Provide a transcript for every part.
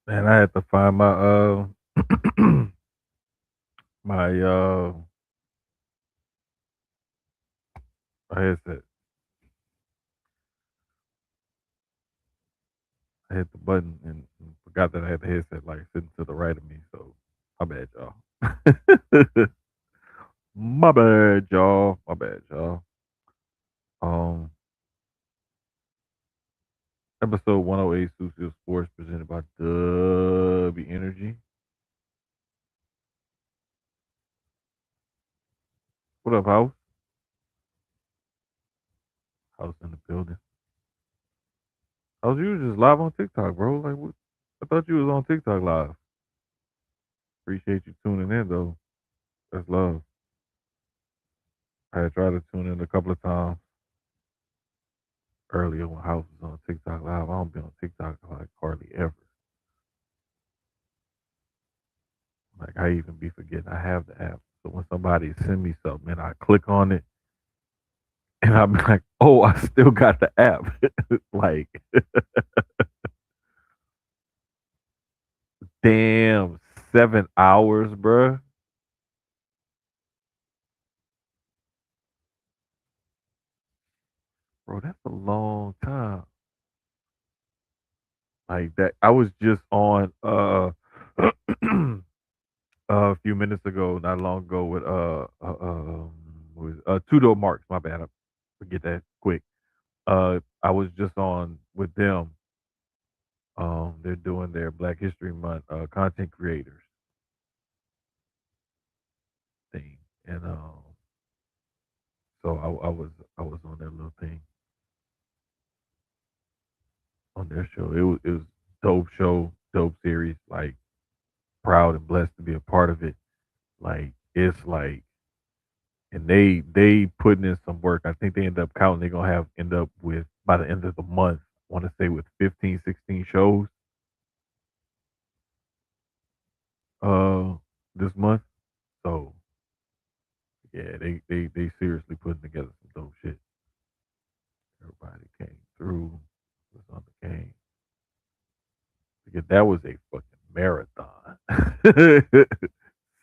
Man, I had to find my my my headset. I hit the button and forgot that I had the headset like sitting to the right of me. So my bad, y'all. My bad, y'all. My bad, y'all. Um, episode 108 Sucio Sports presented by Dubby Energy. What up, House? House in the building. House, you was just live on TikTok, bro. Like, what? I thought you was on TikTok live. Appreciate you tuning in, though. That's love. I had tried to tune in a couple of times earlier when House was on TikTok live. I don't be on TikTok like hardly ever. Like I even be forgetting I have the app. So when somebody send me something and I click on it and I'm like, oh, I still got the app. Like, damn, 7 hours, bruh. Bro, that's a long time. Like that. I was just on a few minutes ago, not long ago, with Two Door Marks. My bad, I forget that quick. I was just on with them. They're doing their Black History Month content creators thing, and so I was on their little thing on their show. It was dope show, dope series. Like proud and blessed to be a part of it. Like it's like, and they putting in some work. I think they end up counting. They're gonna have end up with by the end of the month. I want to say with 15, 16 shows uh this month. So yeah, they seriously putting together some dope shit. Everybody came through, was on the game. Because that was a fucking marathon.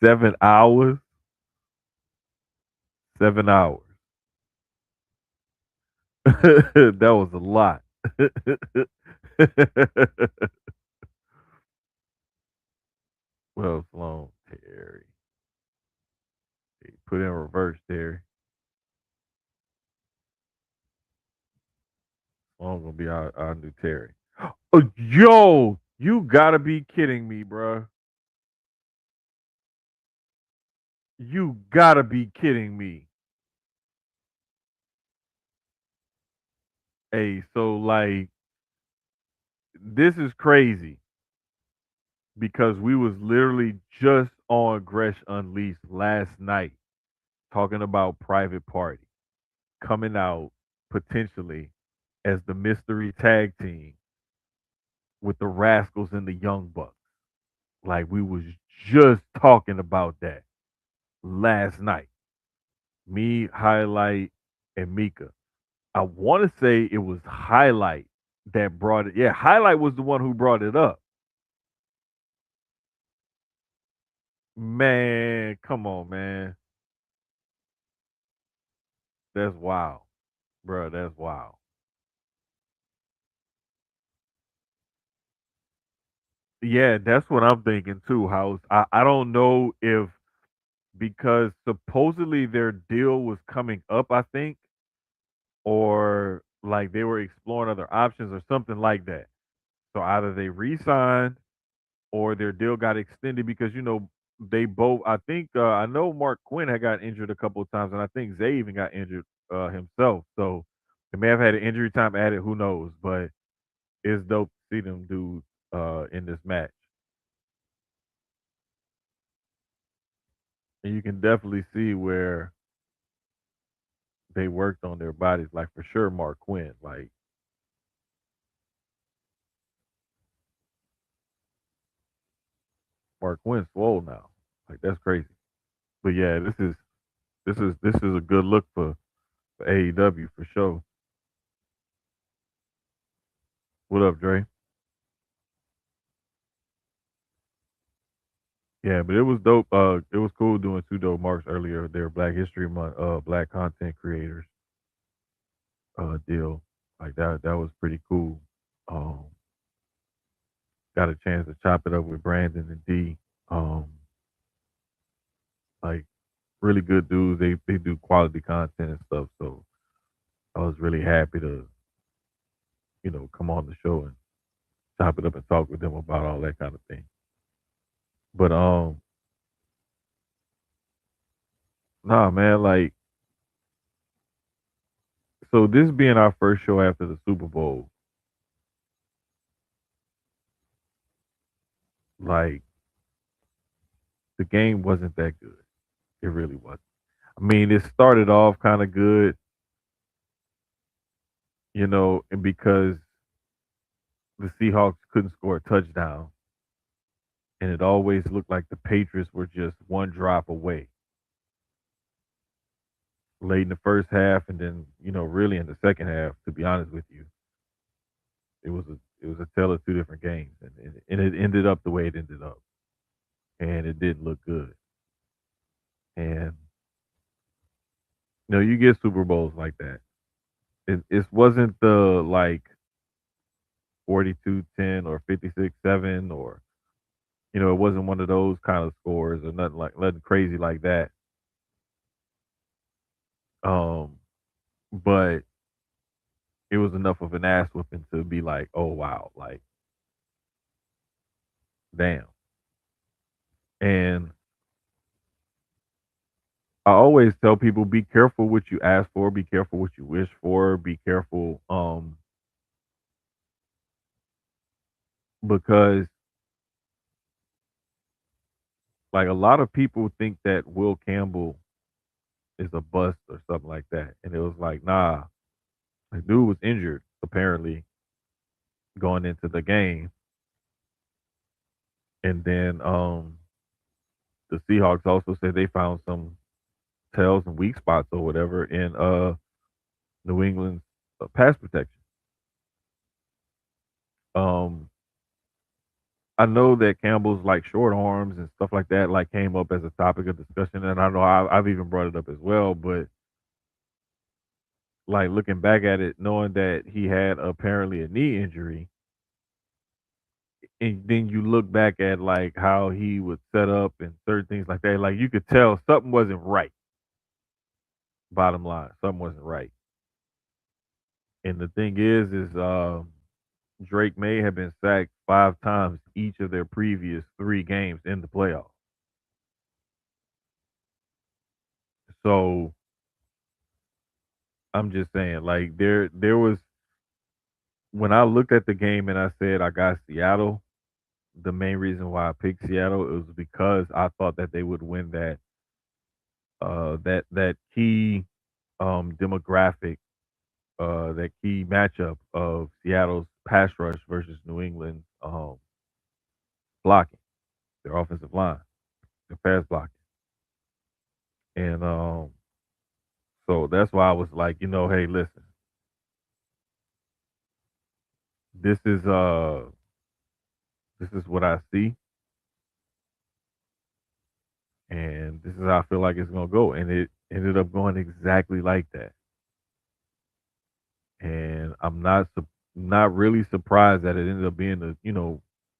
7 hours, 7 hours. That was a lot. Well, Sloan, Terry. Hey, put in reverse, Terry. Sloan gonna be our new Terry. Oh, yo, you gotta be kidding me, bruh. You gotta be kidding me. Hey, so like this is crazy because we was literally just on Gresh Unleashed last night talking about Private Party coming out potentially as the mystery tag team with the Rascals and the Young Bucks. Like we was just talking about that last night. Me, Highlight, and Mika. I want to say it was Highlight that brought it. Yeah, Highlight was the one who brought it up. Man, come on, man. That's wild, bro. That's wild. Yeah, that's what I'm thinking too, House. I don't know if because supposedly their deal was coming up, I think, or like they were exploring other options or something like that. So either they re-signed or their deal got extended because they both. I think I know Mark Quinn had got injured a couple of times, and I think Zay even got injured himself. So they may have had an injury time added. Who knows? But it's dope to see them dudes in this match. And you can definitely see where they worked on their bodies. Like for sure, Mark Quinn. Like Mark Quinn's swole now. Like that's crazy. But yeah, this is a good look for AEW for sure. What up, Dre? Yeah, but it was dope. It was cool doing two dope marks earlier. They were Black History Month, Black content creators deal like that. That was pretty cool. Um, got a chance to chop it up with Brandon and D. Um, like really good dudes. They do quality content and stuff. So I was really happy to come on the show and chop it up and talk with them about all that kind of thing. But nah, man, like so this being our first show after the Super Bowl, like the game wasn't that good. It really wasn't. I mean, it started off kind of good, and because the Seahawks couldn't score a touchdown, and it always looked like the Patriots were just one drop away late in the first half, and then really in the second half. To be honest with you, it was a tale of two different games, and it ended up the way it ended up, and it didn't look good. And you get Super Bowls like that. It wasn't the like 42-10 or 56-7 or it wasn't one of those kind of scores or nothing crazy like that. Um, but it was enough of an ass whipping to be like, oh wow, like damn. And I always tell people, be careful what you ask for, be careful what you wish for, be careful, because like a lot of people think that Will Campbell is a bust or something like that, and it was like, nah, the dude was injured apparently going into the game, and then the Seahawks also said they found some tells and weak spots or whatever in New England's pass protection. Um, I know that Campbell's like short arms and stuff like that like came up as a topic of discussion, and I know I've even brought it up as well. But like looking back at it, knowing that he had apparently a knee injury, and then you look back at like how he was set up and certain things like that, like you could tell something wasn't right. Bottom line, something wasn't right. And the thing is Drake May have been sacked 5 times each of their previous 3 games in the playoffs. So I'm just saying, like there was when I looked at the game and I said I got Seattle. The main reason why I picked Seattle it was because I thought that they would win that key demographic, that key matchup of Seattle's pass rush versus New England's blocking, their offensive line, their pass blocking. And so that's why I was like, hey, listen, this is uh this is what I see, and this is how I feel like it's gonna go. And it ended up going exactly like that. And I'm not really surprised that it ended up being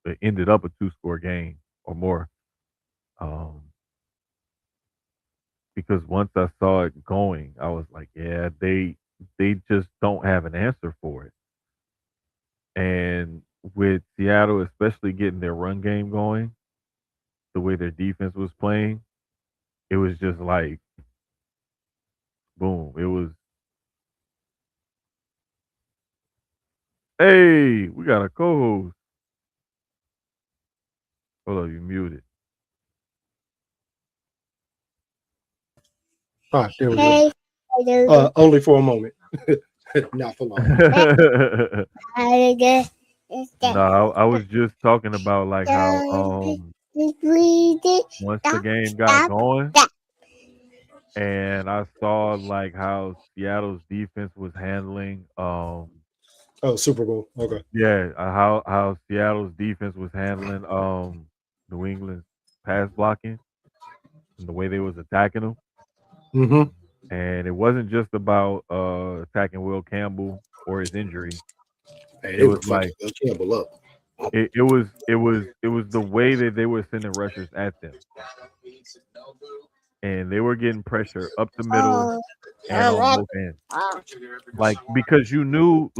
it ended up a 2-score game or more. Um, because once I saw it going, I was like, yeah, they just don't have an answer for it. And with Seattle, especially getting their run game going, the way their defense was playing, it was just like boom. It was, hey, we got a co-host. Hold on, you muted. Ah, there we go. Only for a moment, not for long. No, I was just talking about like how once the game got going and I saw like how Seattle's defense was handling Oh, Super Bowl. Okay. yeah, how Seattle's defense was handling New England. pass blocking and the way they was attacking them. Mm-hmm. And it wasn't just about attacking Will Campbell or his injury. Hey, It they was were fucking like Campbell up. it was the way that they were sending rushers at them, and they were getting pressure up the middle and on both ends. Like because you knew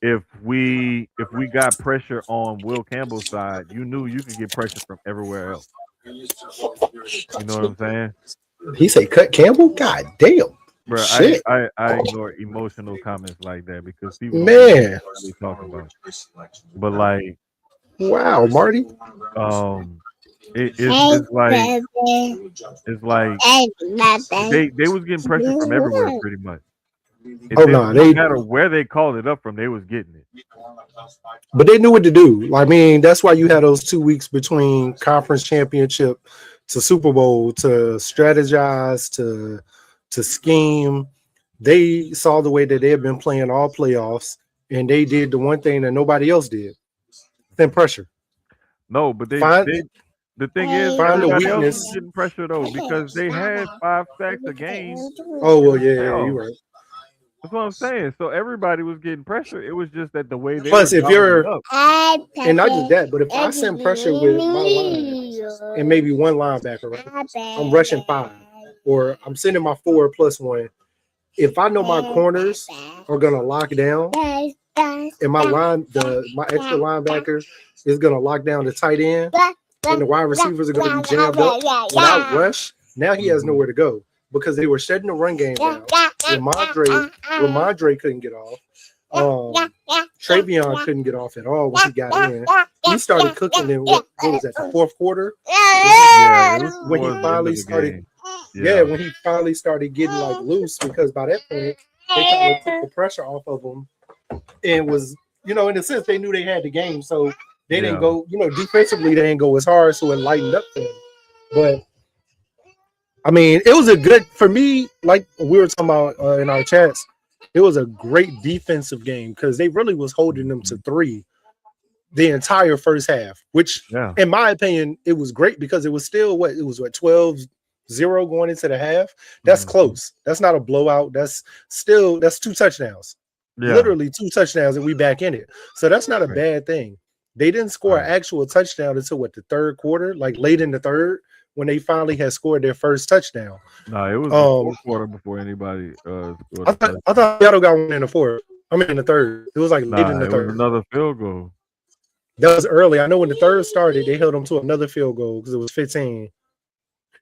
if we got pressure on Will Campbell's side, you knew you could get pressure from everywhere else. You know what I'm saying? He say cut Campbell? God damn. Bro, I, Shit. I I ignore emotional comments like that because people don't really know Man. what they talking about. But like, Wow, Marty. um, it's like they was getting pressure from everywhere pretty much. It Oh didn't no, no they matter where they called it up from, they was getting it. but they knew what to do. I mean, that's why you had those 2 weeks between conference championship to Super Bowl to strategize to scheme. They saw the way that they had been playing all playoffs, and they did the one thing that nobody else did: thin pressure. No, but they Find they the thing is find the everybody else was weakness. getting pressure though because they had 5 sacks a game Oh in well, the yeah, you're playoffs. right. That's what I'm saying. So everybody was getting pressure. It was just that the way they were Plus, if dialing it you're up. and not just that, but if I send pressure with my line and maybe one linebacker, right? I'm rushing 5, or I'm sending my 4+1. If I know my corners are gonna lock down, and my extra linebacker is gonna lock down the tight end, and the wide receivers are gonna be jammed up without rush. Now he has Mhm. nowhere to go because they were shutting the run game down. Ramondre couldn't get off. Travion couldn't get off at all when he got in. He started cooking in what was that, the fourth quarter? Yeah, it was When he towards the end of finally the started, game. yeah, Yeah. when he finally started getting like loose, because by that point they kind of took the pressure off of him and was, in a sense, they knew they had the game, so they didn't Yeah. go, defensively they didn't go as hard, so it lightened up for them. But I mean, it was a good for me. Like we were talking about in our chats, it was a great defensive game because they really was holding them to Mhm. 3 the entire first half. Which, Yeah. in my opinion, it was great because it was still what 12-0 going into the half. That's Mhm. close. That's not a blowout. That's 2 touchdowns, Yeah. literally 2 touchdowns, and we back in it. So that's not a Right. bad thing. They didn't score an Right. actual touchdown until the third quarter, like late in the third, when they finally had scored their first touchdown. No, it was the Um, fourth quarter before anybody scored I a thought I touchdown. thought Seattle got one in the fourth. I mean in the third. It was like late in Nah, the it was third. another field goal. That was early. I know when the third started, they held them to another field goal because it was 15.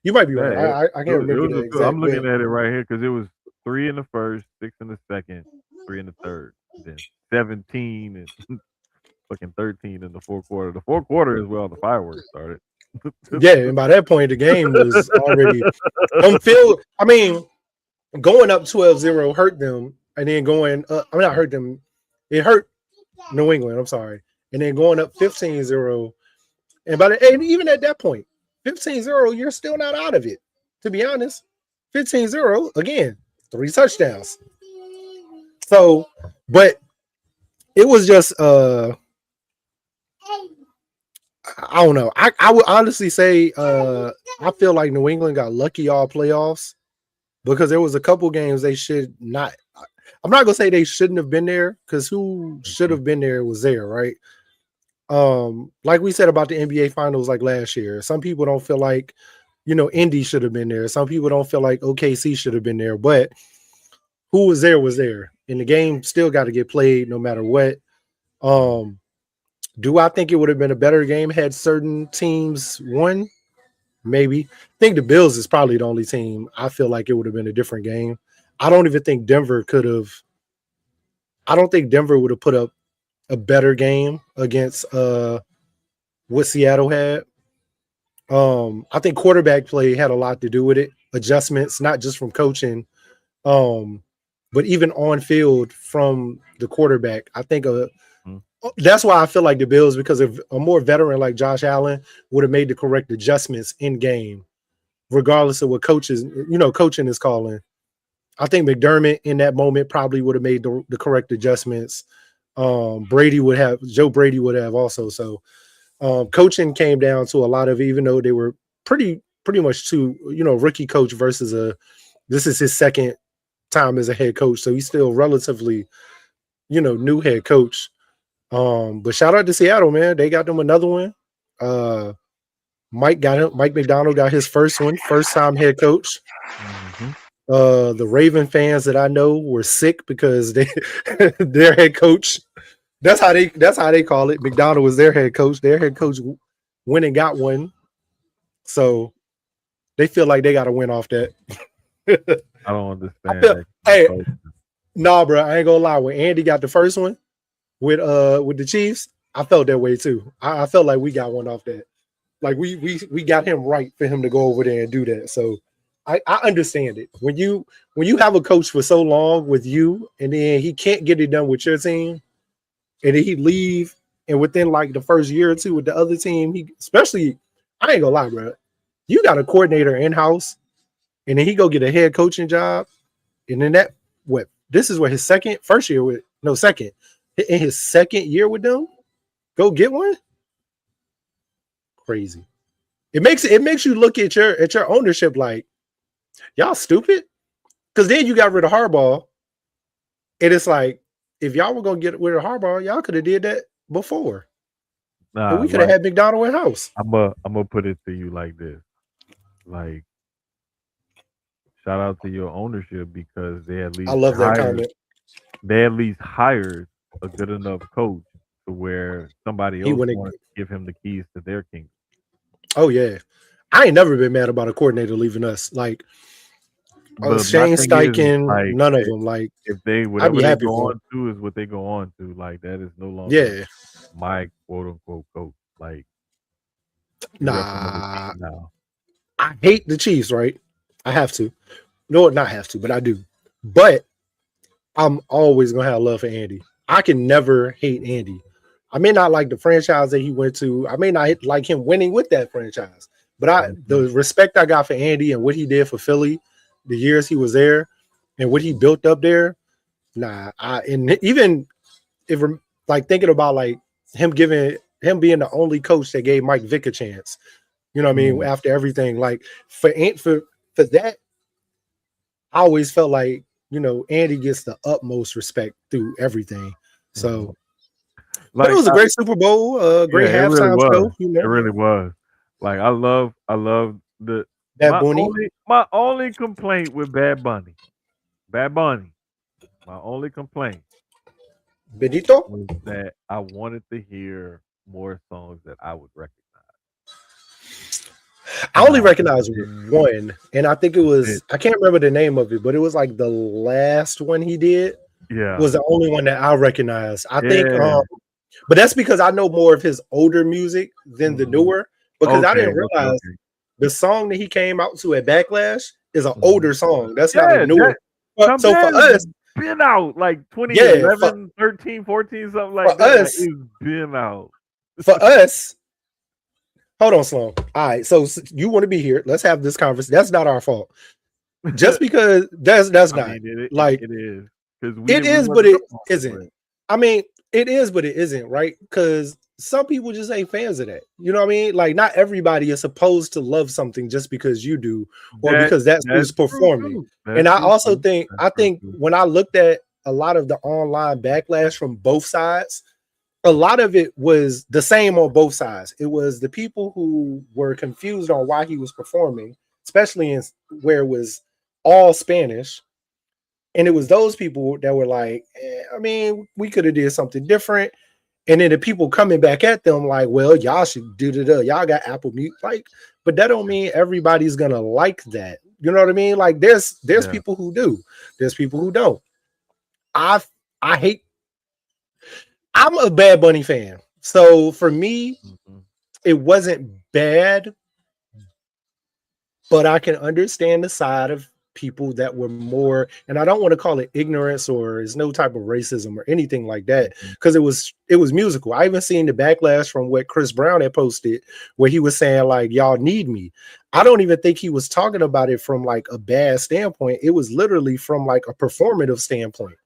You might be Yeah, right. I it can't was remember the a field. I'm exact, but looking at it right here because it was 3 in the first, 6 in the second, 3 in the third, then 17 and fucking 13 in the fourth quarter. The fourth quarter is where all the fireworks started. yeah, and by that point the game was already on field. I mean, going up 12-0 hurt them, and then going up, I mean not hurt them, it hurt New England, I'm sorry. And then going up 15-0. And even at that point, 15-0, you're still not out of it. To be honest, 15-0, again, 3 touchdowns. So, but it was just I don't know. I would honestly say I feel like New England got lucky all playoffs because there was a couple games they should not. I'm not gonna say they shouldn't have been there because who should have been there was there, right? Like we said about the NBA finals like last year. Some people don't feel like, Indy should have been there. Some people don't feel like OKC should have been there, but who was there was there. And the game still got to get played no matter what. Um, do I think it would have been a better game had certain teams won? Maybe. I think the Bills is probably the only team I feel like it would have been a different game. I don't even think Denver could have. I don't think Denver would have put up a better game against what Seattle had. I think quarterback play had a lot to do with it. Adjustments, not just from coaching, um, but even on field from the quarterback. I think Mhm. that's why I feel like the Bills, because of a more veteran like Josh Allen, would have made the correct adjustments in game, regardless of what coaching is calling. I think McDermott in that moment probably would have made the correct adjustments. Joe Brady would have also. So Coaching came down to a lot of, even though they were pretty much two, rookie coach versus this is his second time as a head coach, so he's still relatively, new head coach. But shout out to Seattle, man. They got them another one. Mike McDonald got his first one, first time head coach. Mm-hmm. The Raven fans that I know were sick because their head coach. That's how they call it. McDonald was their head coach. Their head coach went and got one, so they feel like they got to win off that. I don't understand. Hey, nah, bro, I ain't gonna lie. When Andy got the first one with the Chiefs, I felt that way too. I felt like we got one off that. Like we got him right for him to go over there and do that. So I understand it. When you have a coach for so long with you, and then he can't get it done with your team, and then he leave, and within like the first year or two with the other team, especially, I ain't gonna lie, bro. You got a coordinator in house, and then he go get a head coaching job, and then this is what his second in his second year with them, go get one. Crazy. It makes you look at your ownership like, y'all stupid, because then you got rid of Harbaugh, and it's like, if y'all were gonna get rid of Harbaugh, y'all could have did that before. Nah, and we could have had McDonald in house. I'm gonna put it to you like this. Like, shout out to your ownership, because they at least I love that comment. They at least hired a good enough coach to where somebody else wanted to give him the keys to their kingdom. Oh yeah, I ain't never been mad about a coordinator leaving us. Like Shane Steichen, like, none of them. Like, if they whatever they go on to is what they go on to. Like, that is no longer my quote unquote coach. Like, nah. I hate the Chiefs, right? I have to. No, not have to, but I do. But I'm always gonna have love for Andy. I can never hate Andy. I may not like the franchise that he went to. I may not like him winning with that franchise. But the respect I got for Andy and what he did for Philly, the years he was there, and what he built up there, and even if like thinking about like him being the only coach that gave Mike Vick a chance. You know what I mean? After everything, like for that, I always felt like, Andy gets the utmost respect through everything. So, but it was a great Super Bowl, great halftime show. It really was. Like, I love the Bad Bunny. My only complaint with Bad Bunny, my only complaint, Benito, was that I wanted to hear more songs that I would recognize. I only recognize one, and I think it was, I can't remember the name of it, but it was like the last one he did. Yeah, was the only one that I recognized. I think, but that's because I know more of his older music than the newer. Because I didn't realize the song that he came out to at Backlash is an older song. That's not a newer. So for us, been out like 2011, 13, 14, something like that. It's been out. For us, hold on, Sloan. All right, so you want to be here? Let's have this conversation. That's not our fault. Just because that's not like it is. It is, but it isn't. I mean, it is, but it isn't, right? Because some people just ain't fans of that. You know what I mean? Like, not everybody is supposed to love something just because you do, or because that's who's performing. And I also think, when I looked at a lot of the online backlash from both sides, a lot of it was the same on both sides. It was the people who were confused on why he was performing, especially where it was all Spanish. And it was those people that were like, I mean, we could have did something different. And then the people coming back at them like, well, y'all should do that. Y'all got Apple Music, like, but that don't mean everybody's gonna like that. You know what I mean? Like, there's people who do. There's people who don't. I'm a Bad Bunny fan, so for me, it wasn't bad, but I can understand the side of people that were more, and I don't want to call it ignorance or it's no type of racism or anything like that, because it was musical. I even seen the backlash from what Chris Brown had posted, where he was saying like, y'all need me. I don't even think he was talking about it from like a bad standpoint. It was literally from like a performative standpoint.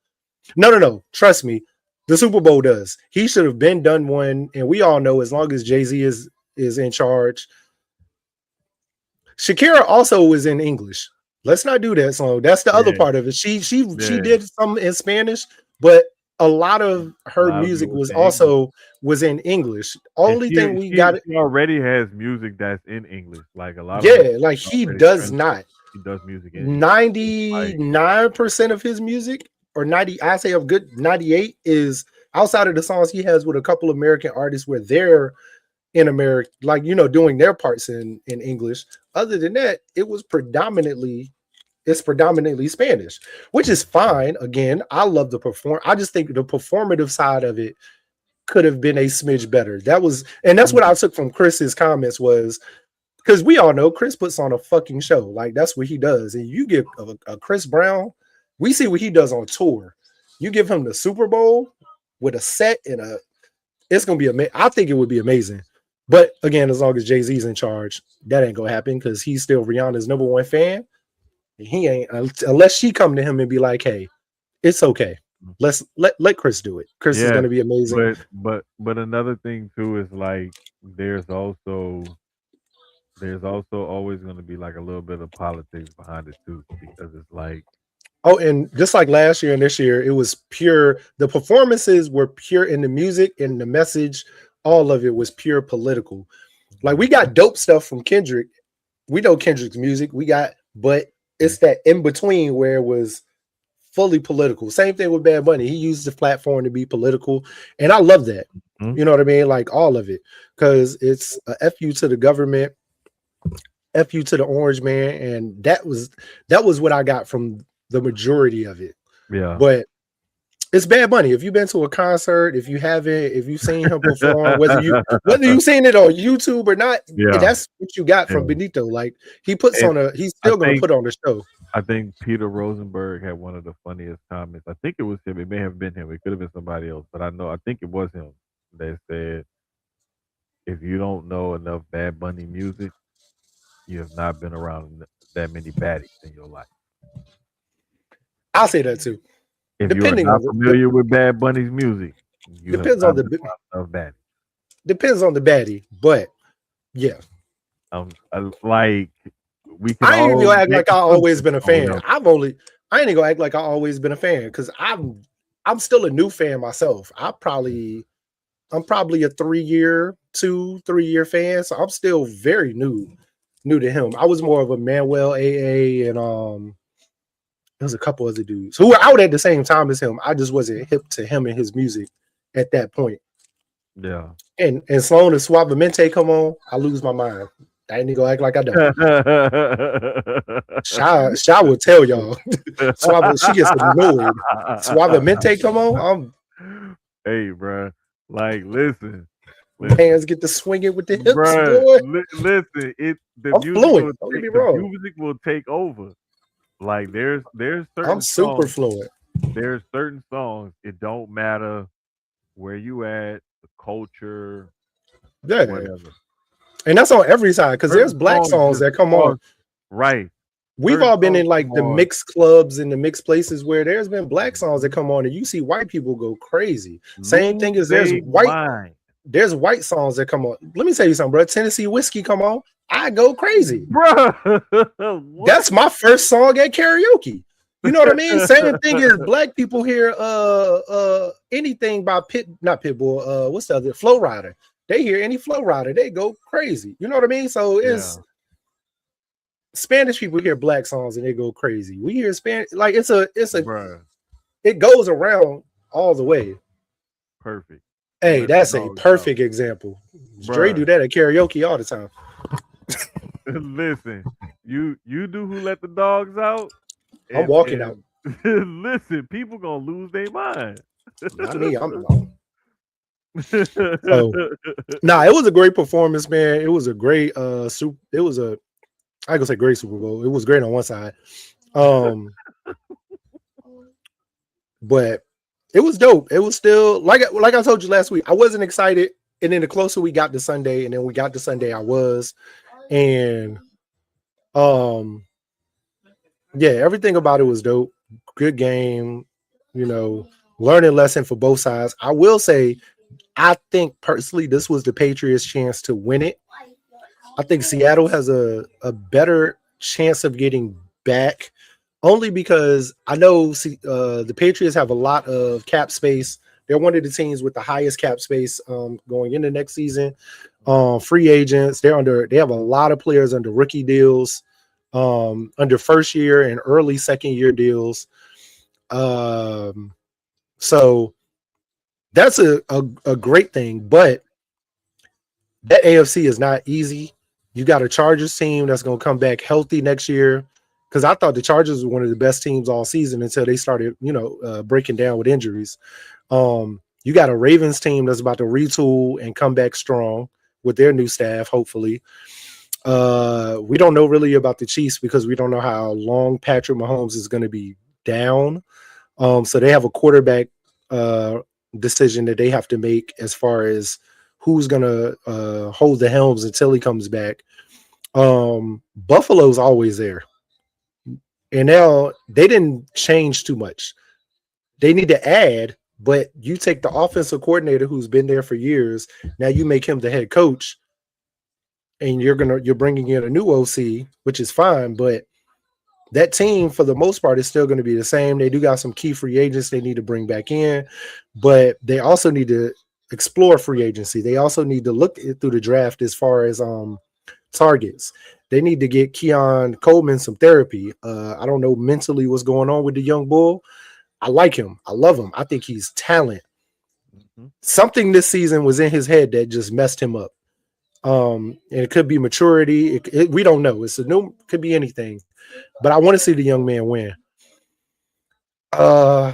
No, trust me, The Super Bowl does. He should have been done one, and we all know as long as Jay-Z is in charge. Shakira also was in English. Let's not do that. So that's the other Yeah, part of it. She yeah. did some in Spanish, but a lot of A her lot of it music was was in English, also was in English. and Only thing we got, she already has music that's in English. Like a lot of her yeah, like he already does trans. not. She does music in English. It's like 99% of his music, or 90, I say a good 98 is outside of the songs he has with a couple American artists where they're in America, like doing their parts in English. Other than that, it's predominantly Spanish, which is fine. Again, I love the perform. I just think the performative side of it could have been a smidge better. And that's what I took from Chris's comments was because we all know Chris puts on a fucking show. Like that's what he does. And you give a Chris Brown, we see what he does on tour. You give him the Super Bowl with a set and it's gonna be amazing. I think it would be amazing. But again, as long as Jay-Z's in charge, that ain't gonna happen because he's still Rihanna's number one fan. He ain't unless she come to him and be like, "Hey, it's okay. Let Chris do it. Chris is yeah, gonna be amazing." but another thing too is like there's also always going to be like a little bit of politics behind it too because it's like Oh, and just like last year and this year, it was pure. The performances were pure in the music and the message. All of it was pure political. Like we got dope stuff from Kendrick. We know Kendrick's music. But it's that in between where it was fully political. Same thing with Bad Bunny. He used the platform to be political, and I love that. Mhm. You know what I mean? Like all of it, because it's a fu to the government, fu to the orange man, and that was what I got from the majority of it. Yeah. But it's Bad Bunny. If you've been to a concert, if you haven't, if you've seen him perform, whether you've seen it on YouTube or not, Yeah. that's what you got from Yeah. Benito. Like And he's I still gonna think put on the show. I think Peter Rosenberg had one of the funniest comments. I think it was him. It may have been him. It could have been somebody else, but I think it was him that said, "If you don't know enough Bad Bunny music, you have not been around that many baddies in your life. I'll say that too. If you are Depending not on familiar with Bad Bunny's music, you have depends on not been the around enough baddies." depends on the baddie, but yeah, Like we can I ain't even all gonna act make like I always assumptions been a or fan. whatever. I ain't even gonna act like I always been a fan because I'm still a new fan myself. I'm probably a 3-year fan, so I'm still very new to him. I was more of a Manuel AA and there's a couple other dudes who were out at the same time as him. I just wasn't hip to him and his music at that point. Yeah. And Sloan and Suavemente come on, I lose my mind. I ain't gonna act like I don't. Shy will tell y'all. Suave, she gets annoyed. Suavemente come on, Hey, bruh. Like, listen, listen, hands get to swinging with the hips, bruh. boy. Listen. I'm fluent. Don't get me The wrong. music will take over. Like, there's I'm certain super songs. fluent. There's certain songs. It don't matter where you at, the culture, Yeah. whatever. And that's on every side because there's Certain black songs songs just that come on. cross right. We've Certain all been songs in come like the on. mixed clubs and the mixed places where there's been black songs that come on and you see white people go crazy. Same Lose thing as they mind. there's white songs that come on. Let me tell you something, bro. Tennessee whiskey come on, I go crazy. Bruh. What? That's my first song at karaoke. You know what I mean? Same thing as black people hear anything by not Pitbull, what's the other Flow Rider. They hear any Flow Rider, they go crazy. You know what I mean? So Yeah. it's Spanish people hear black songs and they go crazy. We hear Spanish like Bruh. it goes around all the way. Perfect. Who Hey, let the that's a dogs out? perfect example. Dre do Bruh. that at karaoke all the time. Listen, you do who let the dogs out, I'm and walking out. listen, people gonna lose their mind. Not me. So nah, it was a great performance, man. It was a great it was a I could say great Super Bowl. It was great on one side. Um but it was dope. It was still like I told you last week. I wasn't excited, and then the closer we got to Sunday, and then we got to Sunday, I was, and yeah, everything about it was dope. Good game, you know. learning lesson for both sides. I will say, I think personally, this was the Patriots' chance to win it. I think Seattle has a better chance of getting back only because I know the Patriots have a lot of cap space. They're one of the teams with the highest cap space going into next season. Free agents, they have a lot of players under rookie deals, under first year and early second year deals. Um, so that's a great thing, but that AFC is not easy. You got a Chargers team that's going to come back healthy next year. Because I thought the Chargers were one of the best teams all season until they started, breaking down with injuries. You got a Ravens team that's about to retool and come back strong with their new staff, hopefully. We don't know really about the Chiefs because we don't know how long Patrick Mahomes is going to be down. So they have a quarterback uh, decision that they have to make as far as who's going to hold the helms until he comes back. Buffalo's always there. And now they didn't change too much. They need to add, but you take the offensive coordinator who's been there for years. Now you make him the head coach, and you're bringing in a new OC, which is fine. But that team, for the most part, is still going to be the same. They do got some key free agents they need to bring back in, but they also need to explore free agency. They also need to look through the draft as far as targets. They need to get Keon Coleman some therapy. I don't know mentally what's going on with the young bull. I like him. I love him. I think he's talent. Mm-hmm. Something this season was in his head that just messed him up. And it could be maturity. We don't know. It's a new, could be anything. But I want to see the young man win. Uh,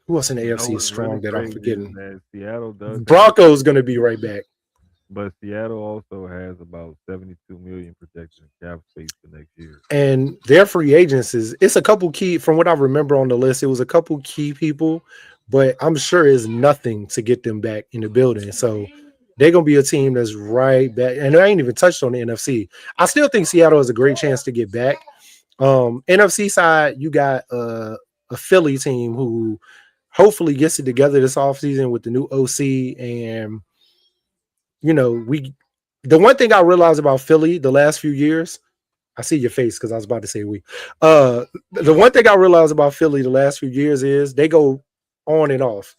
who else in the You know AFC is what's really strong that I'm crazy is forgetting? that Seattle does have a Broncos going to be right back. but Seattle also has about 72 million projected in cap space for next year. And their free agents it's a couple key from what I remember on the list. It was a couple key people, but I'm sure it's nothing to get them back in the building. So they're gonna be a team that's right back. And I ain't even touched on the NFC. I still think Seattle has a great chance to get back. NFC side, you got a Philly team who hopefully gets it together this offseason with the new OC. And we the one thing I realized about Philly the last few years, I see your face because I was about to say we. The one thing I realized about Philly the last few years is they go on and off.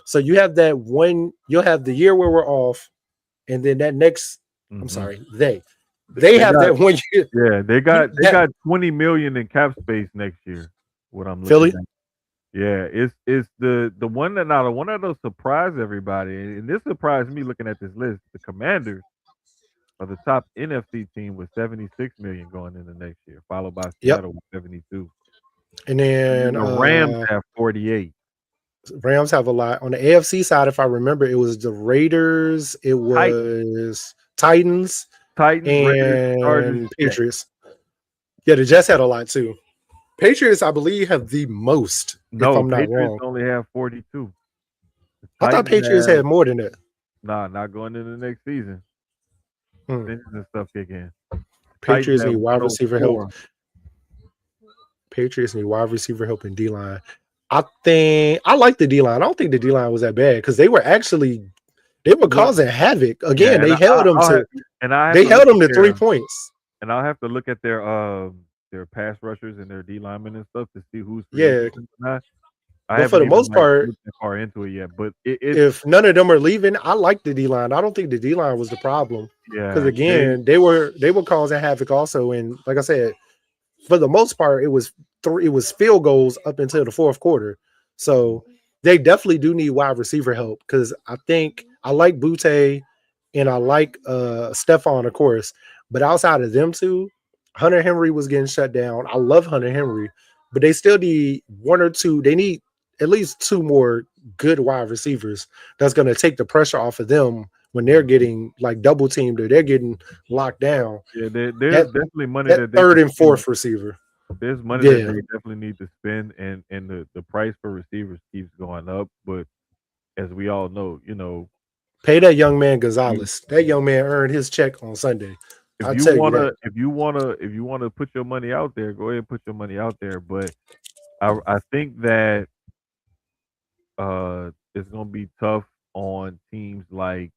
So you have that one, you'll have the year where we're off, and then that next, I'm Hmm. sorry, they They have got that one year. yeah, they That got 20 million in cap space next year. What I'm looking Philly, at. Yeah, it's the one that now the one that'll surprise everybody, and this surprised me looking at this list. The Commanders are the top NFC team with 76 million going into next year, followed by yep. Seattle with 72. And And then then the Rams have 48. Rams have a lot on the AFC side. If I remember, it was the Raiders, it Tight was Titans, Titans, Raiders, Chargers, and Jets. Patriots. Yeah, the Jets had a lot too. Patriots, I believe, have the most, if No, I'm not Patriots wrong. only have 42. The I thought Titans Patriots have had more than that. nah, not going into the next season. Hmm. Extensions and stuff kick in. Titans Patriots have need wide receiver help. 104. Patriots need wide receiver help in D line. I think I like the D line. I don't think the D line was that bad because they were Well, causing havoc. yeah, Again, I have they to look held at them to 3 points. and I'll have to look at their pass rushers and their D linemen and stuff to see who's free Yeah, agents and not. I but for haven't the even most like part, looked that far into it yet, but it's if none of them are leaving, I like the D line. I don't think the D line was the problem because yeah they again, they were causing havoc also. And like I said, for the most part, it was field goals up until the fourth quarter. So they definitely do need wide receiver help because I think I like Butte and I like Stephon, of course. But outside of them two, Hunter Henry was getting shut down. I love Hunter Henry, but they still need one or two. They need at least two more good wide receivers that's going to take the pressure off of them when they're Mhm. getting like double teamed or they're getting locked down. Yeah, there's That definitely money that that they third can and spend. fourth receiver. There's money that Yeah. they definitely need to spend, and the price for receivers keeps going up. But as we all know, Pay that young man you Gonzalez. That young man earned his check on Sunday. if I'll you tell you that. wanna if you wanna put your money out there, go ahead and put your money out there. But I think that it's gonna be tough on teams like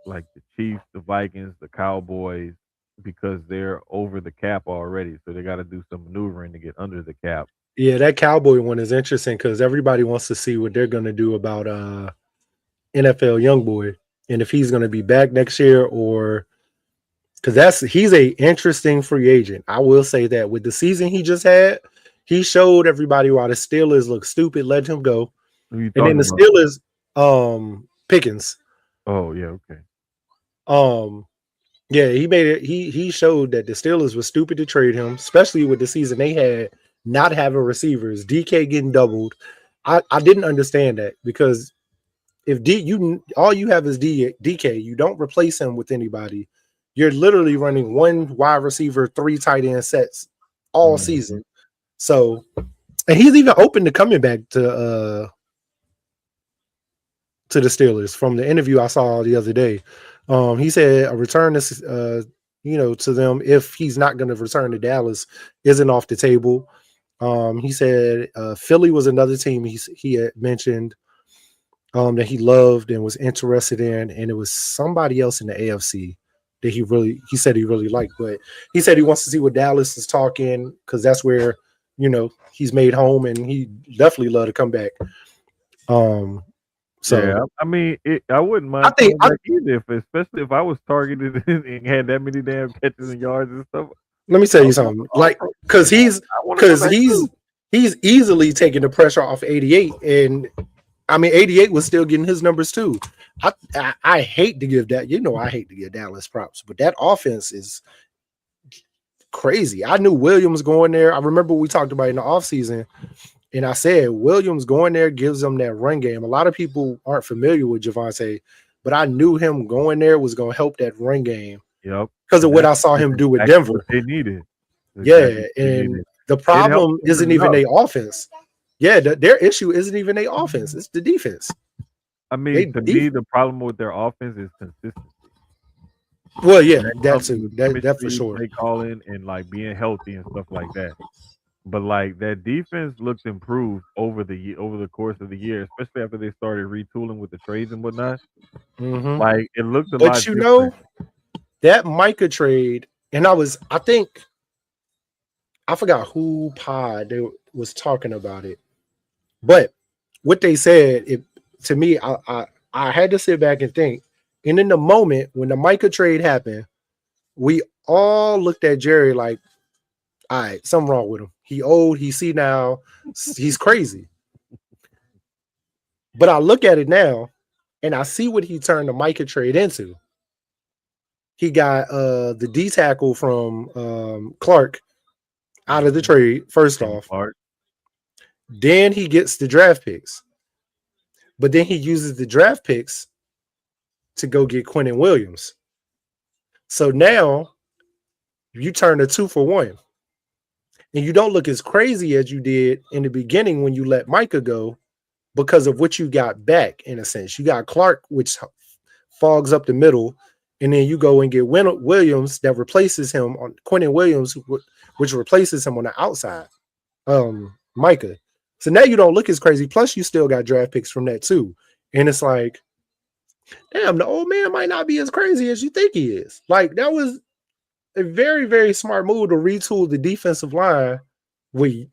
the Chiefs, the Vikings, the Cowboys, because they're over the cap already. So they got to do some maneuvering to get under the cap. Yeah, that Cowboy one is interesting because everybody wants to see what they're going to do about NFL Youngboy and if he's going to be back next year or because he's a interesting free agent. I will say that with the season he just had, he showed everybody why the Steelers look stupid, let him go, Who you and then talking the about? Steelers, Pickens, Oh yeah, okay. um, yeah, he made it. He showed that the Steelers were stupid to trade him, especially with the season they had, not having receivers, DK getting doubled. I didn't understand that because if you all you have is DK, you don't replace him with anybody. You're literally running one wide receiver, three tight end sets all Hmm. season. So, and he's even open to coming back to the Steelers from the interview I saw the other day. He said a return to them if he's not going to return to Dallas isn't off the table. He said Philly was another team he had mentioned that he loved and was interested in, and it was somebody else in the AFC that he said he really liked, but he said he wants to see what Dallas is talking because that's where he's made home and he definitely love to come back. Um, Yeah, so I mean, I wouldn't I mind think coming back either, especially if I was targeted and had that many damn catches and yards and stuff. let me tell I you was something, all like pro because game. he's I want to come because back he's too. he's easily taking the pressure off 88, and I mean 88 was still getting his numbers too. I hate to give that, I hate to give Dallas props, but that offense is crazy. I knew Williams going there. I remember we talked about it in the offseason, and I said Williams going there gives them that run game. A lot of people aren't familiar with Javante, but I knew him going there was going to help that run game Yep, because of and what I saw that's him do with exactly what Denver. they needed. That's exactly Yeah, what they and needed. the It helped problem them isn't even enough. their offense. Yeah, their issue isn't even their offense; it's the defense. I mean, They to def- me, the problem with their offense is consistency. well, yeah, That that comes too. with That for chemistry, sure. play calling, and like being healthy and stuff like that. But like that defense looked improved over the course of the year, especially after they started retooling with the trades and whatnot. Hmm. Like it looked a But lot different. that Micah trade, and I think I forgot who pod they was talking about it, but what they said, it to me, I had to sit back and think. And in the moment when the Micah trade happened, we all looked at Jerry like, all right, something wrong with him. He old, he see now, he's crazy. But I look at it now and I see what he turned the Micah trade into. He got the D tackle from Clark out of the Mhm. trade, first Kenny off. Clark. Then he gets the draft picks. But then he uses the draft picks to go get Quentin Williams. So now you turn a 2-for-1. And you don't look as crazy as you did in the beginning when you let Micah go because of what you got back, in a sense. You got Clark, which fogs up the middle, and then you go and get Williams that replaces him on Quentin Williams, which replaces him on the outside. Micah. So now you don't look as crazy. Plus, you still got draft picks from that too. And it's like, damn, the old man might not be as crazy as you think he is. Like that was a very, very smart move to retool the defensive line when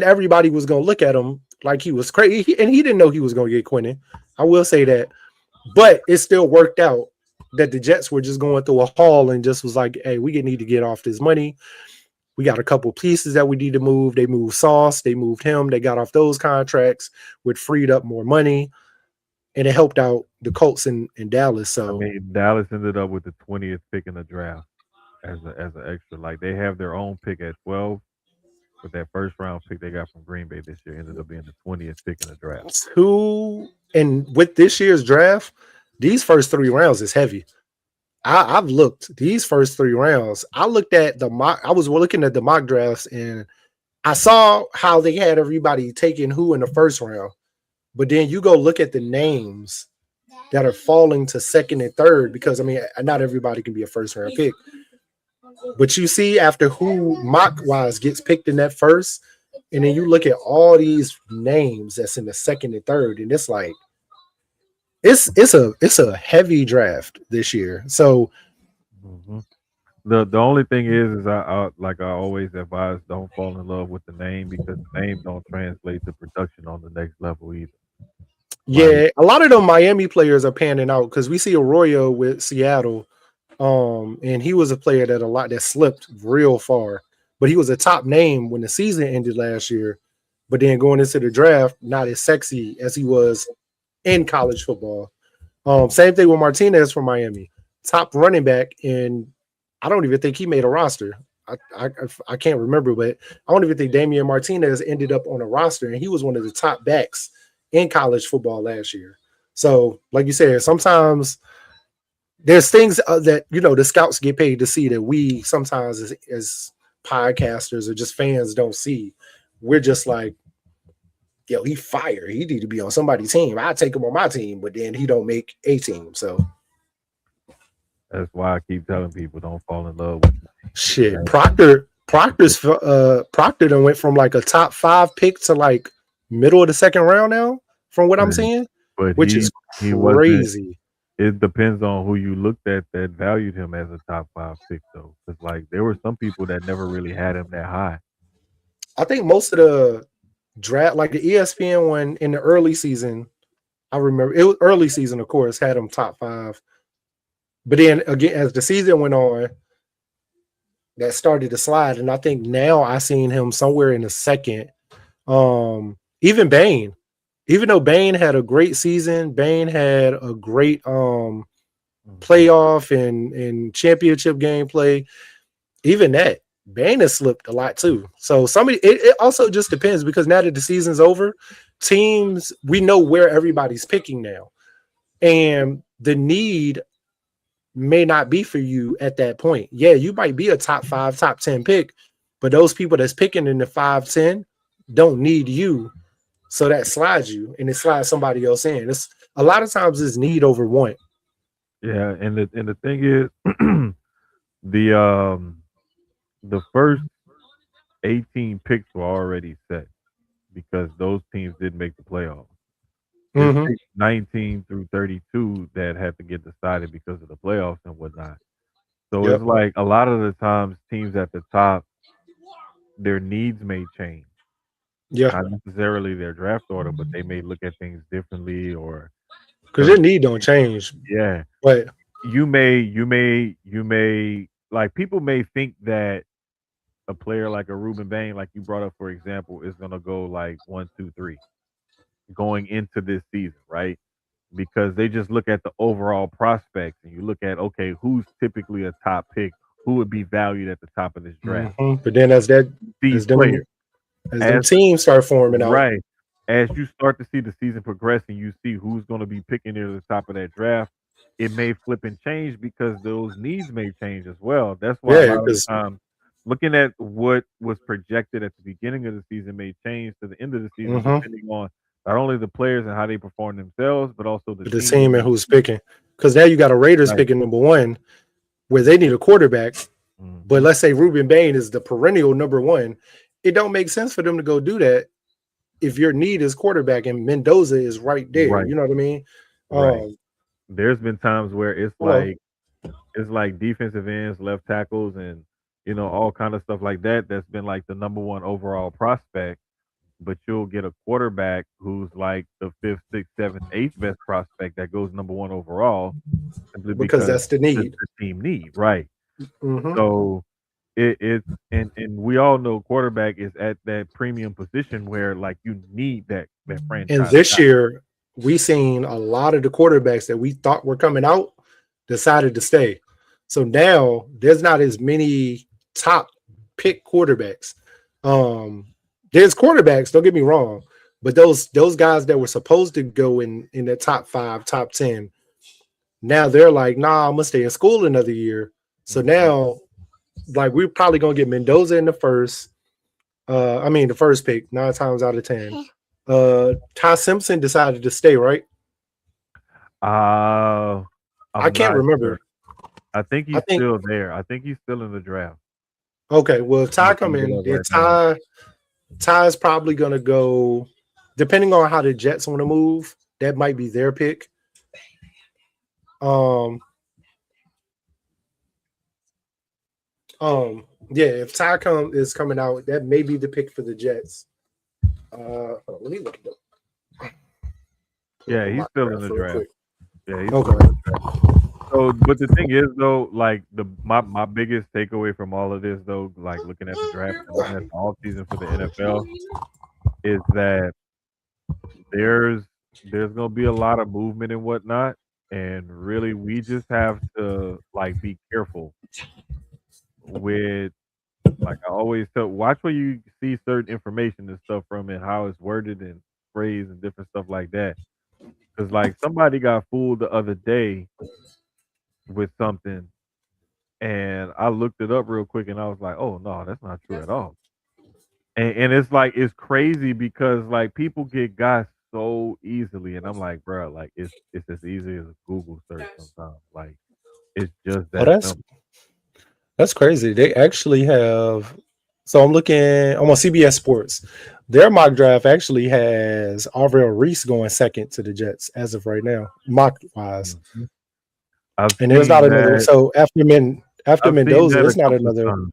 everybody was going to look at him like he was crazy. And he didn't know he was going to get Quentin. I will say that. But it still worked out that the Jets were just going through a haul and just was like, hey, we need to get off this money. We got a couple pieces that we need to move. They moved Sauce, they moved him, they got off those contracts, which freed up more money, and it helped out the Colts in Dallas. I So mean, Dallas ended up with the 20th pick in the draft as an extra. Like they have their own pick at 12, but that first round pick they got from Green Bay this year ended up being the 20th pick in the draft. and with this year's draft, these first 3 rounds is heavy. I've looked these first 3 rounds. I looked at the mock. I was looking at the mock drafts, and I saw how they had everybody taking who in the first round. But then you go look at the names that are falling to second and third, because I mean, not everybody can be a first round pick. But you see, after who mock wise gets picked in that first, And then you look at all these names that's in the second and third, and it's like it's a heavy draft this year. So Hmm. The only thing is I like I always advise, don't fall in love with the name because the name don't translate to production on the next level either. Like, yeah, a lot of them Miami players are panning out because we see Arroyo with Seattle. And he was a player that a lot that slipped real far, but he was a top name when the season ended last year. But then going into the draft, not as sexy as he was in college football. Same thing with Martinez from Miami, top running back, and I don't even think he made a roster. I can't remember, but I don't even think Damian Martinez ended up on a roster, and he was one of the top backs in college football last year. So, like you said, sometimes there's things that the scouts get paid to see that we sometimes as podcasters or just fans don't see. We're just like, yo, he fired. He need to be on somebody's team. I take him on my team, but then he don't make a team. So that's why I keep telling people don't fall in love with the shit. name. Proctor done went from like a top 5 pick to like middle of the second round now, from what I'm But seeing, but which is he wasn't. crazy. It depends on who you looked at that valued him as a top five pick though, because like there were some people that never really had him that high. I think most of the draft, like the ESPN one in the early season, I remember it was early season, of course, had him top 5. But then again, as the season went on, that started to slide. And I think now I seen him somewhere in the second. Even Bain, even though Bain had a great season, Bain had a great Mhm. playoff and championship game play. Even that, Bain has slipped a lot too. So it also just depends because now that the season's over, teams we know where everybody's picking now. And the need may not be for you at that point. Yeah, you might be a top 5, top 10 pick, but those people that's picking in the 5, 10 don't need you. So that slides you and it slides somebody else in. It's a lot of times it's need over want. Yeah, and the thing is, the um the first 18 picks were already set because those teams didn't make the playoffs. It's Mm-hmm. pick 19 through 32 that had to get decided because of the playoffs and whatnot. So it's Yep. like a lot of the times teams at the top, their needs may change, Yeah. not necessarily their draft order, but they may look at things differently or Because your certain. need don't change. Yeah, But you may like people may think that a player like a Ruben Bain, like you brought up for example, is gonna go like one, two, three going into this season, right? Because they just look at the overall prospects and you look at okay, who's typically a top pick, who would be valued at the top of this draft. but then These as them players, as them as teams start forming out, right, as you start to see the season progress and you see who's going to be picking near the top of that draft, it may flip and change because those needs may change as well. That's why a yeah, lot of the because time, looking at what was projected at the beginning of the season may change to the end of the season depending on not only the players and how they perform themselves, but also the the team. team and who's picking. Because now you got a Raiders Right. picking number 1 where they need a quarterback. But Hmm. let's say Ruben Bain is the perennial number 1. It don't make sense for them to go do that if your need is quarterback and Mendoza is right there. Right. You know what I mean? Right. Um, There's been times where Hello. it's like defensive ends, left tackles, and all kind of stuff like that. That's been like the number one overall prospect, but you'll get a quarterback who's like the fifth, sixth, seventh, eighth best prospect that goes number one overall simply Because because that's the the, need. the team need right. Hmm. So it's and we all know quarterback is at that premium position where like you need that And franchise this guy. year, we seen a lot of the quarterbacks that we thought were coming out decided to stay. So now there's not as many top pick quarterbacks. Um, there's quarterbacks, don't get me wrong, but those guys that were supposed to go in the top 5, top 10, now they're like, nah, I'm gonna stay in school another year. So Mhm. now, like, we're probably gonna get Mendoza in the first. I mean, the first pick 9 times out of 10. Ty Simpson decided to stay, right? Uh, I I'm can't not sure. remember. I think I he's think, still there. I think he's still in the draft. okay, well, if I'm Ty gonna come look it in, up right now. Ty's probably gonna go, depending on how the Jets want to move. That might be their pick. Um, yeah. If is coming out, that may be the pick for the Jets. Let me look it up. Pull up Yeah, a he's mock still in draft the real draft. quick. Yeah, he's still in Okay. the draft. So, but the thing is though, like my biggest takeaway from all of this though, like looking at the draft and looking at the off season for the NFL, is that there's there's gonna be a lot of movement and whatnot, and really we just have to like be careful with, like I always tell, watch where you see certain information and stuff from and how it's worded and phrased and different stuff like that. Because like somebody got fooled the other day with something, and I looked it up real quick, and I was like, oh no, that's not true at all. And it's like it's crazy because like people get got so easily, and I'm like, bro, like it's as easy as a Google search sometimes. Like it's just Oh, that simple. that's crazy. They actually have. So I'm on CBS Sports. Their mock draft actually has Arvell Reese going second to the Jets as of right now, mock wise. Mhm. I've And there's not seen another. that. So after I've seen Mendoza, that a there's not couple of another. times.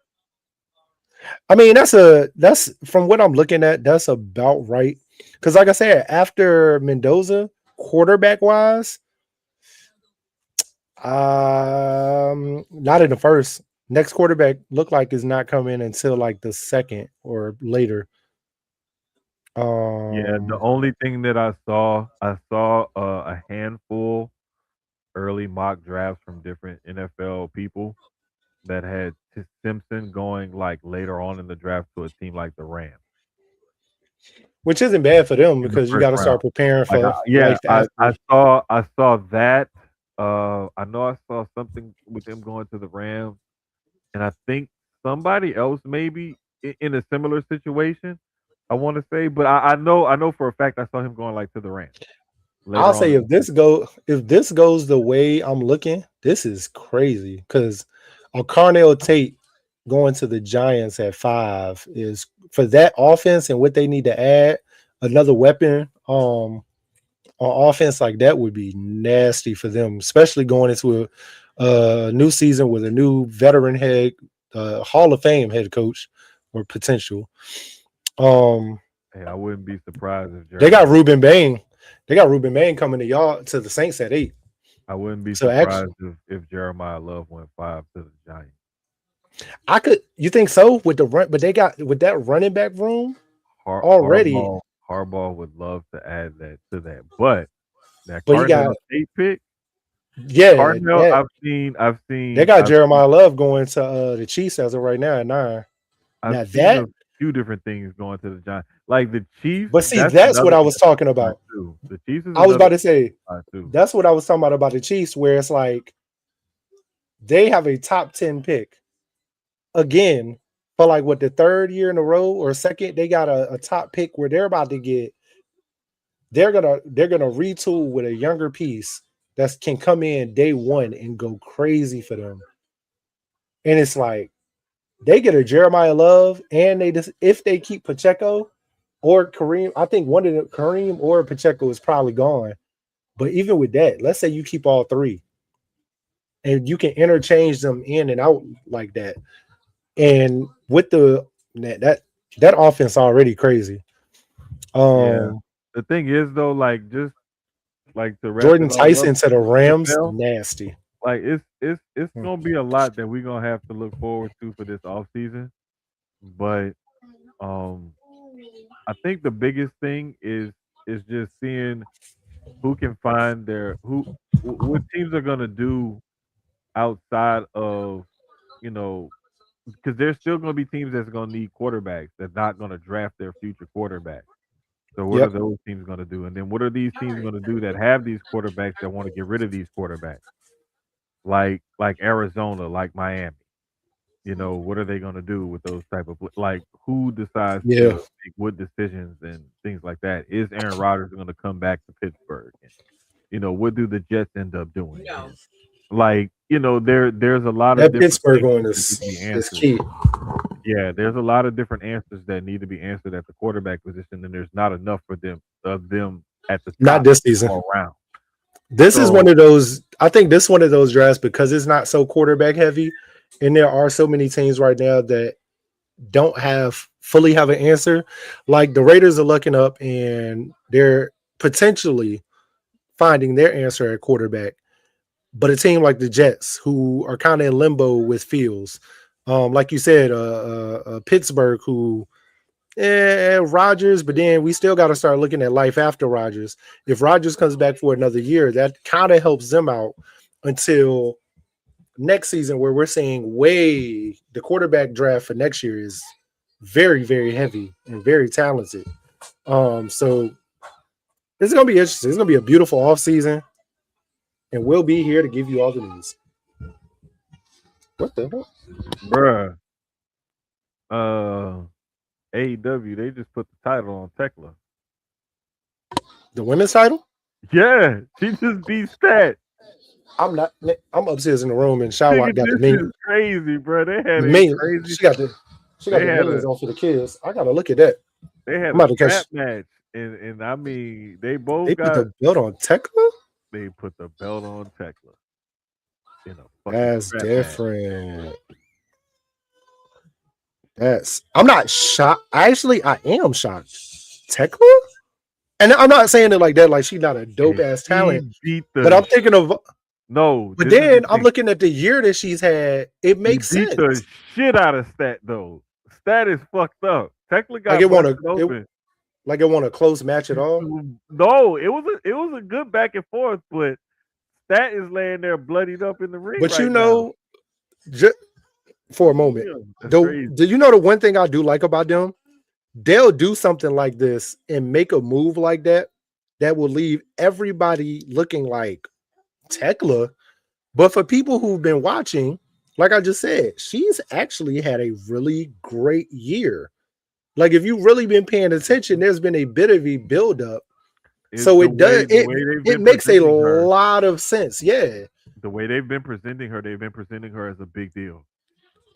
I mean, that's from what I'm looking at, that's about right. Because like I said, after Mendoza, quarterback wise, not in the first. Next quarterback look like is not coming until like the second or later. Yeah, the Um, only thing that I saw a handful early mock drafts from different NFL people that had Simpson going like later on in the draft to a team like the Rams which isn't bad for them in the because you first got to round. start preparing Like, for yeah, life after. I saw that. I know I saw something with him going to the Rams, and I think somebody else maybe in a similar situation. I want to say, but I know for a fact I saw him going like to the Rams I'll later on say in the season. if this goes the way I'm looking, this is crazy because a Carnell Tate going to the Giants at 5 is for that offense and what they need to add another weapon on offense like that would be nasty for them, especially going into a new season with a new veteran head Hall of Fame head coach or potential. Um, Hey, I wouldn't be surprised if they got Jeremiah. Ruben Bain. They got Ruben Bain coming to y'all to the Saints at 8. I wouldn't be So actually, surprised if Jeremiah Love went 5 to the Giants. I could. You think so with the run? But they got with that running back room already. Harbaugh would love to add that to that, but that But you got Carnell State pick, yeah Carnell, that they got I've seen Jeremiah Love going to the Chiefs as of right now at 9. I've Now seen a that, few different things going to the Giants. Like the Chiefs, but see, that's that's what another I was talking interesting spot about. too. The Chiefs is I was another about to say spot too. that's what I was talking about the Chiefs, where it's like they have a top 10 pick again for like what the third year in a row or second. They got a top pick where they're about to get. They're gonna retool with a younger piece that can come in day one and go crazy for them. And it's like they get a Jeremiah Love, and they just if they keep Pacheco or Kareem, I think one of the Kareem or Pacheco is probably gone. But even with that, let's say you keep all three and you can interchange them in and out like that. And with that offense already crazy. Yeah. Um The thing is though, like just like to wrap Jordan it all up Tyson to with the the Rams, NFL, nasty. like it's Hmm. gonna be a lot that we're gonna have to look forward to for this off season. But um I think the biggest thing is just seeing who can find their what teams are gonna do outside of, you know, because there's still gonna be teams that's gonna need quarterbacks that's not gonna draft their future quarterback. So what are Yep. those teams gonna do? And then what are these teams gonna do that have these quarterbacks that want to get rid of these quarterbacks? Like Arizona, like Miami. You know, what are they gonna do with those type of like who decides Yeah. to make what decisions and things like that? Is Aaron Rodgers gonna come back to Pittsburgh? And you know, what do the Jets end up doing? And like, you know, there's a lot of That different Pittsburgh things one that need to be is answered. key. Yeah, there's a lot of different answers that need to be answered at the quarterback position, and there's not enough for them at the Not top this season. all around. This is one So of those. I think this one of those drafts because it's not so quarterback heavy, and there are so many teams right now that don't fully have an answer. Like the Raiders are looking up and they're potentially finding their answer at quarterback. But a team like the Jets, who are kind of in limbo with Fields, like you said, Pittsburgh, who Rodgers, but then we still got to start looking at life after Rodgers. If Rodgers comes back for another year, that kind of helps them out until next season, where we're saying way the quarterback draft for next year is very, very heavy and very talented. So it's gonna be interesting. It's gonna be a beautiful off season, and we'll be here to give you all the news. What the hell? bruh, uh AEW, they just put the title on Tekla. The women's title? Yeah, she just beat Stat. I'm not. I'm upstairs in the room, and Shawat Nigga, got the this menu. is crazy, bro. They The had a menu. crazy. She got They the had menus a on for the kids. I gotta look at that. they had I'm a about to strap catch. match, and I mean they both They put got the belt on Tekla. they put the belt on Tekla in a fucking That's strap match. different. That's. I'm not shocked. Actually, I am shocked. Tekla. And I'm not saying it like that, like she's not a dope And ass she talent. beat But the I'm thinking of, no. but This is the then I'm thing. looking at the year that she's had. It She makes beat the sense. shit out of Stat though. Stat is fucked up. Tekla Like got busted open. it won a close match at all. No, it was a good back and forth, but Stat is laying there bloodied up in the ring But right now. just for a moment, Yeah, that's though, crazy. do you know the one thing I do like about them? They'll do something like this and make a move like that that will leave everybody looking like Tekla. But for people who've been watching, like I just said, she's actually had a really great year. Like if you've really been paying attention, there's been a bit of a buildup. It, So the it way does the way they've it been makes a presenting her, lot of sense. Yeah. the way they've been presenting her as a big deal,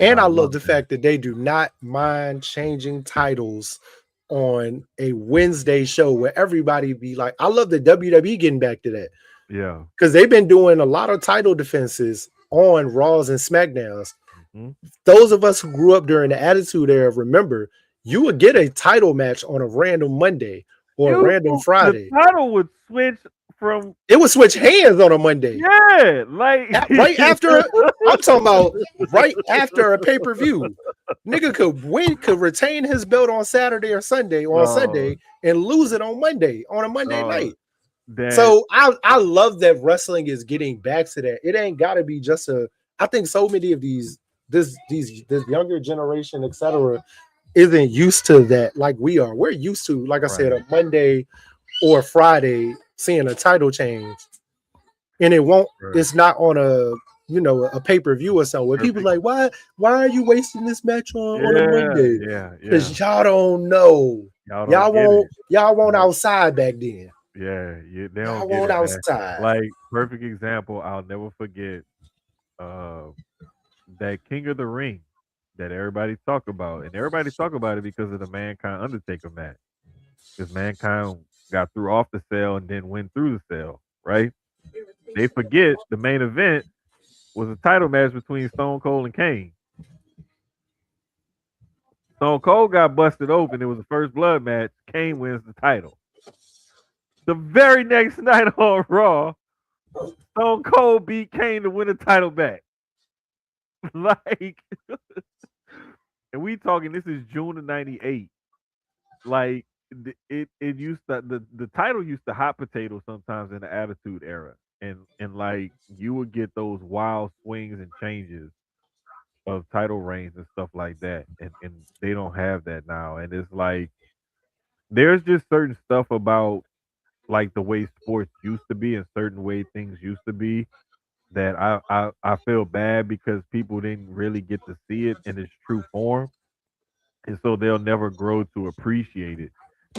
and And I I love love the that. fact that they do not mind changing titles on a Wednesday show where everybody be like, I love the WWE getting back to that Yeah. because they've been doing a lot of title defenses on Raws and SmackDowns. Hmm. Those of us who grew up during the Attitude Era remember you would get a title match on a random Monday or a random The Friday. title would switch from It would switch hands on a Monday. yeah, like Right after, I'm talking about right after a pay per view. Nigga could retain his belt on Saturday or Sunday or on no, Sunday and lose it on Monday on a Monday no, night. that So I love that wrestling is getting back to that. It ain't got to be just a. I think so many of this younger generation, etc., isn't used to that like we are. We're used to, like I said, right, a Monday or Friday seeing a title change, and it won't. right, It's not on a a pay per view or something. Where people perfect. like, why are you wasting this match on a Yeah, Monday? yeah, yeah. Because y'all don't know. Y'all don't get it. Y'all won't Nope. outside back then. Yeah, they don't Y'all get won't it, man. outside. Like perfect example, I'll never forget. Uh, that King of the Ring that everybody talk about, and everybody talk about it because of the Mankind Undertaker match. Because Mankind got through off the cell and then went through the cell, right? They forget the main event was a title match between Stone Cold and Kane. Stone Cold got busted open. It was the first blood match. Kane wins the title. The very next night on Raw, Stone Cold beat Kane to win the title back. Like, and we talking. This is June of '98. Like, it used to the title used to hot potato sometimes in the Attitude Era, and like you would get those wild swings and changes of title reigns and stuff like that, and they don't have that now, and it's like there's just certain stuff about like the way sports used to be and certain way things used to be that I feel bad because people didn't really get to see it in its true form, and so they'll never grow to appreciate it.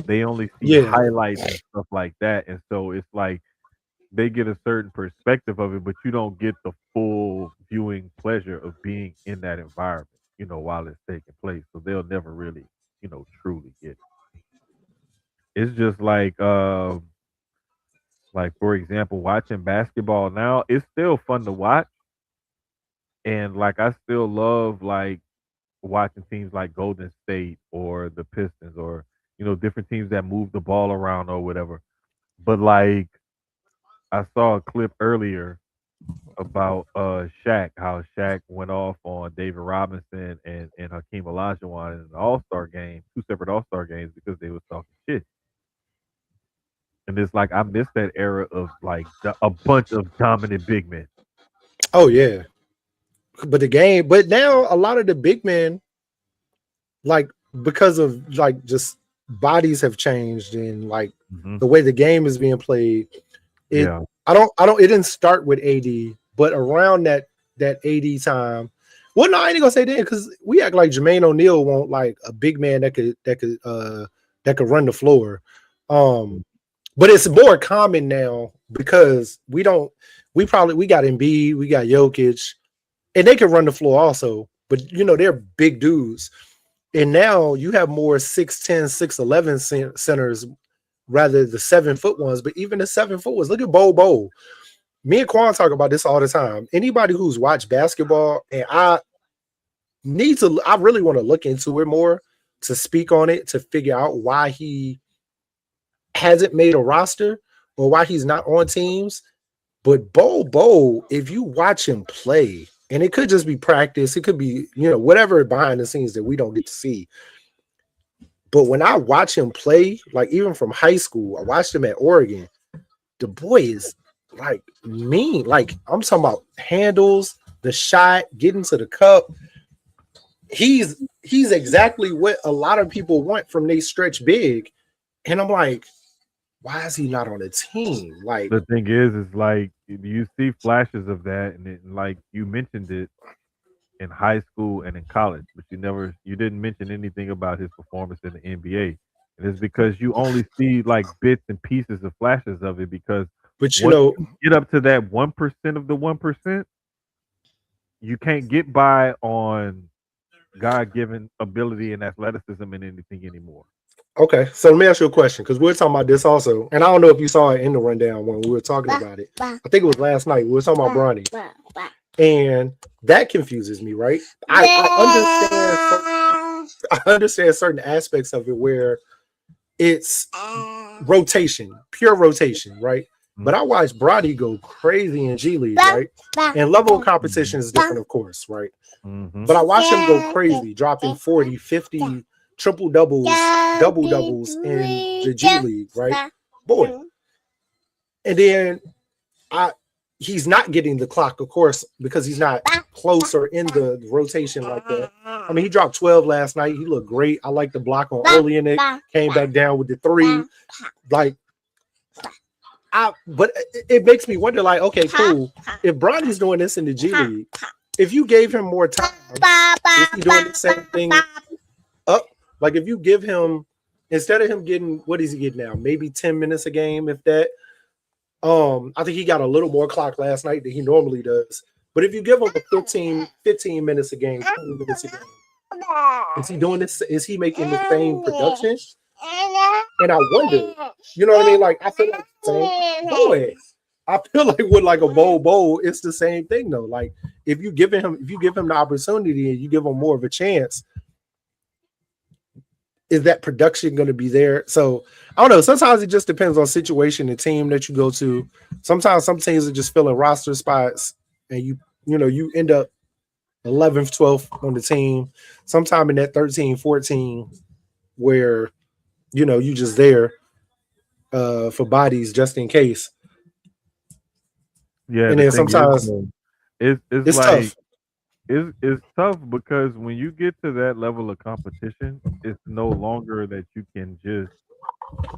They only see Yeah, highlights and stuff like that, and so it's like they get a certain perspective of it, but you don't get the full viewing pleasure of being in that environment. while it's taking place. So they'll never really, truly get it. It's just like for example, watching basketball now, it's still fun to watch. And like I still love like watching teams like Golden State or the Pistons or, different teams that move the ball around or whatever. But like I saw a clip earlier about Shaq, how Shaq went off on David Robinson and Hakeem Olajuwon in an All Star game, two separate All Star games because they was talking shit. And it's like I miss that era of like a bunch of dominant big men. Oh yeah, but the game, but now a lot of the big men, like because of like just bodies have changed and like Hmm. the way the game is being played. It Yeah. I don't it didn't start with AD, but around that AD time. Well, no, I ain't gonna say that because we act like Jermaine O'Neal won't like a big man that could run the floor. Um, but it's more common now because we got Embiid, we got Jokic, and they can run the floor also. But they're big dudes, and now you have more 6'10", 6'11" centers rather the 7 foot ones. But even the 7 foot ones, look at Bo. Me and Quan talk about this all the time. Anybody who's watched basketball, and I really want to look into it more to speak on it to figure out why he hasn't made a roster or why he's not on teams. But Bo, if you watch him play, and it could just be practice, it could be, whatever behind the scenes that we don't get to see. But when I watch him play, like even from high school, I watched him at Oregon. The boy is like mean. Like I'm talking about handles, the shot, getting to the cup. He's exactly what a lot of people want from they stretch big. And I'm like, why is he not on a team? Like, The thing is like you see flashes of that, and like you mentioned it in high school and in college, but you didn't mention anything about his performance in the NBA. And it's because you only see like bits and pieces of flashes of it because but once you get up to that 1% of the 1%, you can't get by on God given ability and athleticism and anything anymore. okay. So let me ask you a question because we were talking about this also, and I don't know if you saw it in the rundown when we were talking about it. I think it was last night. We were talking about Bronny, and that confuses me, right? I understand certain aspects of it where it's rotation, pure rotation, right? Mhm. But I watched Brody go crazy in G League, right? And level of competition is different, of course, right? Mhm. But I watched him go crazy, dropping 40, 50 triple doubles, double doubles in the G League, right? Boy. And then I he's not getting the clock, of course, because he's not close or in the rotation like that. I mean, he dropped 12 last night. He looked great. I like the block on early in it. Came back down with the three. Like, but it makes me wonder, like, okay, cool. If Bronny's doing this in the G League, if you gave him more time, is he doing the same thing up? Like, if you give him, instead of him getting, what is he getting now? Maybe 10 minutes a game, if that. I think he got a little more clock last night than he normally does. But if you give him a 15 minutes a game, 20 minutes a game, is he doing this? Is he making the same production? And I wonder, you know what I mean? Like I feel like same boy. I feel like with like a bowl, it's the same thing though. Like if you give him the opportunity and you give him more of a chance, is that production going to be there? So I don't know. Sometimes it just depends on situation and team that you go to. Sometimes some teams are just filling roster spots, and you end up 11th, 12th on the team. Sometime in that 13, 14, where you just there for bodies just in case. Yeah, And the then thing is sometimes though, it's it's like tough. it's tough because when you get to that level of competition, it's no longer that you can just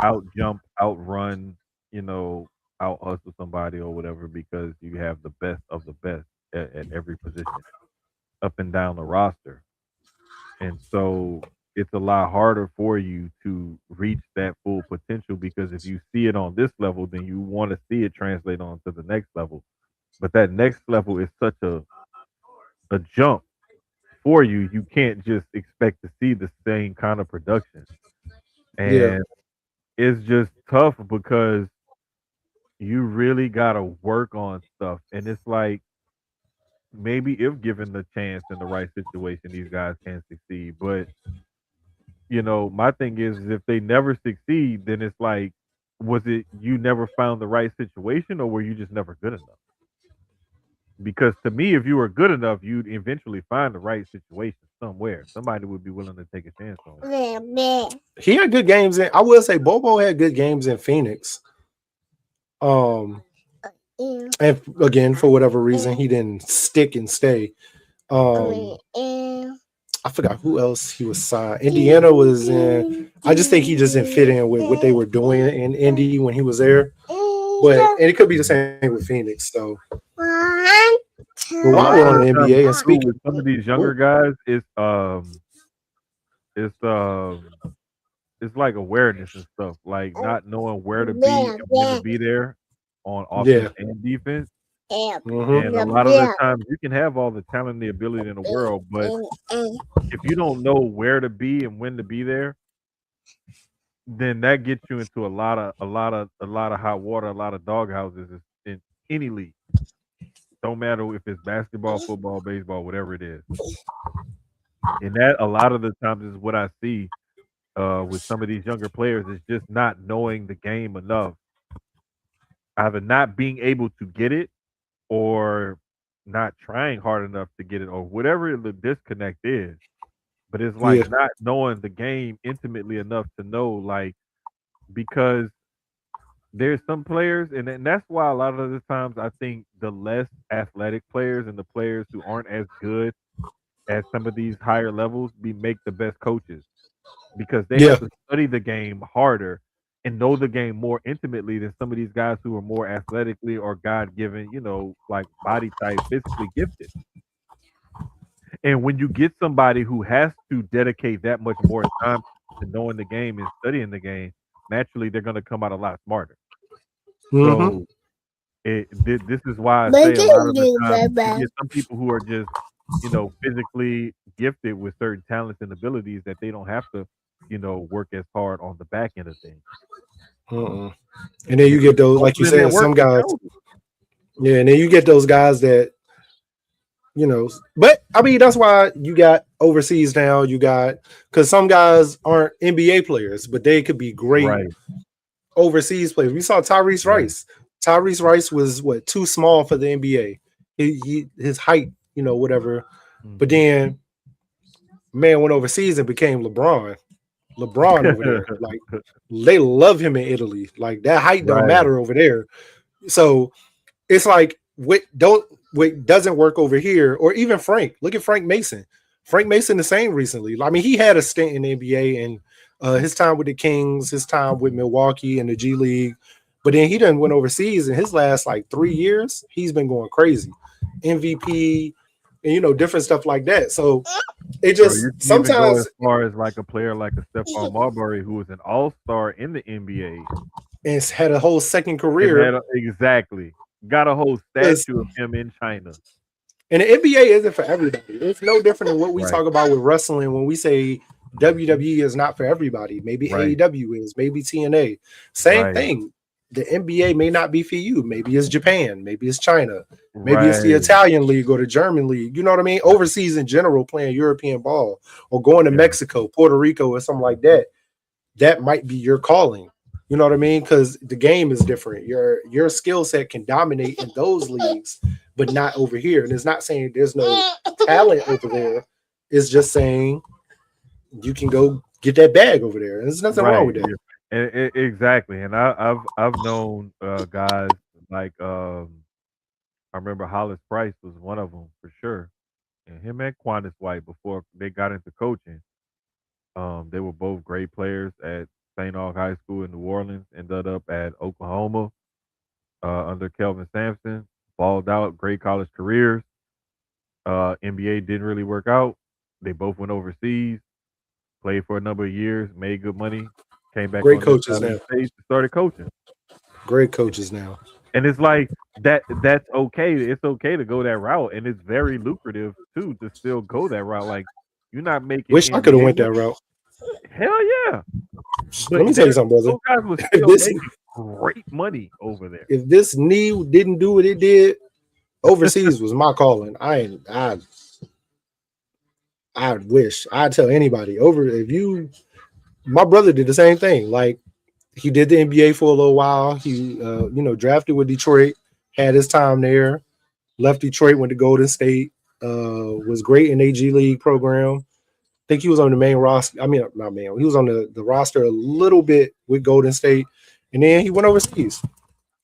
out jump, outrun, you know, out hustle somebody or whatever because you have the best of the best at every position up and down the roster. And so it's a lot harder for you to reach that full potential because if you see it on this level, then you want to see it translate on to the next level. But that next level is such a jump for you, you can't just expect to see the same kind of production. Yeah, And it's just tough because you really gotta work on stuff. And it's like maybe if given the chance in the right situation, these guys can succeed. But my thing is if they never succeed, then it's like, was it you never found the right situation, or were you just never good enough? Because to me, if you were good enough, you'd eventually find the right situation somewhere. Somebody would be willing to take a chance on you. he had good games. I will say Bobo had good games in Phoenix. Um, and again, for whatever reason, he didn't stick and stay. I forgot who else he was signed. Indiana was in. I just think he just didn't fit in with what they were doing in Indy when he was there. And it could be the same with Phoenix. So, but A while we're lot on of the the NBA times and too speaking, with some of these oh, younger guys, it's like awareness and stuff, like not knowing where to be and when to be there on offense yeah, and defense. mm-hmm, And a lot of the times you can have all the talent and the ability in the world, but if you don't know where to be and when to be there, then that gets you into a lot of hot water, a lot of dog houses in any league. Don't matter if it's basketball, football, baseball, whatever it is. And that a lot of the times is what I see with some of these younger players is just not knowing the game enough, either not being able to get it or not trying hard enough to get it, or whatever the disconnect is. But it's like yeah, not knowing the game intimately enough to know, like, because there's some players, and that's why a lot of the times I think the less athletic players and the players who aren't as good at some of these higher levels make the best coaches because they have yeah, to study the game harder and know the game more intimately than some of these guys who are more athletically or God given, like body type, physically gifted. And when you get somebody who has to dedicate that much more time to knowing the game and studying the game, naturally they're going to come out a lot smarter. mm-hmm, So this is why I say a lot of the time you get some people who are just, physically gifted with certain talents and abilities that they don't have to, work as hard on the back end of things. mm-mm. And then And you if get you those, don't like you put in that said, work, some it guys, shows. yeah, and then you get those guys that but I mean that's why you got overseas now. You got because some guys aren't NBA players, but they could be great Right, overseas players. We saw Tyrese right. Rice. Tyrese Rice was what too small for the NBA. His height, whatever. But Mhm. then man went overseas and became LeBron. LeBron over there, like they love him in Italy. Like that height don't Right. matter over there. So it's like what doesn't work over here, or even Frank. Look at Frank Mason. Frank Mason the same recently. I mean, he had a stint in the NBA and his time with the Kings, his time with Milwaukee and the G League, but then he done went overseas in his last like 3 years. He's been going crazy, MVP, and different stuff like that. So it Bro, you just can even go sometimes as far as like a player like a Stephon Marbury who was an all-star in the NBA it's had a whole second and career exactly got a whole because statue of him in China. and the NBA isn't for everybody. It's no different than what we Right, talk about with wrestling when we say WWE is not for everybody. Maybe right, AEW is, maybe TNA. Same right, thing. The NBA may not be for you. Maybe it's Japan. Maybe it's China. Maybe it's the right. Italian league or the German league. You know what I mean? Overseas in general, playing European ball or going to Yeah, Mexico, Puerto Rico, or something like that. That might be your calling. You know what I mean? Because the game is different. Your skill set can dominate in those leagues, but not over here. And it's not saying there's no talent over there. It's just saying you can go get that bag over there. And there's nothing wrong right. with that. Yeah. Exactly. And I've known guys like I remember Hollis Price was one of them for sure, and him and Quantis White before they got into coaching. They were both great players at St. Aug High School in New Orleans. Ended up at Oklahoma under Kelvin Sampson. Balled out, great college careers. NBA didn't really work out. They both went overseas, played for a number of years, made good money, came back Great on this coaches side of the now. state and started coaching. Great coaches now. And it's like that's okay. It's okay to go that route, and it's very lucrative too to still go that route. Like you're not making Wish I could have NBA went that money. route. Hell yeah. But Let me tell you there something, brother. those guys were If still this making great money over there. if this knee didn't do what it did, overseas was my calling. I wish I'd tell anybody over if you. My brother did the same thing. Like he did the NBA for a little while. He drafted with Detroit, had his time there, left Detroit, went to Golden State, was great in AG League program. Think he was on the main roster. I mean, not main. He was on the roster a little bit with Golden State, and then he went overseas.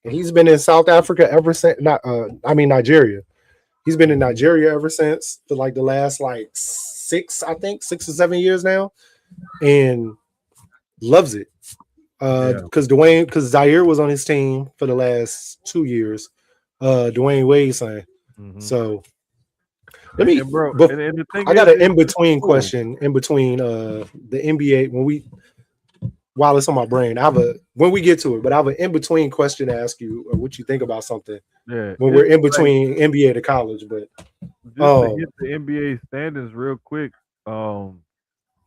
And he's been in South Africa ever since. Nigeria. He's been in Mhm. Nigeria ever since for like the last like 6 or 7 years now, and loves it. Yeah. Because Zaire was on his team for the last 2 years. Dwayne Wade's son. Hmm. So let me. And bro, and the thing I got is, an it's in between cool. question in between the NBA while it's on my brain. I have a when we get to it, but I have an in between question to ask you or what you think about something Yeah, when we're it's in like between NBA to college. But just to hit um, the NBA standings real quick. Um,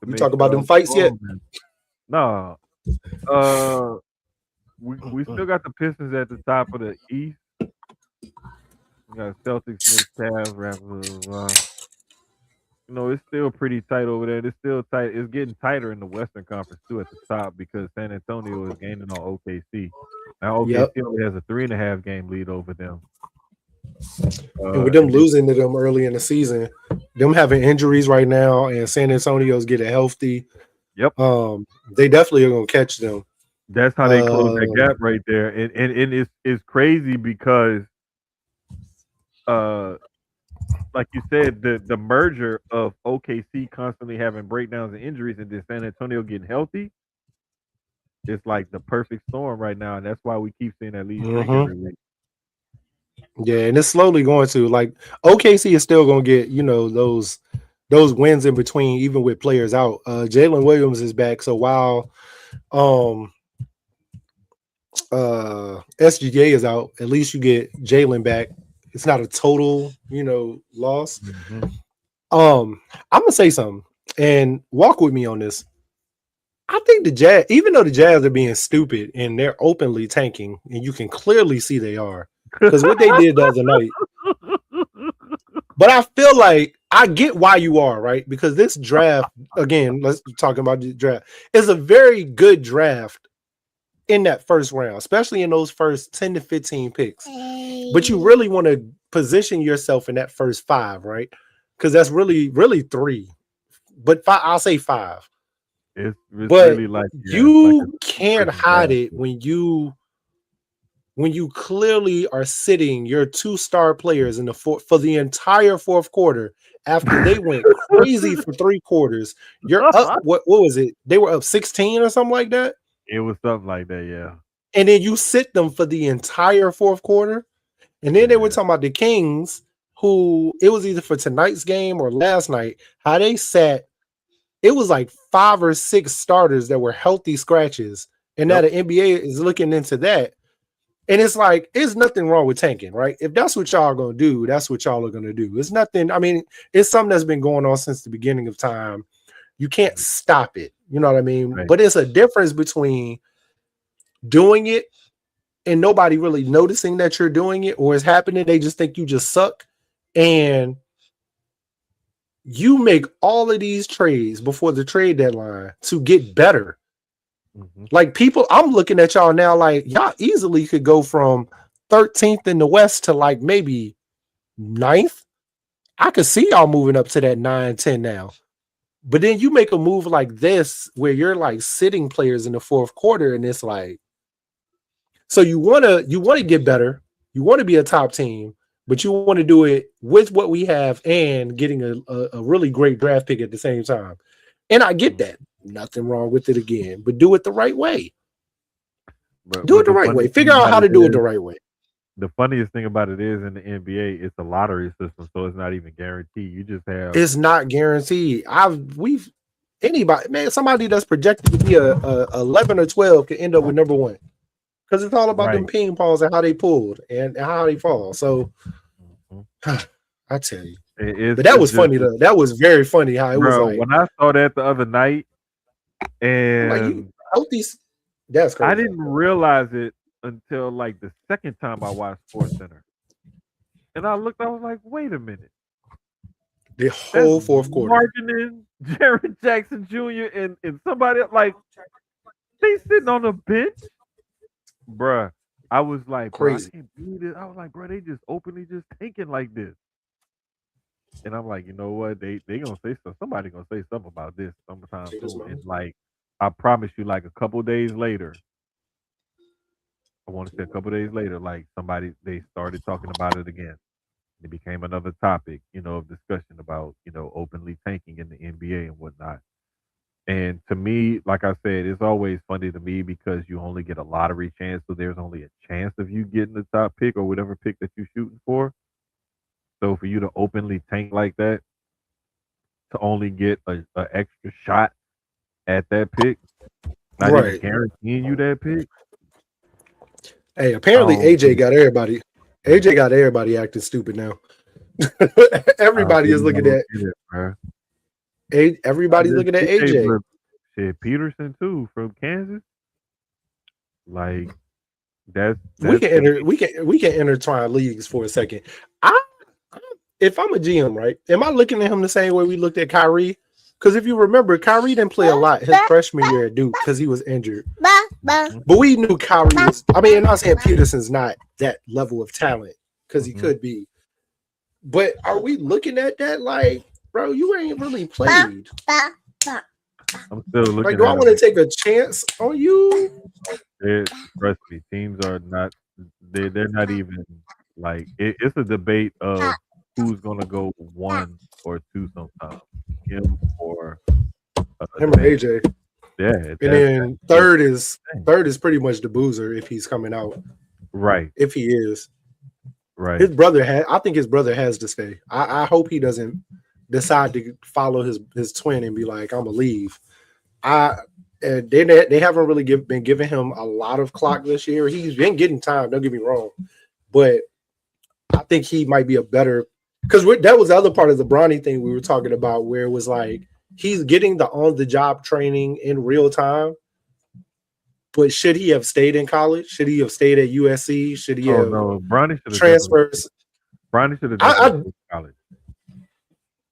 to you make talk about them fights yet? oh man, nah. Uh, we still got the Pistons at the top of the East. We got Celtics, Knicks, Cavs, Raptors. It's still pretty tight over there. It's still tight. It's getting tighter in the Western Conference too at the top because San Antonio is gaining on OKC. Now Yep. OKC only has a 3.5 game lead over them. And with them And then losing to them early in the season, them having injuries right now, and San Antonio's getting healthy, yep, they definitely are gonna catch them. that's how they close that Um, gap right there. And it's crazy because uh like you said, the merger of OKC constantly having breakdowns and injuries and then San Antonio getting healthy, it's like the perfect storm right now, and that's why we keep seeing that lead shrink mhm. every week. Yeah, and it's slowly going to like OKC is still gonna get those wins in between, even with players out. Jalen Williams is back, so while um SGA is out, at least you get Jalen back. It's not a total, loss. Hmm. I'm gonna say something and walk with me on this. I think the Jazz, even though the Jazz are being stupid and they're openly tanking, and you can clearly see they are, because what they did the other night. But I feel like I get why you are, right? Because this draft, again, let's talk about the draft, is a very good draft in that first round, especially in those first 10 to 15 picks. But you really want to position yourself in that first five, right? Because that's really, really three. But I'll say five. It's But really like it's like a you can't prison hide draft. it when you clearly are sitting your two-star players in the for the entire fourth quarter after they went crazy for 3 quarters. You're up. What was it? They were up 16 or something like that. It was something like that, yeah. And then you sit them for the entire fourth quarter. And then they were Yeah. talking about the Kings, who it was either for tonight's game or last night, how they sat. It was like 5 or 6 starters that were healthy scratches. And now Yep. the NBA is looking into that. And it's like, there's nothing wrong with tanking, right? If that's what y'all are gonna do, that's what y'all are gonna do. It's nothing. I mean, it's something that's been going on since the beginning of time. You can't stop it. You know what I mean? Right. But it's a difference between doing it and nobody really noticing that you're doing it or it's happening. They just think you just suck. And you make all of these trades before the trade deadline to get better. Hmm. Like people, I'm looking at y'all now, like y'all easily could go from 13th in the West to like maybe ninth. I could see y'all moving up to that 9, 10 now. But then you make a move like this where you're like sitting players in the fourth quarter, and it's like, so you wanna get better, you want to be a top team, but you want to do it with what we have and getting a really great draft pick at the same time. And I get that. Nothing wrong with it again, but do it the right way. Do it But the the right way. funny thing Figure out about how it to do it the is right way. the funniest thing about it is in the NBA, it's a lottery system, so it's not even guaranteed. You just have It's not guaranteed. We've anybody, man, somebody that's projected to be a 11 or 12 could end up with number one. because it's all about them Right. ping pongs and how they pulled and how they fall. So Mhm. I tell you, It's but that it's was just funny though. That was very funny how it was bro, like, when I saw that the other night I'm like, you and out these. That's I crazy. didn't realize it until like the second time I watched Sports Center. And I looked, I was like, wait a minute. The That's whole fourth quarter, Markinen, Jared Jackson Jr. and somebody like they sitting on the bench. Bruh. I was like, bro, I crazy. can't believe it. I was like, bro, they just openly just tanking like this. And I'm like, you know what? They gonna say something. Somebody gonna say something about this sometime See this soon. And man? like, I promise you, like a couple days later, I want to say a couple days later, like somebody they started talking about it again. It became another topic, of discussion about, openly tanking in the NBA and whatnot. And to me, like I said, it's always funny to me because you only get a lottery chance, so there's only a chance of you getting the top pick or whatever pick that you're shooting for. So for you to openly tank like that, to only get a extra shot at that pick, not even Right. guaranteeing you that pick. Hey, I apparently don't AJ really, got everybody. AJ got everybody acting stupid now. I Everybody is really looking don't at get it, bro. everybody's looking at DJ, AJ. but shit, Peterson too from Kansas. Like We that's can to enter. me. We can intertwine leagues for a second. I, if I'm a GM, right? Am I looking at him the same way we looked at Kyrie? Because if you remember, Kyrie didn't play a lot his freshman year at Duke because he was injured. Mhm, But we knew Kyrie was. I mean, I'm not saying Peterson's not that level of talent because he mhm. could be. But are we looking at that like, bro, you ain't really played? I'm still Like, looking do I at want him. to take a chance on you? It, trust me, teams are not. They're not even like it's a debate of who's gonna go one or two sometimes, him or Him or Dame. AJ? Yeah, And that's then the thing. third is pretty much the boozer if he's coming out. Right, If he is, his right. brother had. I think his brother has to stay. I hope he doesn't decide to follow his twin and be like, I'm gonna leave. I they haven't really been giving him a lot of clock this year. He's been getting time. Don't get me wrong, but I think he might be a better because that was the other part of the Bronny thing we were talking about, where it was like he's getting the on the job training in real time. But should he have stayed in college? Should he have stayed at USC? Should he Oh have no, Bronny should have definitely. transfers? Bronny should have definitely I stayed in college.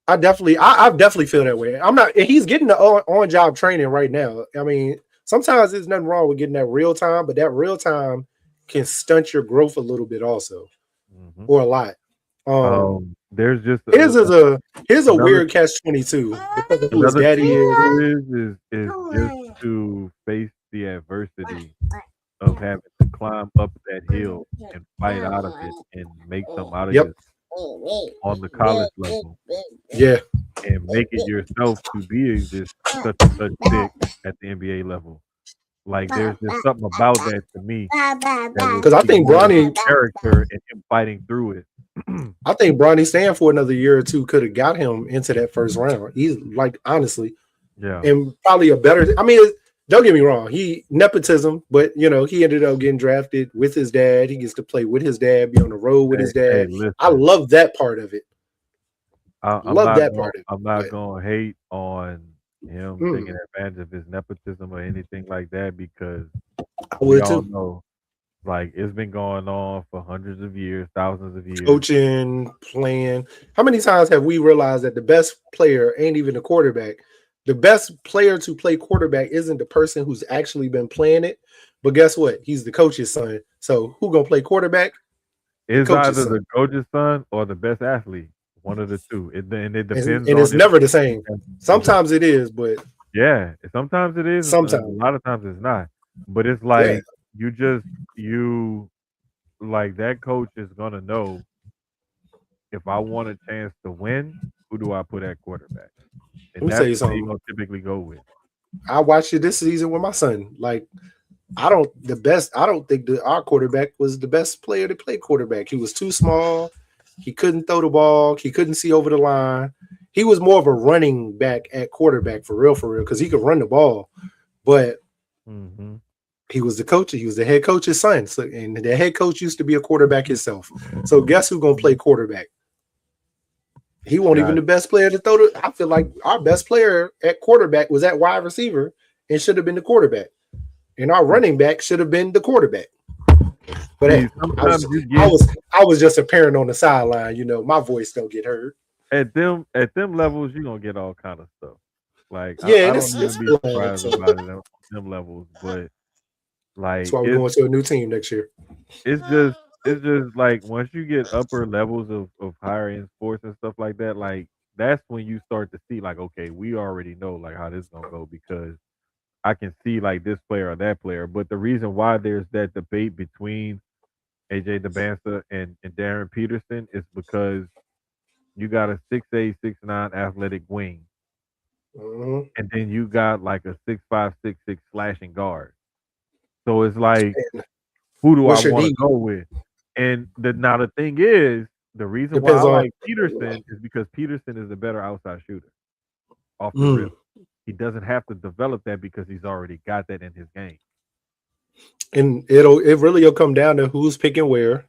I definitely feel that way. I'm not. He's getting the on job training right now. I mean, sometimes there's nothing wrong with getting that real time, but that real time can stunt your growth a little bit also, Hmm. or a lot. There's just His is a here's a another weird catch 22 because of who his another daddy thing is. too is just to face the adversity of having to climb up that hill and fight out of it and make something out of Yep. yourself on the college level Yeah. and make it yourself to be this such and such pick at the NBA level. Like there's just something about that to me that would Because I speak think more of his Bronny, character and him fighting through it. I think Bronny staying for another year or two could have got him into that first round. He's like honestly, Yeah. and probably a better. I mean, don't get me wrong. He nepotism, but he ended up getting drafted with his dad. He gets to play with his dad, be on the road with Hey, his dad. hey, I listen. love that part of it. I'm Love not that going. part of it. I'm not But going to hate on him taking mm, advantage of his nepotism or anything like that because I we would all too. know, like it's been going on for hundreds of years, thousands of years. Coaching, playing. How many times have we realized that the best player ain't even the quarterback? The best player to play quarterback isn't the person who's actually been playing it. But guess what? He's the coach's son. So who gonna play quarterback? The It's coach's either son. the coach's son or the best athlete, one of the two. And it depends And on it's if never the same. it's just Sometimes it is, but yeah. Sometimes it is, a sometimes, lot of times it's not. But it's yeah. like you like that coach is gonna know if I want a chance to win, who do I put at quarterback? Let And me tell that's you who they something. gonna typically go with. I watched it this season with my son. Like, I don't think that our quarterback was the best player to play quarterback. He was too small. He couldn't throw the ball. He couldn't see over the line. He was more of a running back at quarterback for real, because he could run the ball. But Hmm. He was the coach. He was the head coach's son. So, and the head coach used to be a quarterback himself. So guess who's gonna play quarterback? He won't even Got the best player to throw. I feel like our best player at quarterback was at wide receiver and should have been the quarterback, and our it. running back should have been the quarterback. But hey, See, sometimes you I get was I was just a parent on the sideline. My voice don't get heard. at them levels, you're gonna get all kind of stuff. Like Yeah, I and don't it's even be blood. surprised So about it at them levels, but that's like why we're going to a new team next year. it's just it's just like once you get upper levels of higher end sports and stuff like that, like that's when you start to see like, okay, we already know like how this gonna go because I can see like this player or that player. But the reason why there's that debate between AJ DeBansa and Darren Peterson is because you got a 6'8", 6'9" athletic wing, Mhm. and then you got like a 6'5", 6'6" slashing guard. So it's like, And who do I what's your want to need? go with? And the thing is, the reason why I Depends on. like Peterson is because Peterson is a better outside shooter off the Mm. rip. He doesn't have to develop that because he's already got that in his game. And it really will come down to who's picking where.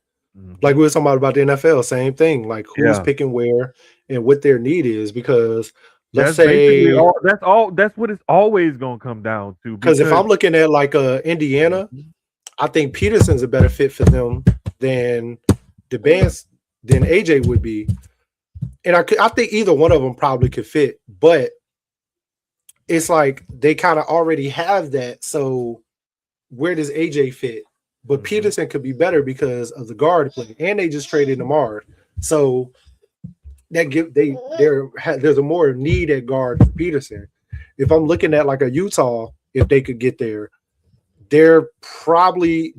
Like Hmm. we were talking about the NFL, same thing. Like who's Yeah, picking where and what their need is. Because let's that's basically say, all. That's all. That's what it's always gonna come down to because if because I'm looking at like Indiana, Mhm. I think Peterson's a better fit for them than the bands than AJ would be. And I think either one of them probably could fit, but it's like they kind of already have that. So where does AJ fit? But Mhm. Peterson could be better because of the guard play, and they just traded Lamar, so that give there's a more need at guard for Peterson. If I'm looking at like a Utah, if they could get there, they're probably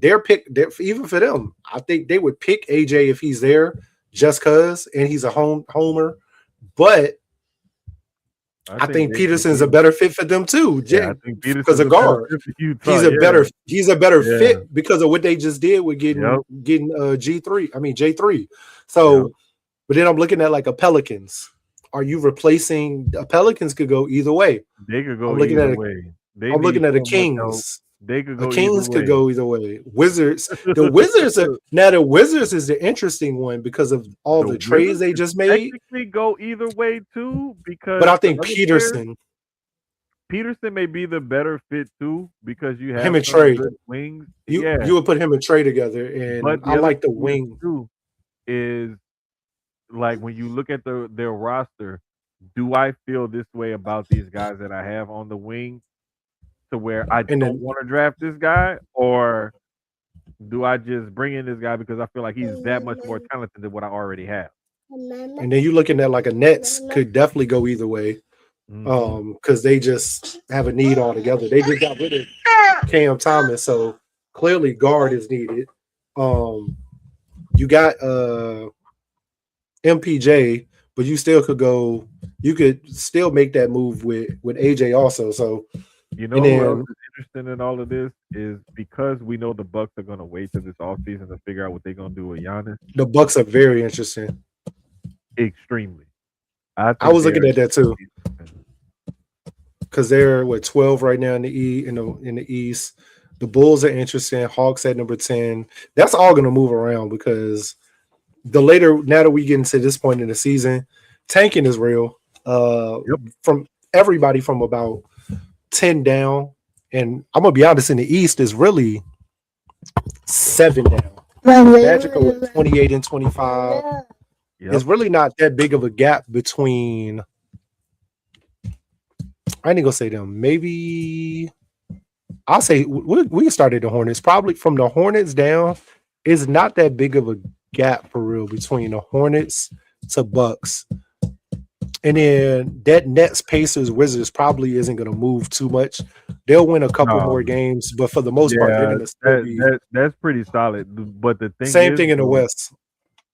even for them. I think they would pick AJ if he's there just cause, and he's a homer. But I I think think they think Peterson's a he. better fit for them too, Yeah, I think because Peterson's of a better guard. fit for Utah. He's a better Yeah. fit because of what they just did with Yep. getting G3. I mean J3. Yep. So, but then I'm looking at like a Pelicans. Are you replacing a Pelicans could go either way. They could I'm go looking either at a way. They I'm need looking at a so much help. Kings. They could A go either Kings could way. go either way. Wizards. The Wizards is the interesting one because of all The the trades Wizards they could just made. technically go either way too, But because I the think other players, Peterson, Peterson may be the better fit too, because you him have and some Trey, good wings. you Yeah, would put him and Trey together, and but I the other like the thing is wing. too is like when you look at their roster, do I feel this way about these guys that I have on the wing to where I And don't then want to draft this guy, or do I just bring in this guy because I feel like he's that much more talented than what I already have? and then you looking at like a Nets could definitely go either way. Hmm. Because they just have a need altogether. They just got rid of Cam Thomas, so clearly guard is needed. Um, you got MPJ, but you still could go. You could still make that move with AJ also. So You and know who else then is interested in all of this is because we know the Bucks are going to wait till this offseason to figure out what they're going to do with Giannis. the Bucks are very interesting. Extremely, I I think was they looking are at that too extremely interesting. because they're 12 right now in the in the East. The Bulls are interesting. Hawks at number 10. That's all going to move around because the later now that we get into this point in the season, tanking is real. Yep. From everybody from about 10 down, and I'm gonna be honest, in the East is really 7 down. Magical at 28 and 25. Yep. It's really not that big of a gap between. I ain't gonna say them. Maybe I'll say we started the Hornets. Probably from the Hornets down, it's not that big of a gap for real between the Hornets to Bucks. And then that Nets, Pacers, Wizards probably isn't going to move too much. They'll win a couple No. more games, but for the most part, they're Yeah. going to still That be that that's pretty solid. But the thing same is, thing in the though, West.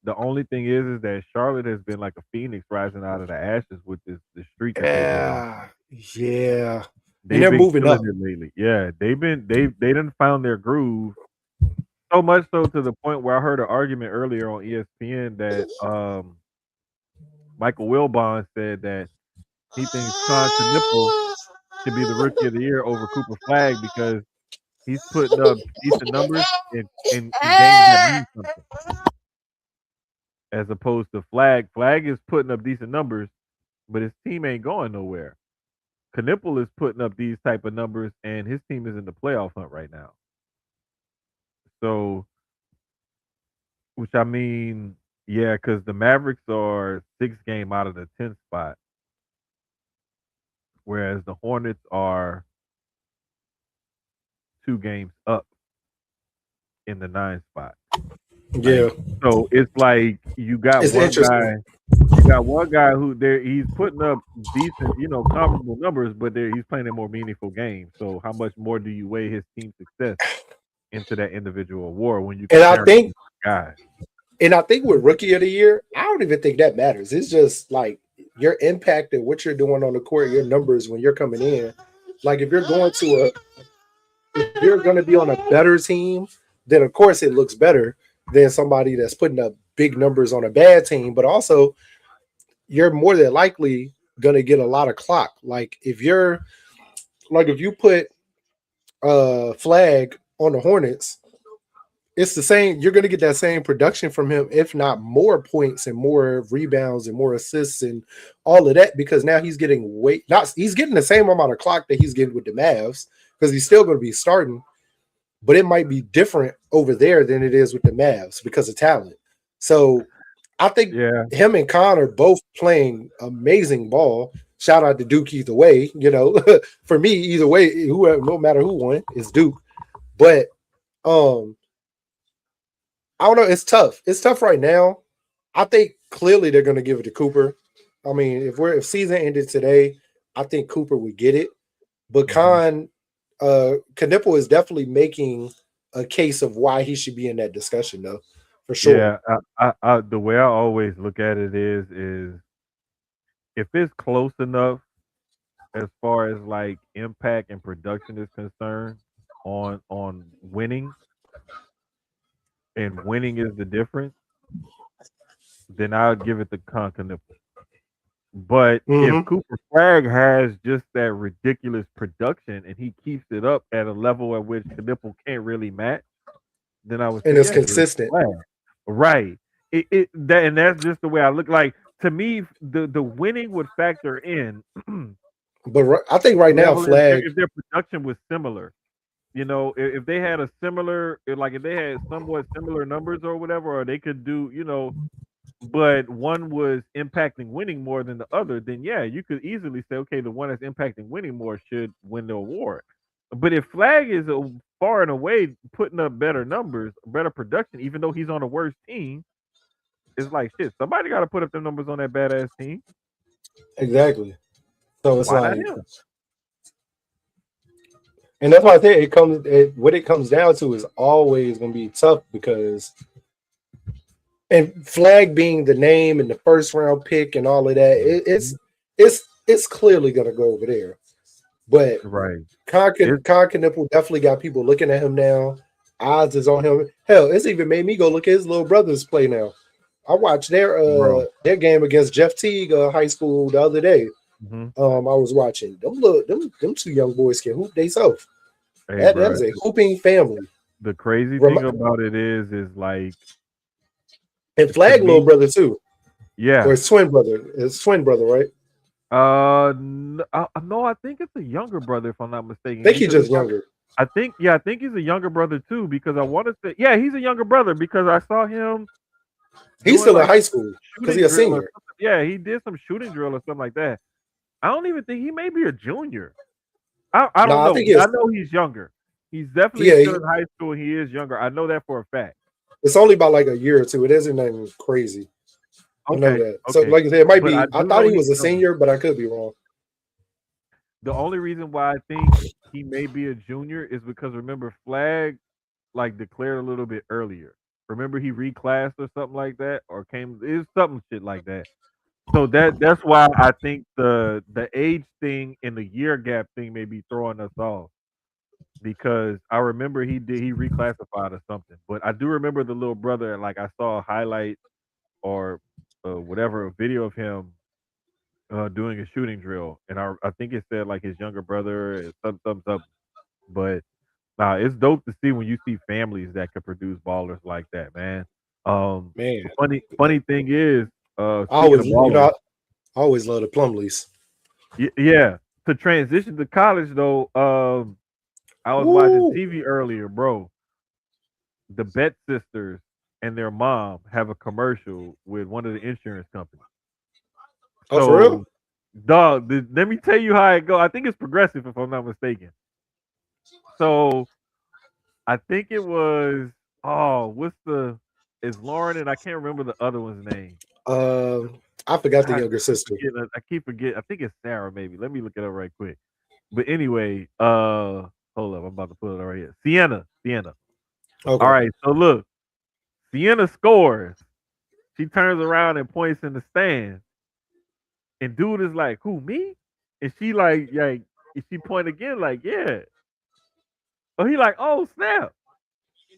the only thing is that Charlotte has been like a phoenix rising out of the ashes with this streak that they've been on. Yeah, yeah, and They've they're been moving killing up. it lately. Yeah, they done found their groove. So much so to the point where I heard an argument earlier on ESPN that Michael Wilbon said that he thinks Con Nipple should be the rookie of the year over Cooper Flag because He's putting up decent numbers in games that mean something, as opposed to Flag. Flag is putting up decent numbers, but his team ain't going nowhere. Knipple is putting up these type of numbers, and his team is in the playoff hunt right now. So, which I mean, yeah, because the Mavericks are 6 game out of the 10th spot, whereas the Hornets are 2 games up in the 9th spot. Yeah, Like, so it's like it's interesting. you got one guy who there he's putting up decent, comparable numbers, but he's playing a more meaningful game. So how much more do you weigh his team success into that individual award when you And I compare him to think, guys? with rookie of the year, I don't even think that matters. It's just like your impact and what you're doing on the court, your numbers when you're coming in. Like if you're going to be on a better team, then of course it looks better than somebody that's putting up big numbers on a bad team. But also, you're more than likely going to get a lot of clock. If you put Flag on the Hornets, it's the same. You're going to get that same production from him, if not more points and more rebounds and more assists and all of that, because now he's getting he's getting the same amount of clock that he's getting with the Mavs because he's still going to be starting, but it might be different over there than it is with the Mavs because of talent. So I think Yeah, him and Con are both playing amazing ball. Shout out to Duke either way. For me, either way, whoever, no matter who won, it's Duke. But um, I don't know. It's tough. It's tough right now. I think clearly they're going to give it to Cooper. I mean, if season ended today, I think Cooper would get it. But hmm Knipple is definitely making a case of why he should be in that discussion, though, for sure. yeah. The way I always look at it is if it's close enough as far as like impact and production is concerned on winning, and winning is the difference, then I would give it to Conca. But if Hmm. Cooper Flag has just that ridiculous production and he keeps it up at a level at which Knipple can't really match, then I would say, And it's yeah, give it to consistent. Flag. Right. And that's just the way I look. Like, to me, the winning would factor in But I think right now, level Flag, if their production was similar. If they had a similar, like if they had somewhat similar numbers or whatever, or they could do, but one was impacting winning more than the other, then yeah, you could easily say, okay, the one that's impacting winning more should win the award. But if Flag is far and away putting up better numbers, better production, even though he's on a worse team, it's like shit. Somebody got to put up the numbers on that badass team. exactly. So it's Why not like, him? and that's why I think what it comes down to is always going to be tough because, and Flag being the name and the first round pick and all of that, Mhm. it's clearly going to go over there. But Right. It's Con Knipple definitely got people looking at him now. Odds is on him. Hell, it's even made me go look at his little brothers play now. I watched bro. their game against Jeff Teague high school the other day. hmm I was watching them two young boys can hoop they self. Hey, That bro. is a hooping family. The crazy Rem- thing about it is like and to Flag little me, brother too, or yeah. his twin brother. His twin brother, right? No, I think it's a younger brother, if I'm not I mistaken, think he's because just younger. I think he's a younger brother too, because I want to say, yeah, he's a younger brother because I saw him He's doing still in like high school because shooting he's a drill or senior. something. Yeah, he did some shooting drill or something like that. I don't even think he may be a junior. I don't Nah, I know, think but I it's know he's younger. He's definitely yeah. still in high school. He is younger. I know that for a fact. It's only about like a year or two. It isn't anything crazy. I know Okay, that. So, okay, like I said, it might but I be. I do thought know he he's was a younger. senior, but I could be wrong. The only reason why I think he may be a junior is because remember Flag like declared a little bit earlier. Remember he reclassed or something like that, or came it's something shit like that. So that's why I think the age thing and the year gap thing may be throwing us off because I remember he reclassified or something. But I do remember the little brother. Like I saw a highlight or whatever a video of him doing a shooting drill, and I think it said like his younger brother, something, something, something. But Nah, it's dope to see when you see families that could produce ballers like that, man. Man, The funny thing is, I speaking always, of ballers, I always love the Plumleys. yeah. To transition to college though, I was watching Woo! TV earlier, bro. The Bet sisters and their mom have a commercial with one of the insurance companies. Oh, for real? So, dog, let me tell you how it go. I think it's progressive, if I'm not mistaken. So, I think it was what's the is Lauren and I can't remember the other one's name. I forgot the God, younger sister. I keep forgetting. I think it's Sarah, maybe. Let me look it up right quick. But anyway, hold up, I'm about to put it right here. Sienna. All Okay. right, so look, Sienna scores. She turns around and points in the stand, and dude is like, "Who, me?" And she like, and she point again, like, "Yeah." Oh, he like, "Oh snap!"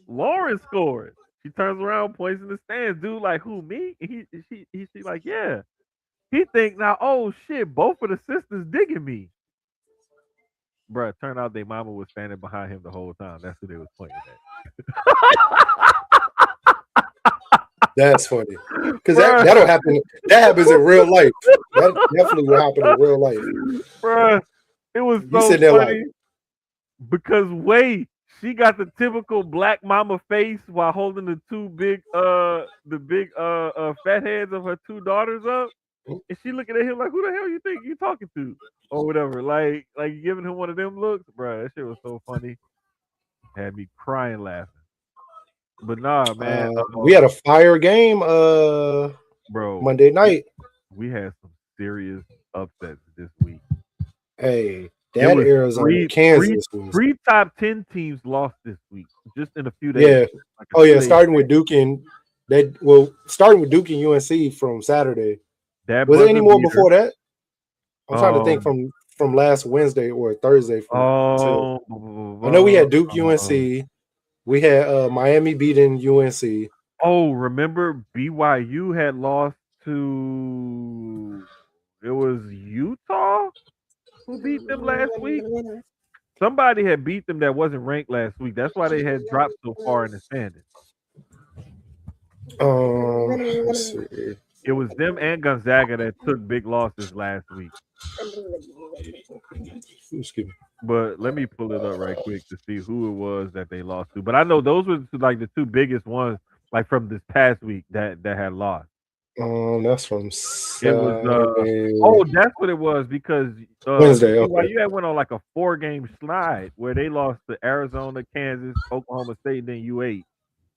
Lauren scored. She turns around, points in the stands. Dude, like, "Who, me?" And she like, "Yeah." He think now, "Oh shit, both of the sisters digging me." Bruh, turned out their mama was standing behind him the whole time. That's who they was pointing That's funny. at. Because Bruh, that'll happen. That happens in real life. That definitely will happen in real life. bruh, it was You so sitting there like, funny because wait, she got the typical black mama face while holding the big fat heads of her two daughters up, and she looking at him like, "Who the hell you think you talking to?" Or whatever, like giving him one of them looks, bruh. That shit was so funny, had me crying laughing. But nah, man, we had a fire game bro, Monday we, night. we had some serious upsets this week. Hey, It that was Arizona Kansas was, three top 10 teams lost this week, just in a few days, yeah. like a Oh yeah, 2 day starting span. with Duke and that, well, starting with Duke and UNC from Saturday. That Was there any buzzer more beater. before that? I'm trying to think Um, from last Wednesday or Thursday from to. um, I know we had Duke uh, UNC. We had Miami beating UNC. oh, remember BYU had lost to it was Utah who beat them last week. Somebody had beat them that wasn't ranked last week. That's why they had dropped so far in the standings. Let's see. It was them and Gonzaga that took big losses last week. Excuse me. But let me pull it up right quick to see who it was that they lost to. But I know those were like the two biggest ones, like from this past week that had lost. That's from It was Saturday, that's what it was because Wednesday. Okay. BYU had went on like a 4 game slide where they lost to Arizona, Kansas, Oklahoma State, and then U8.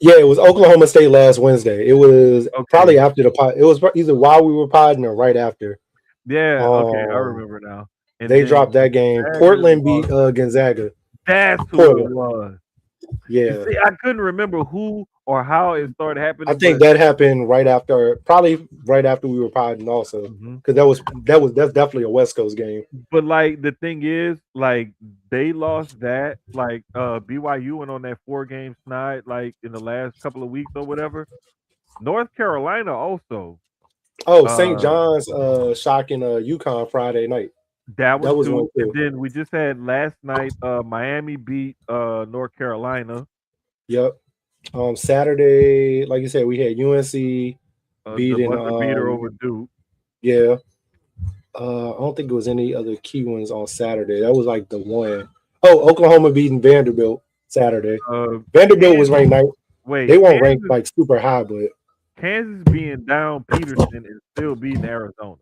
Yeah, it was Oklahoma State last Wednesday. It was probably Okay. after the pod. It was either while we were podding or right after. Yeah, okay, I Um, remember now. And they then dropped that game. Gonzaga Portland lost. beat Gonzaga. That's who it Portland. was. You Yeah, see, I couldn't remember who or how it started I happening, think but that happened right after, probably right after we were podding also, mhm. because that's definitely a West Coast game. But like the thing is, like they lost that. Like BYU went on that 4 game snide like in the last couple of weeks or whatever. North Carolina also. Oh, St. Uh John's shocking UConn Friday night. that was That was one two. And too. then we just had last night Miami beat North Carolina. Yep. Saturday, like you said, we had UNC The beating buzzer beater over Duke. yeah. I don't think it was any other key ones on Saturday. That was like the one. Oh, Oklahoma beating Vanderbilt Saturday. Vanderbilt was Kansas ranked night. They wait, weren't ranked like super high, but Kansas being down Peterson and still beating Arizona.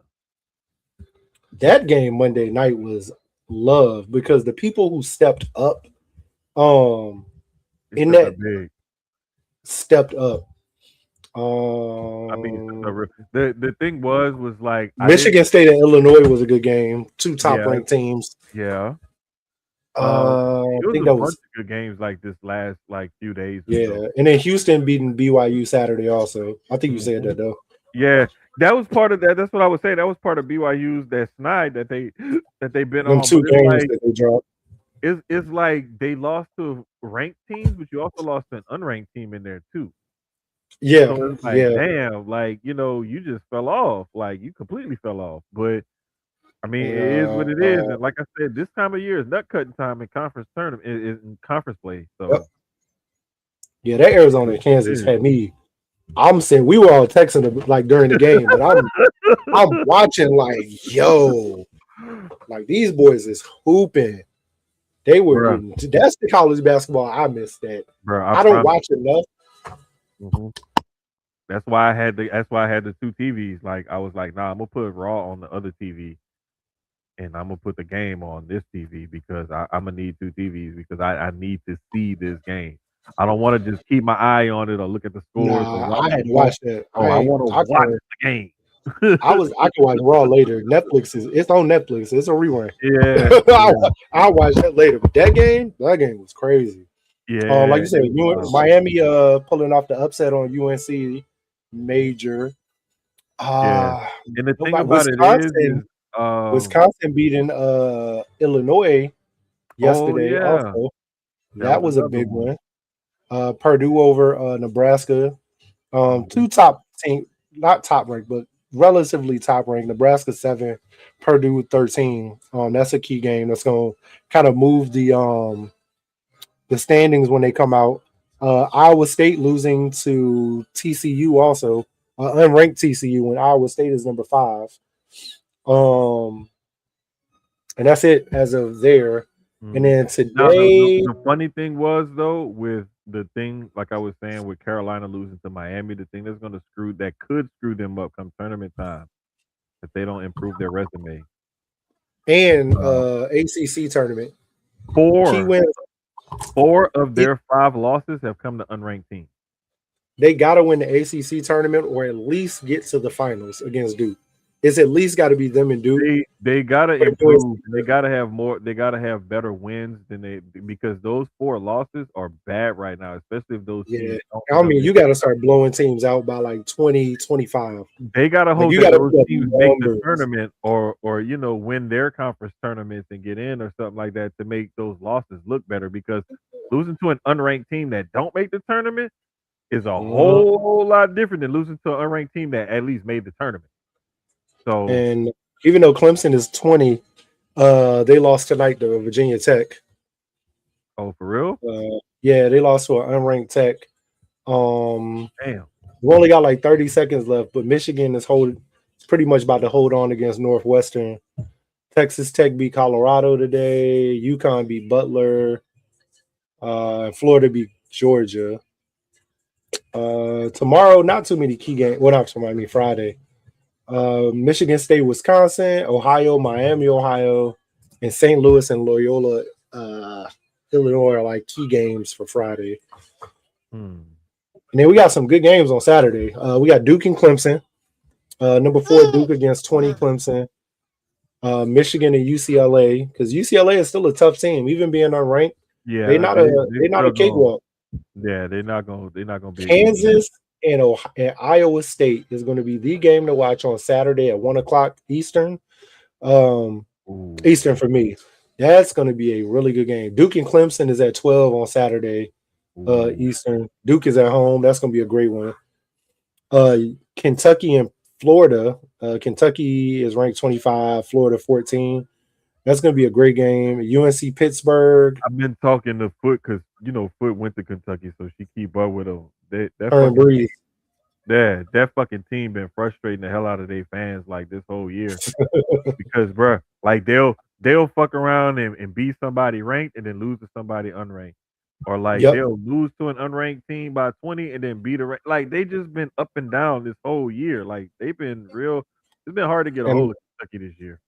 that game Monday night was love because the people who stepped up, um, It in took a that big. stepped up. I mean, it took a Um, the thing was like I didn't. Michigan State and Illinois was a good game. Two top Yeah, ranked teams. yeah. It I was think a that bunch was, of good games like this last like few days or yeah, so. and then Houston beating BYU Saturday also. I think you said Mhm. that though. Yeah, that was part of that. That's what I was saying. That was part of BYU's that snide that they've been Them on. But two games that they dropped. it's like they lost to ranked teams, but you also lost to an unranked team in there too. Yeah, So it's like, yeah. damn, like you just fell off. Like you completely fell off. But I I mean, it is Uh, what it is, and like I said, this time of year is nut cutting time in conference tournament is in conference play. yep. So Yeah, that it Arizona is and what it Kansas is. had me. I'm saying we were all texting like during the game, but I'm watching like, yo, like these boys is hooping. They were Bruh, getting that's the college basketball I missed that. bruh, I I don't promise. watch enough. Mhm. That's why I had the two TVs. Like I was like, nah, I'm gonna put Raw on the other TV, and I'm gonna put the game on this TV because I'm gonna need two TVs because I need to see this game. I don't want to just keep my eye on it or look at the scores or Nah, watch I the had to score. watch that. Oh, I want to I watch can the game. I can watch Raw later. Netflix is it's on Netflix. It's a rerun. Yeah, yeah, I'll watch that later. But that game was crazy. Like yeah. you It said, was wild. Miami pulling off the upset on UNC major. Yeah, Uh and the thing nobody about it is, Wisconsin beating Illinois oh yesterday yeah, also. that That was was a another big one. one. Purdue over Nebraska. Mhm. Two top team, not top ranked, but relatively top ranked. Nebraska 7, Purdue 13. That's a key game that's gonna kind of move the standings when they come out. Iowa State losing to TCU also, unranked TCU when Iowa State is number 5. Um, and that's it as of there. And Mhm. then Now the today, the funny thing was though with the thing like I was saying with Carolina losing to Miami, the thing that could screw them up come tournament time if they don't improve their resume. and Uh, ACC tournament key four wins. four of It, their 5 losses have come to unranked teams. they got to win the ACC tournament or at least get to the finals against Duke. It's at least got to be them and Duke. They gotta For the UNC improve. And they gotta have more. They gotta have better wins than they because those 4 losses are bad right now, especially if those yeah. teams don't I end up mean, you making. got to start blowing teams out by like 20, 25. They gotta Like hope you that got to those put up teams make the numbers. tournament or win their conference tournaments and get in or something like that to make those losses look better. Because losing to an unranked team that don't make the tournament is a Mhm. whole lot different than losing to an unranked team that at least made the tournament. So, And even though Clemson is 20, they lost tonight to Virginia Tech. oh, for real? Yeah, they lost to an unranked Tech. Damn. We only got like 30 seconds left, but Michigan is pretty much about to hold on against Northwestern. Texas Tech beat Colorado today. UConn beat Butler. Florida beat Georgia. Tomorrow, not too many key games. Well, not tomorrow, I mean Friday. Michigan State, Wisconsin, Ohio, Miami, Ohio, and St. Louis and Loyola, Illinois are like key games for Friday. Hmm. And then we got some good games on Saturday. We got Duke and Clemson. Number 4 Duke against 20 Clemson. Michigan and UCLA because UCLA is still a tough team, even being unranked. Yeah, they They're not still a going. cakewalk. Yeah, they're not gonna be an easy game. Kansas and Iowa State is going to be the game to watch on Saturday at 1 o'clock Eastern. Um, Ooh, Eastern for me. That's going to be a really good game. Duke and Clemson is at 12 on Saturday ooh. Eastern. Duke is at home. That's going to be a great one. Uh, Kentucky and Florida. Kentucky is ranked 25, Florida 14. That's going to be a great game. UNC Pittsburgh, I've been talking to Foot because Foot went to Kentucky, so she keep up with them. That Turn fucking Breeze. that fucking team been frustrating the hell out of their fans like this whole year because, bruh, like they'll fuck around and beat somebody ranked and then lose to somebody unranked, or like Yep. they'll lose to an unranked team by 20 and then beat a like they just been up and down this whole year. Like they've been real. It's been hard to get a And hold of Kentucky this year.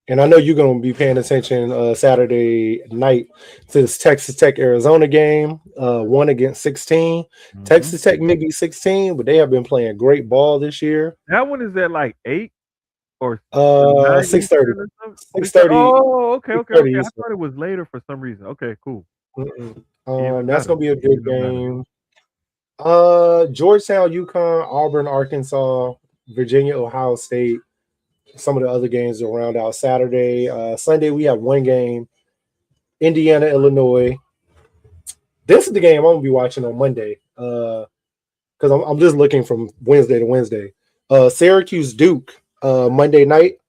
and I know you're going to be paying attention Saturday night to this Texas Tech Arizona game, 1 against 16. Hmm. Texas Tech may be 16, but they have been playing great ball this year. That one is at like 8 or 9 6:30, Eastern or something? 6:30. 6:30, Oh, okay, okay, 6:30 okay. I Eastern. thought it was later for some reason. Okay, cool. Even That's better. going to be a good Even better. game. Georgetown, UConn, Auburn, Arkansas, Virginia, Ohio State. Some of the other games will round out Saturday. Sunday, we have one game, Indiana, Illinois. This is the game I'm gonna be watching on Monday. Because I'm just looking from Wednesday to Wednesday. Syracuse Duke Monday night,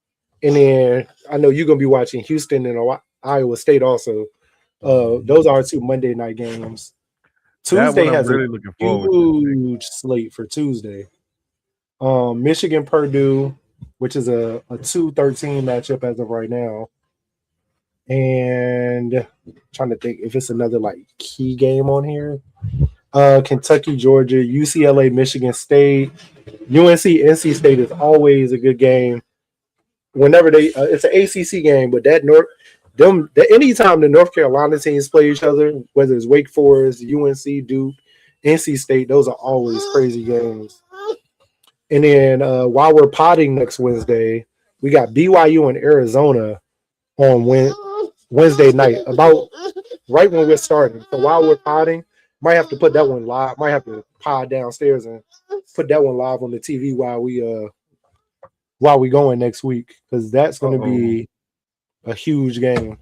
and then I know you're gonna be watching Houston and Iowa State also. Mhm. Those are two Monday night games. That one Tuesday I'm has a really looking forward to. huge slate for Tuesday. Michigan Purdue, which is a 2-13 matchup as of right now. And trying to think if it's another like key game on here. Kentucky, Georgia, UCLA, Michigan State, UNC, NC State is always a good game. Whenever it's an ACC game, but anytime the North Carolina teams play each other, whether it's Wake Forest, UNC, Duke, NC State, those are always crazy games. And then while we're potting next Wednesday, we got BYU and Arizona on Wednesday night, about right when we're starting. So while we're potting, might have to put that one live. Might have to pod downstairs and put that one live on the TV while we going next week, because that's going to Uh-oh. be a huge game.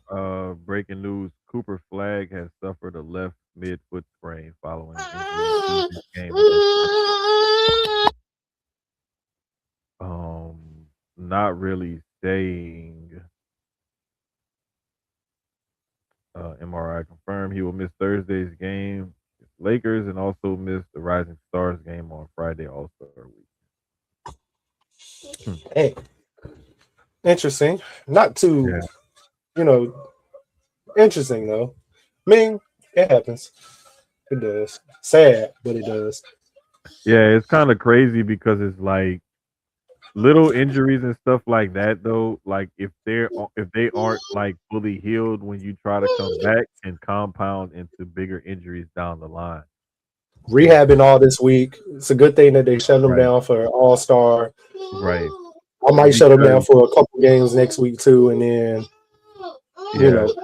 Breaking news: Cooper Flag has suffered a left mid-foot sprain following injury in Tuesday's game against not really saying. MRI confirmed he will miss Thursday's game against Lakers and also miss the Rising Stars game on Friday All-Star Week. Hmm. Hey, interesting. Not too, Yeah, you know, interesting though. I mean, it happens. It does. Sad, but it does. yeah, it's kind of crazy because it's like little injuries and stuff like that though. Like if they aren't like fully healed when you try to come back, and compound into bigger injuries down the line. So Rehabbing all this week. It's a good thing that they shut them right, down for All Star. right, I might shut them down because for a couple games next week too, and then you yeah, know,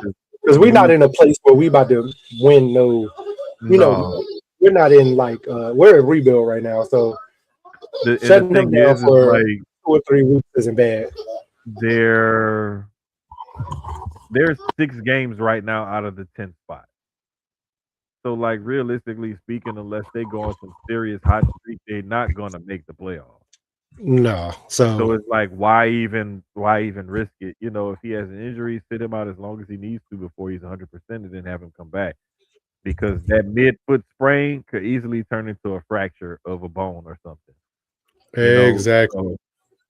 because we're not you in a place where we about to win. No, you no. know, we're not in like we're in rebuild right now. So The shutting thing him down is for like 2 or 3 weeks isn't bad. they're there's 6 games right now out of the 10th spot. So, like realistically speaking, unless they go on some serious hot streak, they're not gonna make the playoffs. No, So so it's like, why even risk it? You know, if he has an injury, sit him out as long as he needs to before he's 100%, and then have him come back, because that mid foot sprain could easily turn into a fracture of a bone or something. You know, exactly. so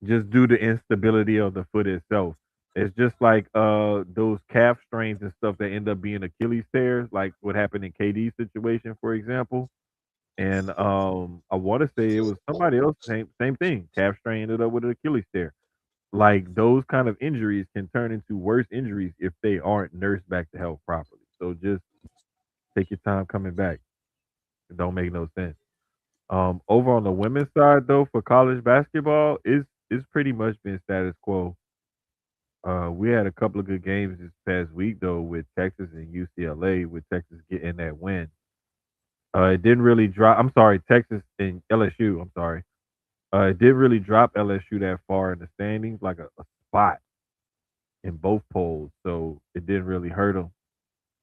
just due to instability of the foot itself. It's just like those calf strains and stuff that end up being Achilles tears, like what happened in KD's situation, for example. And I want to say it was somebody else, same thing. Calf strain ended up with an Achilles tear. Like those kind of injuries can turn into worse injuries if they aren't nursed back to health properly. So just take your time coming back. It don't make no sense. Over on the women's side though, for college basketball, it's pretty much been status quo. We had a couple of good games this past week though, with Texas and UCLA, with Texas getting that win. It didn't really drop. I'm sorry, Texas and LSU. I'm sorry. It didn't really drop LSU that far in the standings, like a spot in both polls, so it didn't really hurt them.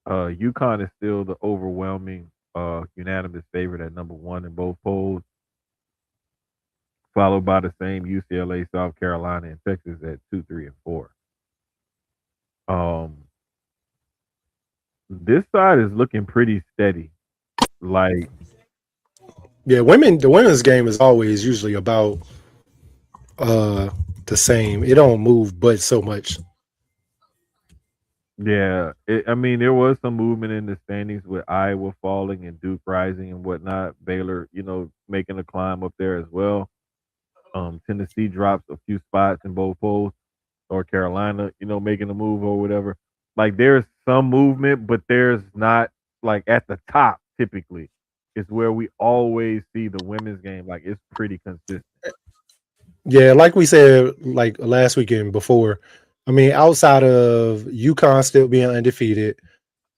UConn is still the overwhelming, unanimous favorite at number one in both polls, followed by the same UCLA, South Carolina, and Texas at 2, 3, and 4. Um, this side is looking pretty steady. Like, Yeah, the women's game is always usually about uh the same. It don't move but so much. yeah, I mean, there was some movement in the standings with Iowa falling and Duke rising and whatnot. Baylor, making a climb up there as well. Tennessee drops a few spots in both polls. North Carolina, making a move or whatever. Like there's some movement, but there's not like at the top typically. It's where we always see the women's game. Like it's pretty consistent. Yeah, like we said like last weekend before. I mean, outside of UConn still being undefeated,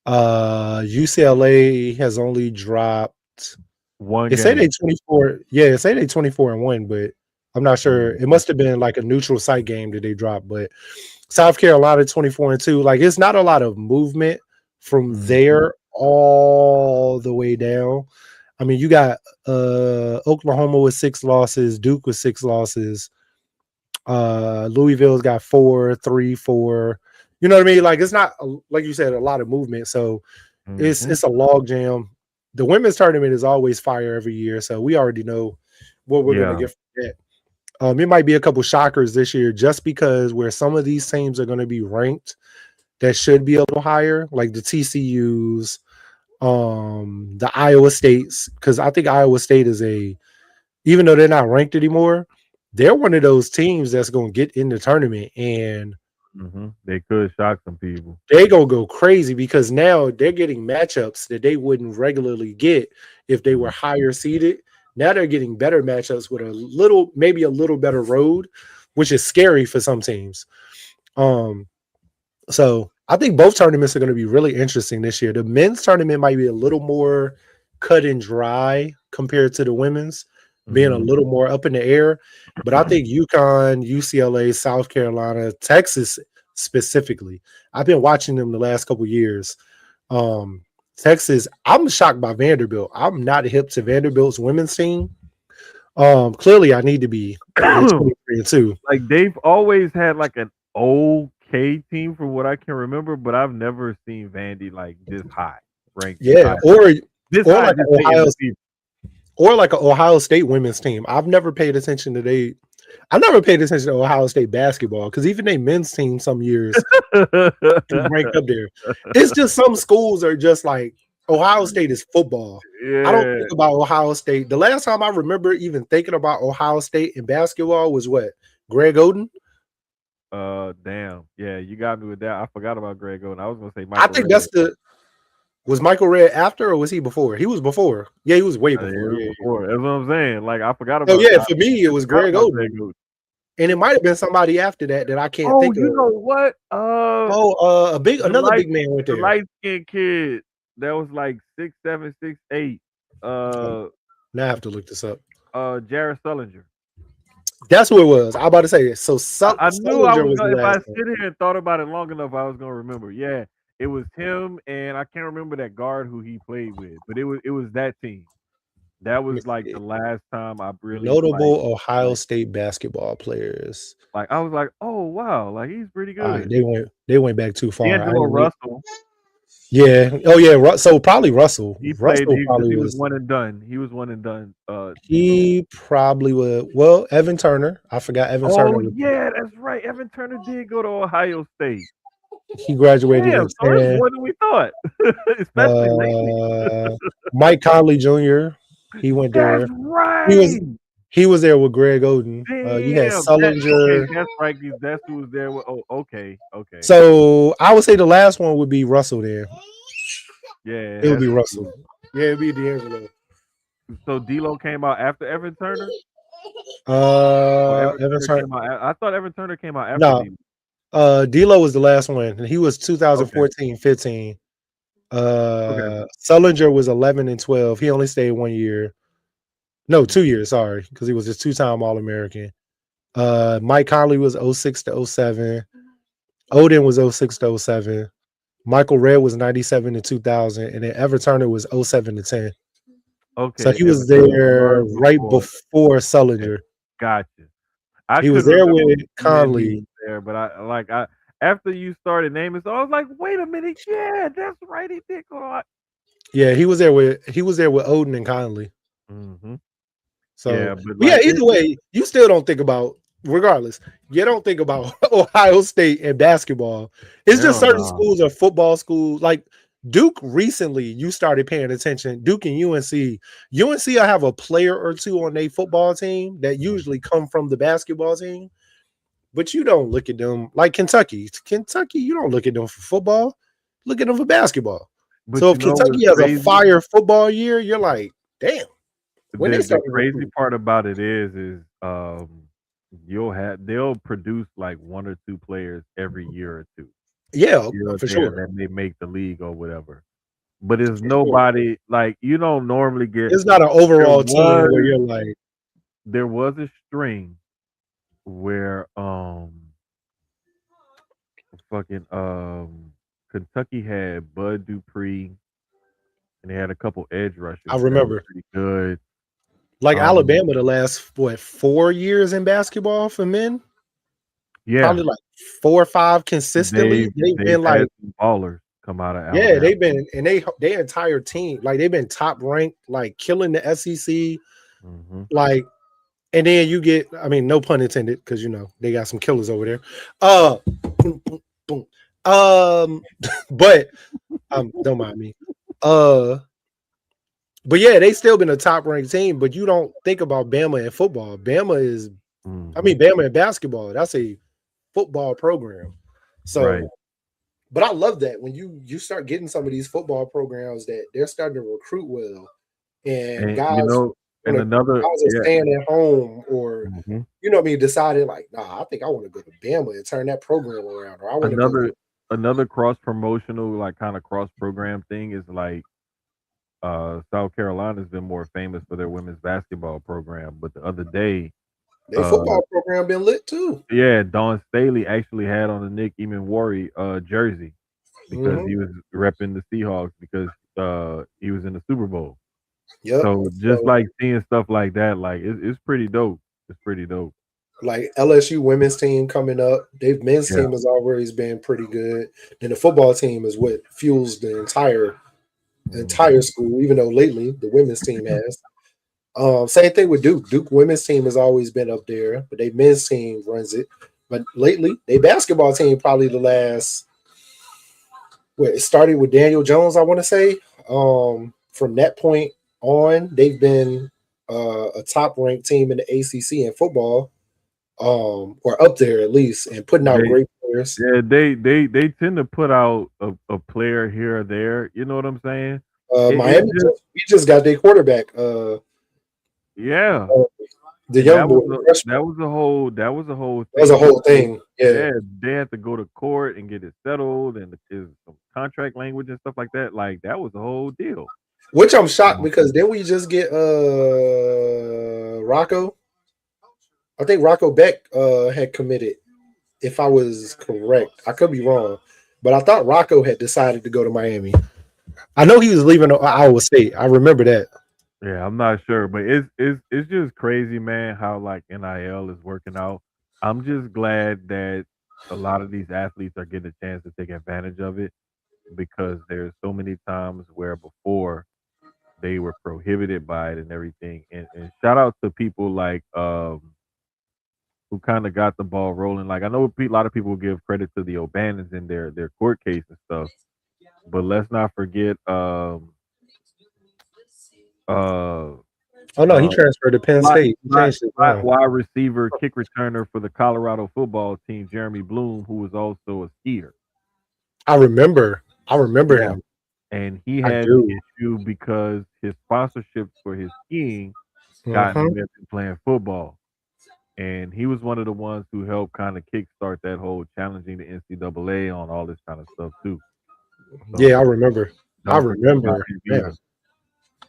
UCLA has only dropped. One It say they game. 24. Yeah, it say they 24-1, but I'm not sure. It Mhm. must have been like a neutral site game that they dropped. But South Carolina 24-2. Like it's not a lot of movement from Mhm. there all the way down. I mean, you got Oklahoma with 6 losses, Duke with 6 losses, Louisville's got 4, 3, 4. You know what I mean? Like it's not like you said, a lot of movement. So Hmm. it's a log jam. The women's tournament is always fire every year, so we already know what we're gonna Yeah. get from that. It might be a couple shockers this year, just because where some of these teams are going to be ranked that should be a little higher, like the TCU's, the Iowa States, because I think Iowa State is even though they're not ranked anymore, they're one of those teams that's going to get in the tournament and They could shock some people. they gonna go crazy because now they're getting matchups that they wouldn't regularly get if they were Mhm. higher seeded. Now they're getting better matchups with maybe a little better road, which is scary for some teams. Um, so I think both tournaments are going to be really interesting this year. The men's tournament might be a little more cut and dry compared to the women's, being a Mhm. little more up in the air. But I think UConn, UCLA, South Carolina, Texas specifically, I've been watching them the last couple years. Um, Texas, I'm shocked by Vanderbilt. I'm not hip to Vanderbilt's women's team. Clearly, I need to be at 23 and 2. Like they've always had like an okay team from what I can remember, but I've never seen Vandy like this high, ranked this Yeah, high, this or high, like an this late in the season. Ohio State women's team. I've never paid attention to I never paid attention to Ohio State basketball because even their men's team some years is ranked up there. It's just some schools are just like Ohio State is football. I don't Yeah. think about Ohio State. The last time I remember even thinking about Ohio State in basketball was what? Greg Oden? Damn. Yeah, you got me with that. I forgot about Greg Oden. I was gonna say I Michael think Red. that's the was Michael Red after or was he before? He was before. Yeah, he was way It before. was Yeah, yeah. before. That's what I'm saying. Like I forgot So about. yeah, I for me it was forgot Greg about Greg Oden. Oden. And it might have been somebody after that I can't Oh, think of. you know what? Oh, The another light, big man went the there. light skinned kid that was like 6'7", 6'8". Uh, Now I have to look this up. Jared Sullinger. That's who it was. I about to say it. So I knew I Sullinger was was the gonna if I last one. sit here and thought about it long enough, I was gonna remember. Yeah, it was him, and I can't remember that guard who he played with, but it was that team. That Let was me like the see. last time I really Notable Ohio like State basketball players. I was like, oh wow, like he's pretty All right, good. they went back too far. I D'Angelo didn't look. Russell, Yeah. Oh yeah. So probably Russell. he played Russell because probably he was was. one and done. He was one and done. D'Lo. He probably would. Well, Evan Turner. I forgot Evan Oh Turner was. yeah, that's right. Evan Turner did go to Ohio State. He graduated Damn, in so it's 10. more than we thought, especially lately. Uh, Mike Conley Jr. He went That's there. He was right. he was there with Greg Oden. You had Damn. That okay, Sullinger. that's right. That's who was there with oh okay, okay. So I would say the last one would be Russell there. Yeah, it It would has be to be Russell. D'Lo. Yeah, it'd be D'Angelo. So D'Lo came out after Evan Turner? Or Evan Evan Turner Turner. came out I thought Evan Turner came out after No, D'Lo. D'Lo was the last one. And he was Okay. 2014, 15. Okay. Sullinger was 11 and 12. He only stayed 1 year. No, 2 years, sorry, because he was a two-time All-American. Mike Conley was 06 to 07. Odin was 06 to 07. Michael Redd was 97 to 2000. And then Evan Turner was 07 to 10. So Okay, he was Evan Turner there was right before. before Okay. Sullinger. Gotcha. I He was couldn't there remember with when he Conley. was there, but I after you started naming, so I was like, wait a minute, yeah, that's right. He did go to Yeah, he was there with Odin and Conley. hmm. So, Yeah, but but yeah, like either way, you still don't think about, regardless, you don't think about Ohio State and basketball. It's just hell certain no. schools are football schools. Like Duke recently, you started paying attention. Duke and UNC. UNC, I have a player or two on their football team that usually come from the basketball team, but you don't look at them like Kentucky. Kentucky, you don't look at them for football. Look at them for basketball. But So you if know what's Kentucky has a crazy? fire football year, you're like, damn, when they The started crazy recruiting. part about it is they'll produce like one or two players every year or two. Yeah, You know what for I'm saying? sure. That may make the league or whatever. But it's For sure. nobody like you don't normally get It's not an there overall team where was you're like, there was a string where fucking Kentucky had Bud Dupree and they had a couple edge I rushers that were remember, pretty good. like Um Alabama the last 4 years in basketball for men. Yeah, probably like 4 or 5 consistently. They've they've been had like, some ballers come out of yeah, Alabama. they've been, and they entire team, like they've been top ranked, like killing the SEC, Hmm. like, and then you get, I mean, no pun intended, because they got some killers over there. Uh, boom, boom, boom. Um, but don't mind me. Uh, but yeah, they still been a top ranked team. But you don't think about Bama in football. I Hmm. mean, Bama in basketball. That's a football program. Right. So, but I love that when you start getting some of these football programs that they're starting to recruit well, and And guys and another, are yeah. staying at home, or Hmm. what I mean, decided like, nah, I think I want to go to Bama and turn that program around, or I want to go Another to. another cross promotional, like kind of cross program thing is like South Carolina's been more famous for their women's basketball program. But the other day, Their uh football program been lit too. yeah, Dawn Staley actually had on the Nick Eamon jersey because Hmm. he was repping the Seahawks because he was in the Super Bowl. Yep. So just So like seeing stuff like that, like it's pretty dope. It's pretty dope. like LSU women's team coming up, their men's Yeah. team has always been pretty good. Then the football team is what fuels the entire Mhm. school, even though lately the women's team has. Same thing with Duke. Duke women's team has always been up there, but they men's team runs it. But lately, they basketball team probably the last. Well, it started with Daniel Jones, I want to say. From that point on, they've been a top ranked team in the ACC in football, or up there at least, and putting out They great players. yeah, they tend to put out a player here or there. You know what I'm saying? It Miami just we just got their quarterback, yeah. uh, the And young boy, the freshman. that was a whole That was a thing whole because thing. Yeah. yeah, they had to go to court and get it settled and there's some contract language and stuff like that. Like that was a whole deal. Which I'm shocked Mhm. because then we just get Rocco. I think Rocco Beck had committed, if I was correct. I could be wrong. But I thought Rocco had decided to go to Miami. I know he was leaving Iowa State. I remember that. Yeah, I'm not sure, but it's just crazy, man, how like NIL is working out. I'm just glad that a lot of these athletes are getting a chance to take advantage of it because there's so many times where before they were prohibited by it and everything. And shout out to people like who kind of got the ball rolling. Like I know a lot of people give credit to the O'Bannons in their court case and stuff, but let's not forget uh Oh no, he uh transferred to Penn slot State. He slot changed his slot mind. wide receiver, kick returner for the Colorado football team, Jeremy Bloom, who was also a skier. I remember Yeah. him. And he I had an do. issue because his sponsorships for his skiing got in the Hmm. way of him playing football. And he was one of the ones who helped kind of kickstart that whole challenging the NCAA on all this kind of stuff too. Yeah, I So remember. I don't forget about remember. him Yeah, either.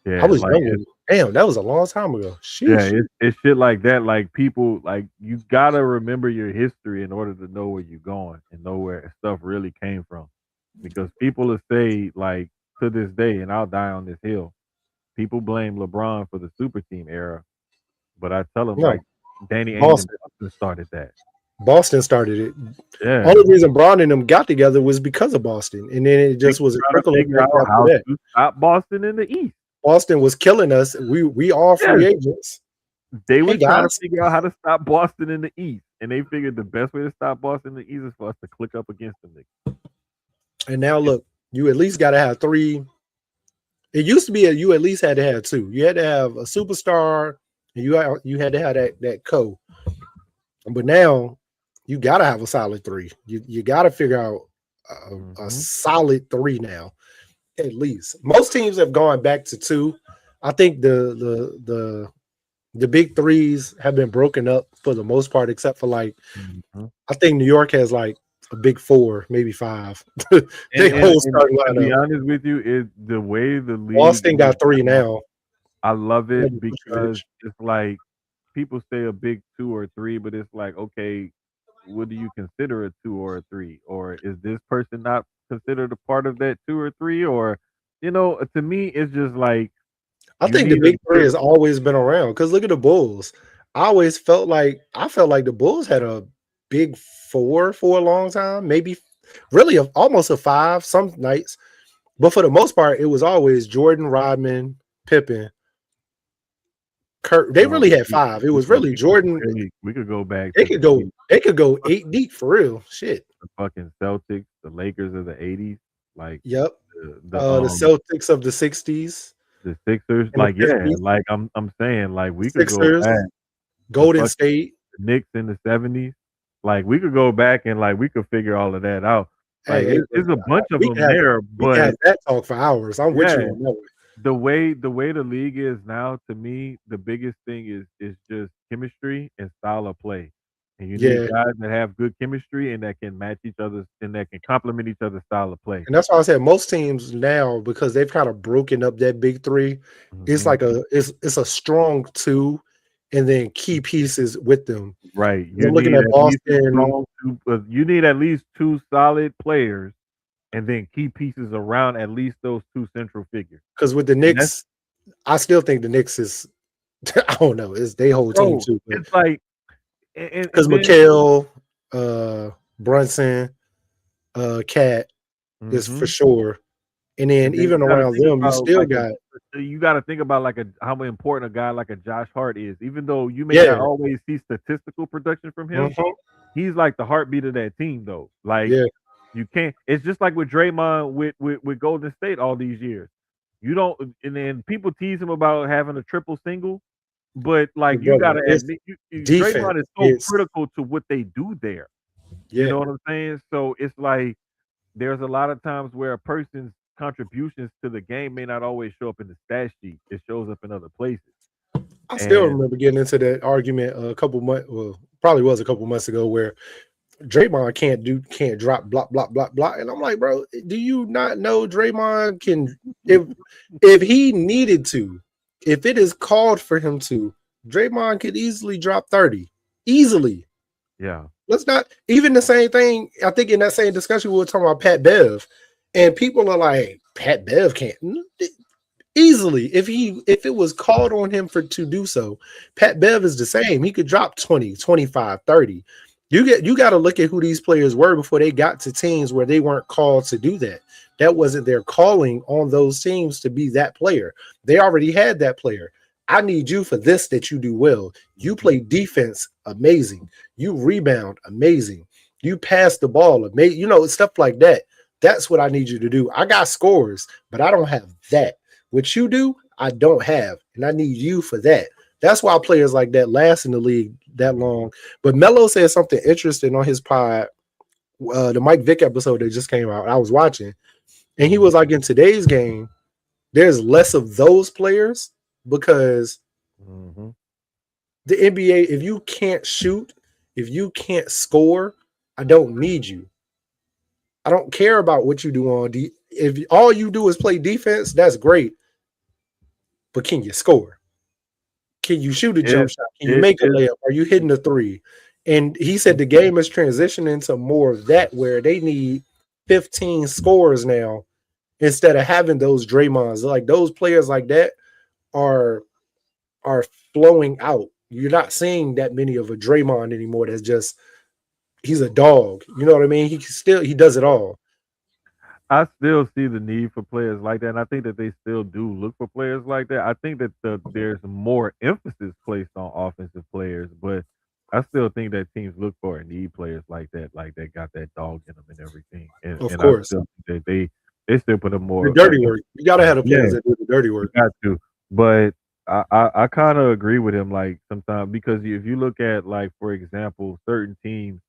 I Yeah, was like young. Damn, that was a long time ago. yeah, Sheesh. it's shit like that. Like people, like you gotta remember your history in order to know where you're going and know where stuff really came from. Because people will say, like to this day, and I'll die on this hill. People blame LeBron for the super team era, but I tell them No, like Danny Ainge and Boston. Boston started that. Boston started it. Yeah, Only reason Braun and them got together was because of Boston, and then it they just was a try to trickle figure effect out after how that. to stop Boston in the East. Boston was killing us. We all Yes, free agents. they Hey was trying to guys, figure out how to stop Boston in the East, and they figured the best way to stop Boston in the East is for us to click up against them. and now look, you at least got to have three. It used to be you at least had to have two. You had to have a superstar, and you had to have that co. But now you got to have a solid three. You got to figure out a Mm-hmm. solid three now, at least. Most teams have gone back to two. I think the big threes have been broken up for the most part, except for like Mm-hmm. I think New York has like a big four, maybe five. They whole And starting to be lineup. honest with you, is the way the league Boston is got three now. now. I love it because Vucevic. it's like people say a big two or three, but it's like, okay, what do you consider a two or a three? Or is this person not considered a part of that two or three? Or, to me, it's just like I you think the need a big three good. has always been around because look at the Bulls. I felt like the Bulls had a big four for a long time, maybe really almost a five some nights. But for the most part, it was always Jordan, Rodman, Pippen, Kurt. They Well, really had five. It was really Jordan. we could go back They to could the go. They could go 8 deep for real. Shit. fucking Celtics, the Lakers of the '80s, like Yep. the The Celtics of the '60s the Sixers, and the like yeah, '50s. like I'm saying, like we could go Sixers, back the Golden fucking State. Knicks in the '70s, like we could go back and like we could figure all of that out. Like Hey, it's a bunch of we them can have there, we can but have that talk for hours. I'm with you yeah, on that one. the way the league is now, to me, the biggest thing is just chemistry and style of play. And you need Yeah, guys that have good chemistry and that can match each other's and that can complement each other's style of play. and that's why I said most teams now, because they've kind of broken up that big three. It's Hmm. like it's a strong two, and then key pieces with them. Right. 'Cause I'm looking at Boston You need at least two solid players and then key pieces around at least those two central figures. because with the And that's Knicks, I still think the Knicks is I don't know, it's their whole team bro, too. it's like Because and then Mikal, Brunson, Cat is for mhm. sure. And then And then even around them, you still got you gotta think about like a how important a guy like a Josh Hart is. Even though you may not yeah, always see statistical production from him, mhm, he's like the heartbeat of that team though. Like yeah, you can't. It's just like with Draymond with Golden State all these years. You don't, and then people tease him about having a triple single, but like you brother. gotta It's admit, defense. Draymond is so It's critical to what they do there. You yeah. know what I'm saying? So it's like there's a lot of times where a person's contributions to the game may not always show up in the stat sheet. It shows up in other places. I still And remember getting into that argument a couple months, well, probably was a couple months ago, where Draymond can't drop block block block block, and I'm like, bro, do you not know Draymond can if he needed to, if it is called for him to, Draymond could easily drop 30, easily. yeah, Let's not even the same thing. I think in that same discussion we were talking about Pat Bev, and people are like, Pat Bev can't easily if it was called on him for to do so. Pat Bev is the same. He could drop 20, 25, 30. You got to look at who these players were before they got to teams where they weren't called to do that. That wasn't their calling on those teams to be that player. They already had that player. I need you for this that you do well. You mhm, play defense amazing. You rebound amazing. You pass the ball amazing. You know, stuff like that. That's what I need you to do. I got scores, but I don't have that. What you do, I don't have, and I need you for that. That's why players like that last in the league that long. But Melo said something interesting on his pod, the Mike Vick episode that just came out. I was watching, and he mhm. was like, in today's game, there's less of those players because Mhm. the NBA, if you can't shoot, if you can't score, I don't need you. I don't care about what you do on D. If all you do is play defense, that's great. But can you score? Can you shoot a It jump shot? Can you it make a is layup? Are you hitting a three? And he said the game is transitioning to more of that where they need 15 scores now instead of having those Draymonds. Like those players like that are are flowing out. You're not seeing that many of a Draymond anymore. That's just he's a dog. You know what I mean? He does it all. I still see the need for players like that, and I think that they still do look for players like that. I think that there's more emphasis placed on offensive players, but I still think that teams look for and need players like that got that dog in them and everything. And Of and I course. still think that they still put a The more dirty work. You gotta have the yeah, players that do the dirty you work. got to. But I kind of agree with him like sometimes because if you look at like for example certain teams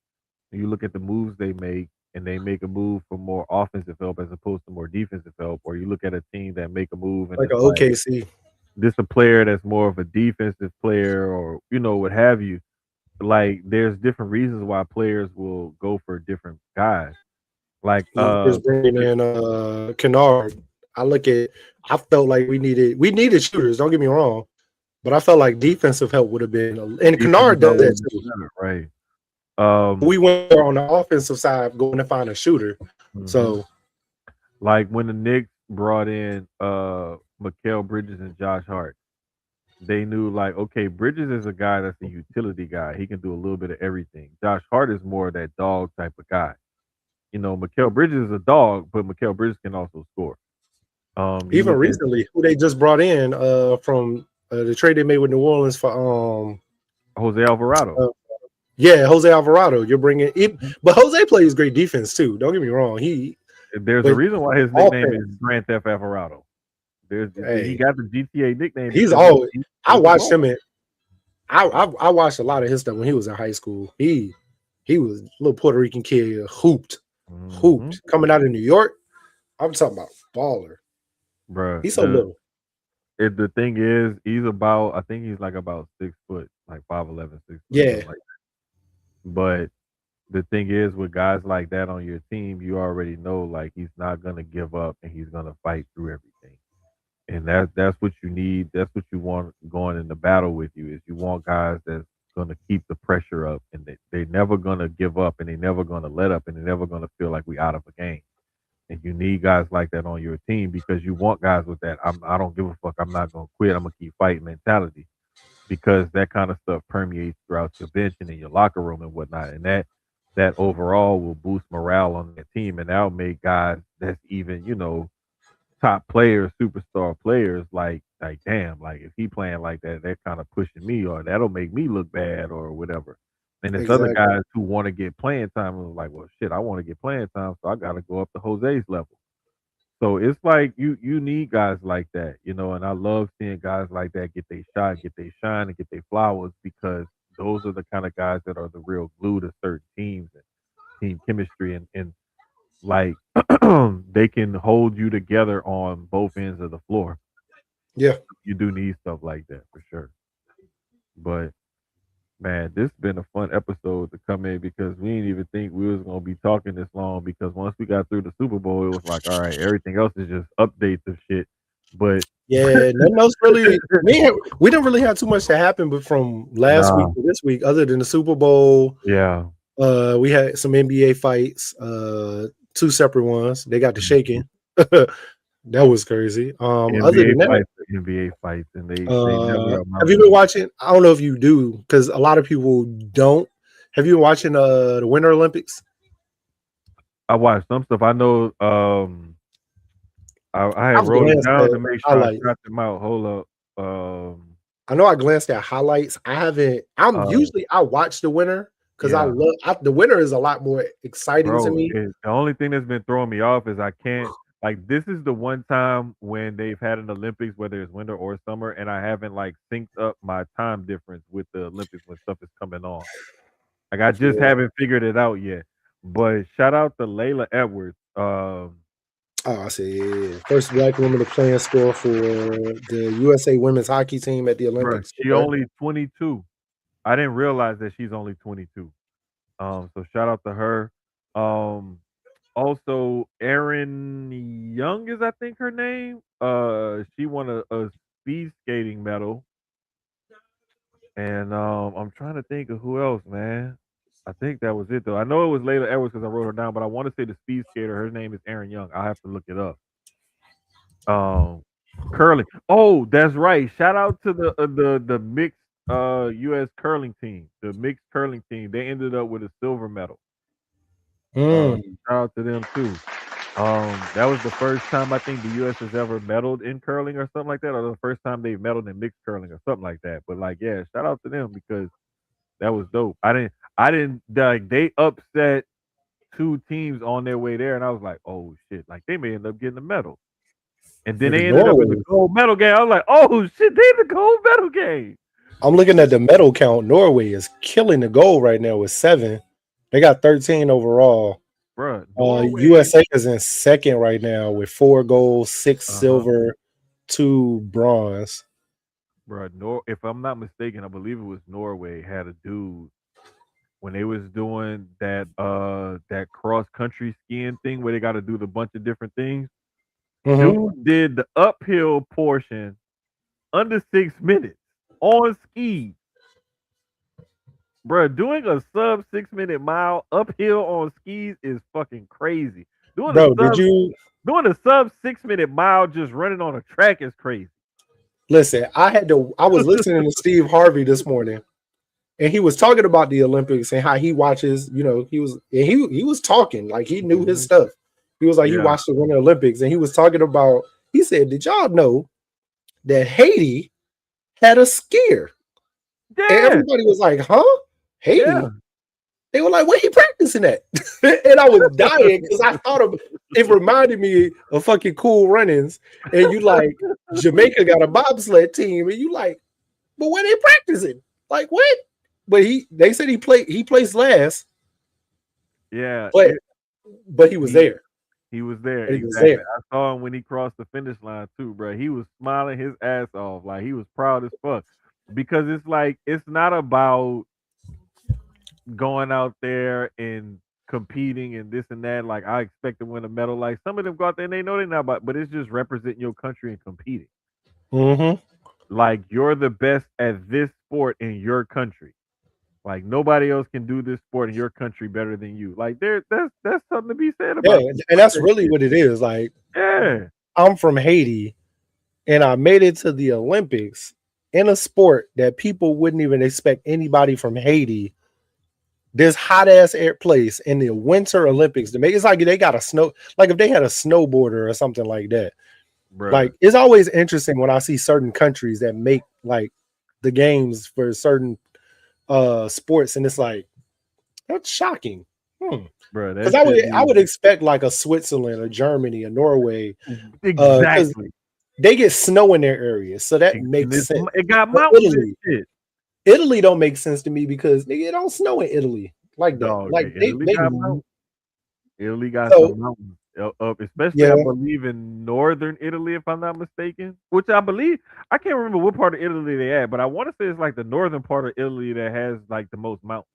you look at the moves they make and they make a move for more offensive help as opposed to more defensive help, or you look at a team that make a move and Like it's a like OKC. this a player that's more of a defensive player or what have you. Like there's different reasons why players will go for different guys. Like Just bringing in Kennard. I felt like we needed shooters, don't get me wrong. But I felt like defensive help would have been and defensive Kennard does help that would be too. better, right? Um We went there on the offensive side going to find a shooter. mhm. So Like when the Knicks brought in Mikael Bridges and Josh Hart. they knew like, okay, Bridges is a guy that's a utility guy. He can do a little bit of everything. Josh Hart is more of that dog type of guy. Mikael Bridges is a dog, but Mikael Bridges can also score. You Even look at recently, who they just brought in from the trade they made with New Orleans for Jose Alvarado. uh, yeah, Jose Alvarado. You're bringing it, but Jose plays great defense too. Don't get me wrong. There's a But reason why his nickname is offense, Grand Theft Alvarado. He hey, got the GTA nickname he's because always. I was the watched ball. him in. I watched a lot of his stuff when he was in high school. He was a little Puerto Rican kid, Hmm. hooped coming out of New York. I'm talking about baller. Bruh, He's so little. the thing is, he's about, I think he's like about 6 foot, like 5'11", 6 foot, Yeah, something like that. But the thing is, with guys like that on your team, you already know like he's not gonna give up and he's gonna fight through everything. And that's what you need. That's what you want going in the battle with you. Is you want guys that's gonna keep the pressure up and they never gonna give up and they never gonna let up and they never gonna feel like we out of a game. And you need guys like that on your team because you want guys with that I don't give a fuck. I'm not gonna quit. I'm gonna keep fighting mentality because that kind of stuff permeates throughout your bench and in your locker room and whatnot. And that overall will boost morale on that team and that'll make guys that's even, top players, superstar players, like damn, like if he playing like that, they're kind of pushing me or that'll make me look bad or whatever. And there's other exactly. guys who want to get playing time and like, well shit, I want to get playing time, so I gotta go up to Jose's level. So it's like you need guys like that, and I love seeing guys like that get their shot, get their shine, and get their flowers because those are the kind of guys that are the real glue to certain teams and team chemistry and like they can hold you together on both ends of the floor. Yeah, You do need stuff like that for sure. But man, this has been a fun episode to come in because we didn't even think we was gonna be talking this long because once we got through the Super Bowl, it was like, all right, everything else is just updates of shit. But yeah. Nothing else really. We didn't really have too much to happen, but from last week nah, to this week, other than the Super Bowl, yeah. we had some NBA fights. Two separate ones. They got to Mhm. shaking. That was crazy. Other NBA than that, fights are NBA fights, and they never have amount you to been watching? I don't know if you do, because a lot of people don't. Have you been watching the Winter Olympics? I watched some stuff. I know I had I've wrote them glanced down at to make sure I highlights. shot them out. Hold up. I know I glanced at highlights. I haven't. I'm Uh usually I watch the winner because yeah. the winner is a lot more exciting to Bro, me. the only thing that's been throwing me off is I can't like this is the one time when they've had an Olympics, whether it's winter or summer, and I haven't like synced up my time difference with the Olympics when stuff is coming on. Like I just Yeah. haven't figured it out yet. But shout out to Layla Edwards. Oh, I see. Yeah. First black woman to play and score for the USA women's hockey team at the Bro, Olympics. she Okay. only 22. I didn't realize that she's only 22. So shout out to her. Um, Also, Erin Young is I think her name. She won a speed skating medal, and I'm trying to think of who else, man. I think that was it though. I know it was Layla Edwards because I wrote her down, but I want to say the speed skater. Her name is Erin Young. I have to look it up. Um, Curling. Oh, that's right. Shout out to the mixed U.S. curling team. The mixed curling team. They ended up with a silver medal. Mm, Shout out to them too. That was the first time I think the U.S. has ever medaled in curling or something like that, or the first time they've medaled in mixed curling or something like that. But like, yeah, shout out to them because that was dope. I didn't like they upset two teams on their way there, and I was like, oh shit, like they may end up getting a medal, and then because they ended up in the Norway. gold medal game. I was like, oh shit, they in the gold medal game, I'm looking at the medal count. Norway is killing the gold right now with 7. They got 13 overall. Bruh. Norway, USA is in second right now with 4 golds, 6 uh huh, silver, 2 bronze. bruh. If I'm not mistaken, I believe it was Norway had a dude when they was doing that cross country skiing thing where they got to do the bunch of different things. Hmm. Dude did the uphill portion under 6 minutes on skis, bro. Doing a sub 6 minute mile uphill on skis is fucking crazy. Doing a Bro, did sub you doing a sub 6 minute mile just running on a track is crazy. Listen, I was listening to Steve Harvey this morning, and he was talking about the Olympics and how he watches, he was talking like he knew his Mhm. stuff. He was like he Yeah. watched the Winter Olympics and he was talking about, he said, "Did y'all know that Haiti had a skier?" And Yeah. everybody was like, "Huh? Yeah. Haiti?" They were like, "Where he practicing at?" And I was dying because I thought of it reminded me of fucking Cool Runnings. And you like Jamaica got a bobsled team, and you like, but where they practicing? Like what? But they said he placed last, Yeah. but he was He there. he was there But he was exactly. there. I saw him when he crossed the finish line too, bro. He was smiling his ass off, like he was proud as fuck. Because it's like it's not about going out there and competing and this and that. Like I expect to win a medal. Like some of them go out there and they know they're not about, but it's just representing your country and competing. Mm-hmm. Like you're the best at this sport in your country. Like nobody else can do this sport in your country better than you. Like that's something to be said Yeah, about and about that's that really shit. what it is. Like Yeah, I'm from Haiti, and I made it to the Olympics in a sport that people wouldn't even expect anybody from Haiti, this hot ass air place in the Winter Olympics to make. It's like they got a snow, like if they had a snowboarder or something like that. bruh. Like it's always interesting when I see certain countries that make like the games for certain sports, and it's like that's shocking. Hmm. Bruh, Because that shit I be would expect like a Switzerland, a Germany, a Norway, because exactly. they get snow in their areas, so that And makes sense. it got But mountains and shit. Italy don't make sense to me because nigga, it don't snow in Italy like that. Dog, Like Italy they got mountains. Italy got so some mountains up, especially I yeah. believe in northern Italy, if I'm not mistaken. Which I believe I can't remember what part of Italy they at, but I want to say it's like the northern part of Italy that has like the most mountains.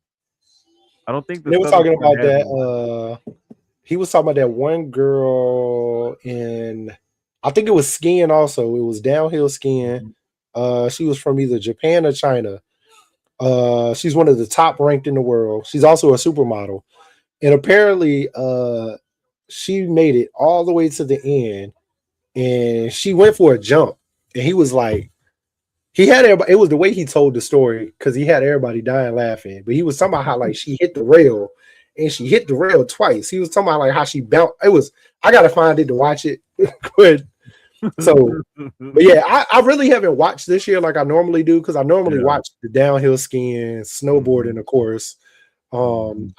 I don't think the They were southern talking part about has that. any mountains. He was talking about that one girl in, I think it was skiing also. It was downhill skiing. Mhm. She was from either Japan or China. She's one of the top ranked in the world. She's also a supermodel. And apparently, she made it all the way to the end and she went for a jump. And he was like, he had everybody, it was the way he told the story because he had everybody dying laughing. But he was talking about how like she hit the rail and she hit the rail twice. He was talking about like how she bounced. It was, I gotta find it to watch it. But so, but yeah, I really haven't watched this year like I normally do because I normally Yeah. watch the downhill skiing, snowboarding, Mhm. of course. Mhm.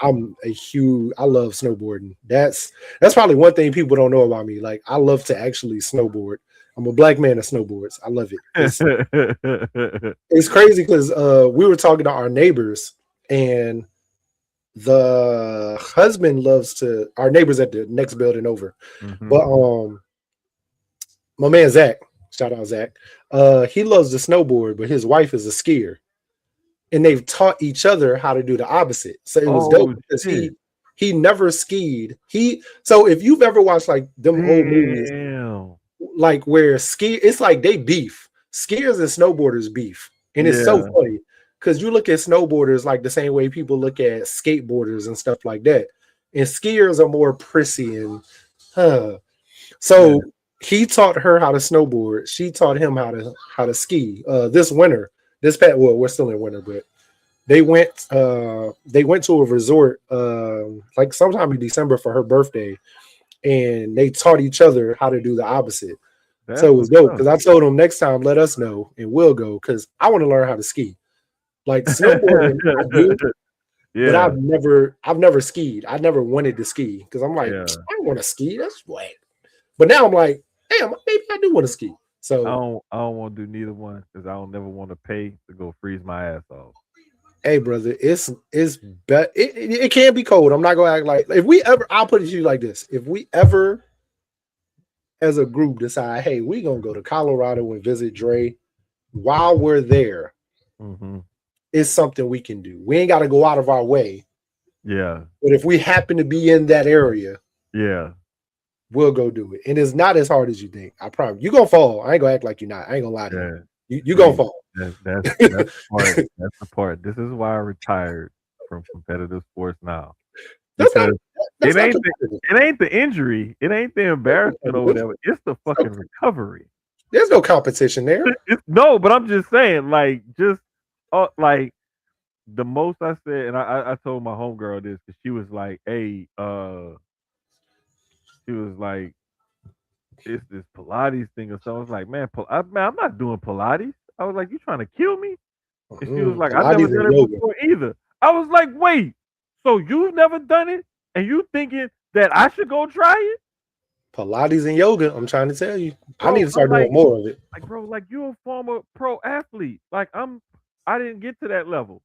I love snowboarding. That's probably one thing people don't know about me. Like I love to actually snowboard. I'm a black man that snowboards. I love it. It's crazy because we were talking to our neighbors, and the husband loves to our neighbors at the next building over. But Mhm. my man Zach, shout out Zach, he loves to snowboard, but his wife is a skier, and they've taught each other how to do the opposite. So it was dope Oh because shit! he never skied. So if you've ever watched like them old movies, Damn. like where it's like they beef. Skiers and snowboarders beef. And it's so Yeah. funny because you look at snowboarders like the same way people look at skateboarders and stuff like that. And skiers are more prissy and huh. Yeah. So he taught her how to snowboard. She taught him how to ski. This winter, this past well, we're still in winter, but they went to a resort like sometime in December for her birthday, and they taught each other how to do the opposite. So That's it was what's dope up. because I told him next time let us know and we'll go because I want to learn how to ski. Like snowboarding, I do, but Yeah. I've never skied. I never wanted to ski because I'm like Yeah. I don't want to ski. That's whack. But now I'm like, damn, maybe I do want to ski. So I don't want to do neither one because I don't never want to pay to go freeze my ass off. hey, brother, it can be cold. I'm not gonna act like if we ever. I'll put it to you like this: if we ever, as a group, decide, hey, we gonna go to Colorado and visit Dre, while we're there, Mhm. it's something we can do. We ain't got to go out of our way, Yeah. but if we happen to be in that area, Yeah. we'll go do it. And it's not as hard as you think. I promise. You gonna fall. I ain't gonna act like you're not. I ain't gonna lie to you. Yeah. You gonna See, fall. that's the part. That's the part. This is why I retired from competitive sports now That's not because that's not competitive. it ain't the injury, it ain't the embarrassment or whatever. It's the fucking recovery. There's no competition there. No, but I'm just saying, like, just like the most I said, and I told my homegirl this because she was like, "Hey, she was like, it's this Pilates thing or something." I was like, man, I'm not doing Pilates." I was like, "You trying to kill me?" And she was like, "I never Pilates and done it yoga. before either." I was like, "Wait, so you've never done it, and you thinking that I should go try it, Pilates and yoga. I'm trying to tell you. I need bro?" to I'm start doing like, more of it. bro, like you're a former pro athlete. Like I didn't get to that level.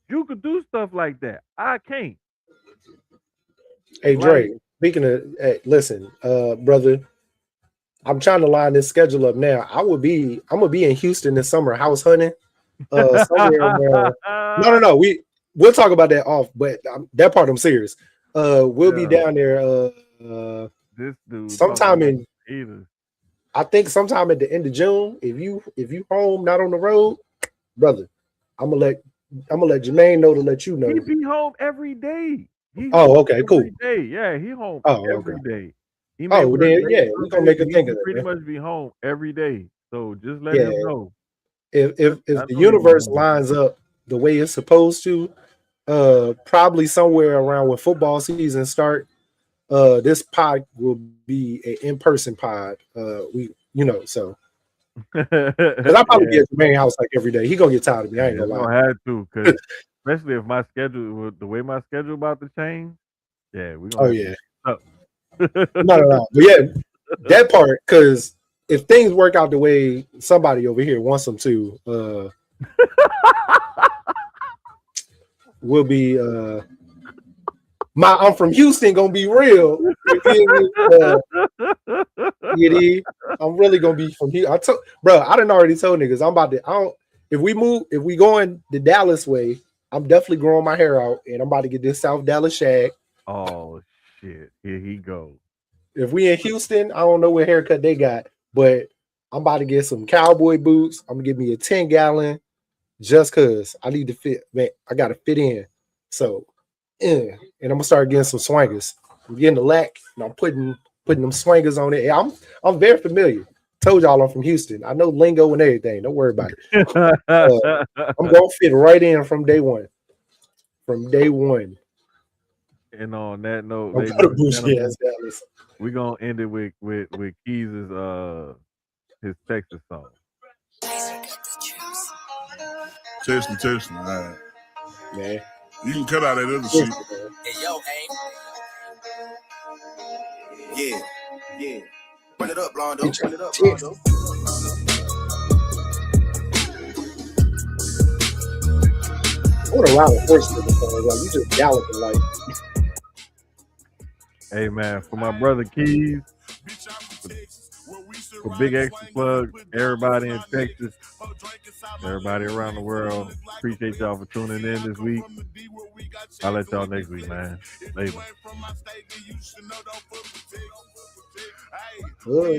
You could do stuff like that. I can't. Hey Like, Dre, speaking of, hey, listen, brother, I'm trying to line this schedule up now. I'm gonna be in Houston this summer, house hunting, somewhere around. No. We'll talk about that off, but that part I'm serious. We'll be yeah, down there. this dude talking Sometime like in, either. I think sometime at the end of June. If you home, not on the road, brother, I'm gonna let I'm gonna let Jermaine know to let you He know. be home every day. He Oh, home okay, every cool. day. Yeah, he home Oh, okay. every day. He may Oh, work then late yeah, we some gonna days, make a but he thing of be that, pretty man. much be home every day. So just let Yeah, him know. if I the know he be universe home. lines up the way it's supposed to, probably somewhere around when football season start, this pod will be an in-person pod. So because I'll probably be Yeah, at the main house like every day. He gonna get tired of me. I ain't yeah, gonna it's lie. gonna have to, cause especially if my schedule, with the way my schedule about to change. Yeah, we're gonna Oh have to yeah, up. no. But yeah, that part, because if things work out the way somebody over here wants them to, we'll be my I'm from Houston gonna be real. You feel me? It is. I'm really gonna be from here. Bro, I done already told niggas I'm about to. I don't. If we going the Dallas way, I'm definitely growing my hair out, and I'm about to get this South Dallas shag. Oh shit! Here he goes. If we in Houston, I don't know what haircut they got, but I'm about to get some cowboy boots. I'm gonna give me a 10-gallon just cause I need to fit. Man, I gotta fit in. So, yeah, and I'm gonna start getting some swangers. I'm getting the lack, and I'm putting them swangers on it. Yeah, I'm very familiar. Told y'all I'm from Houston. I know lingo and everything. Don't worry about it. Uh, I'm gonna fit right in from day one. From day one. And on that note, I'm ladies gonna and bougie gentlemen, ass Dallas. we're gonna end it with Keys's his Texas song. Test me. All right. Man. You can cut out that other shit. Listen, man. Hey, yo, hey. Yeah. Run it up, Blondo. Get your Run it up, tits. Blondo. I want to ride a horse to the song. Like you just galloping like Hey man, for my brother Keys, for, for Big Extra Plug, everybody in Texas, everybody around the world, appreciate y'all for tuning in this week. I'll let y'all next week, man. Later.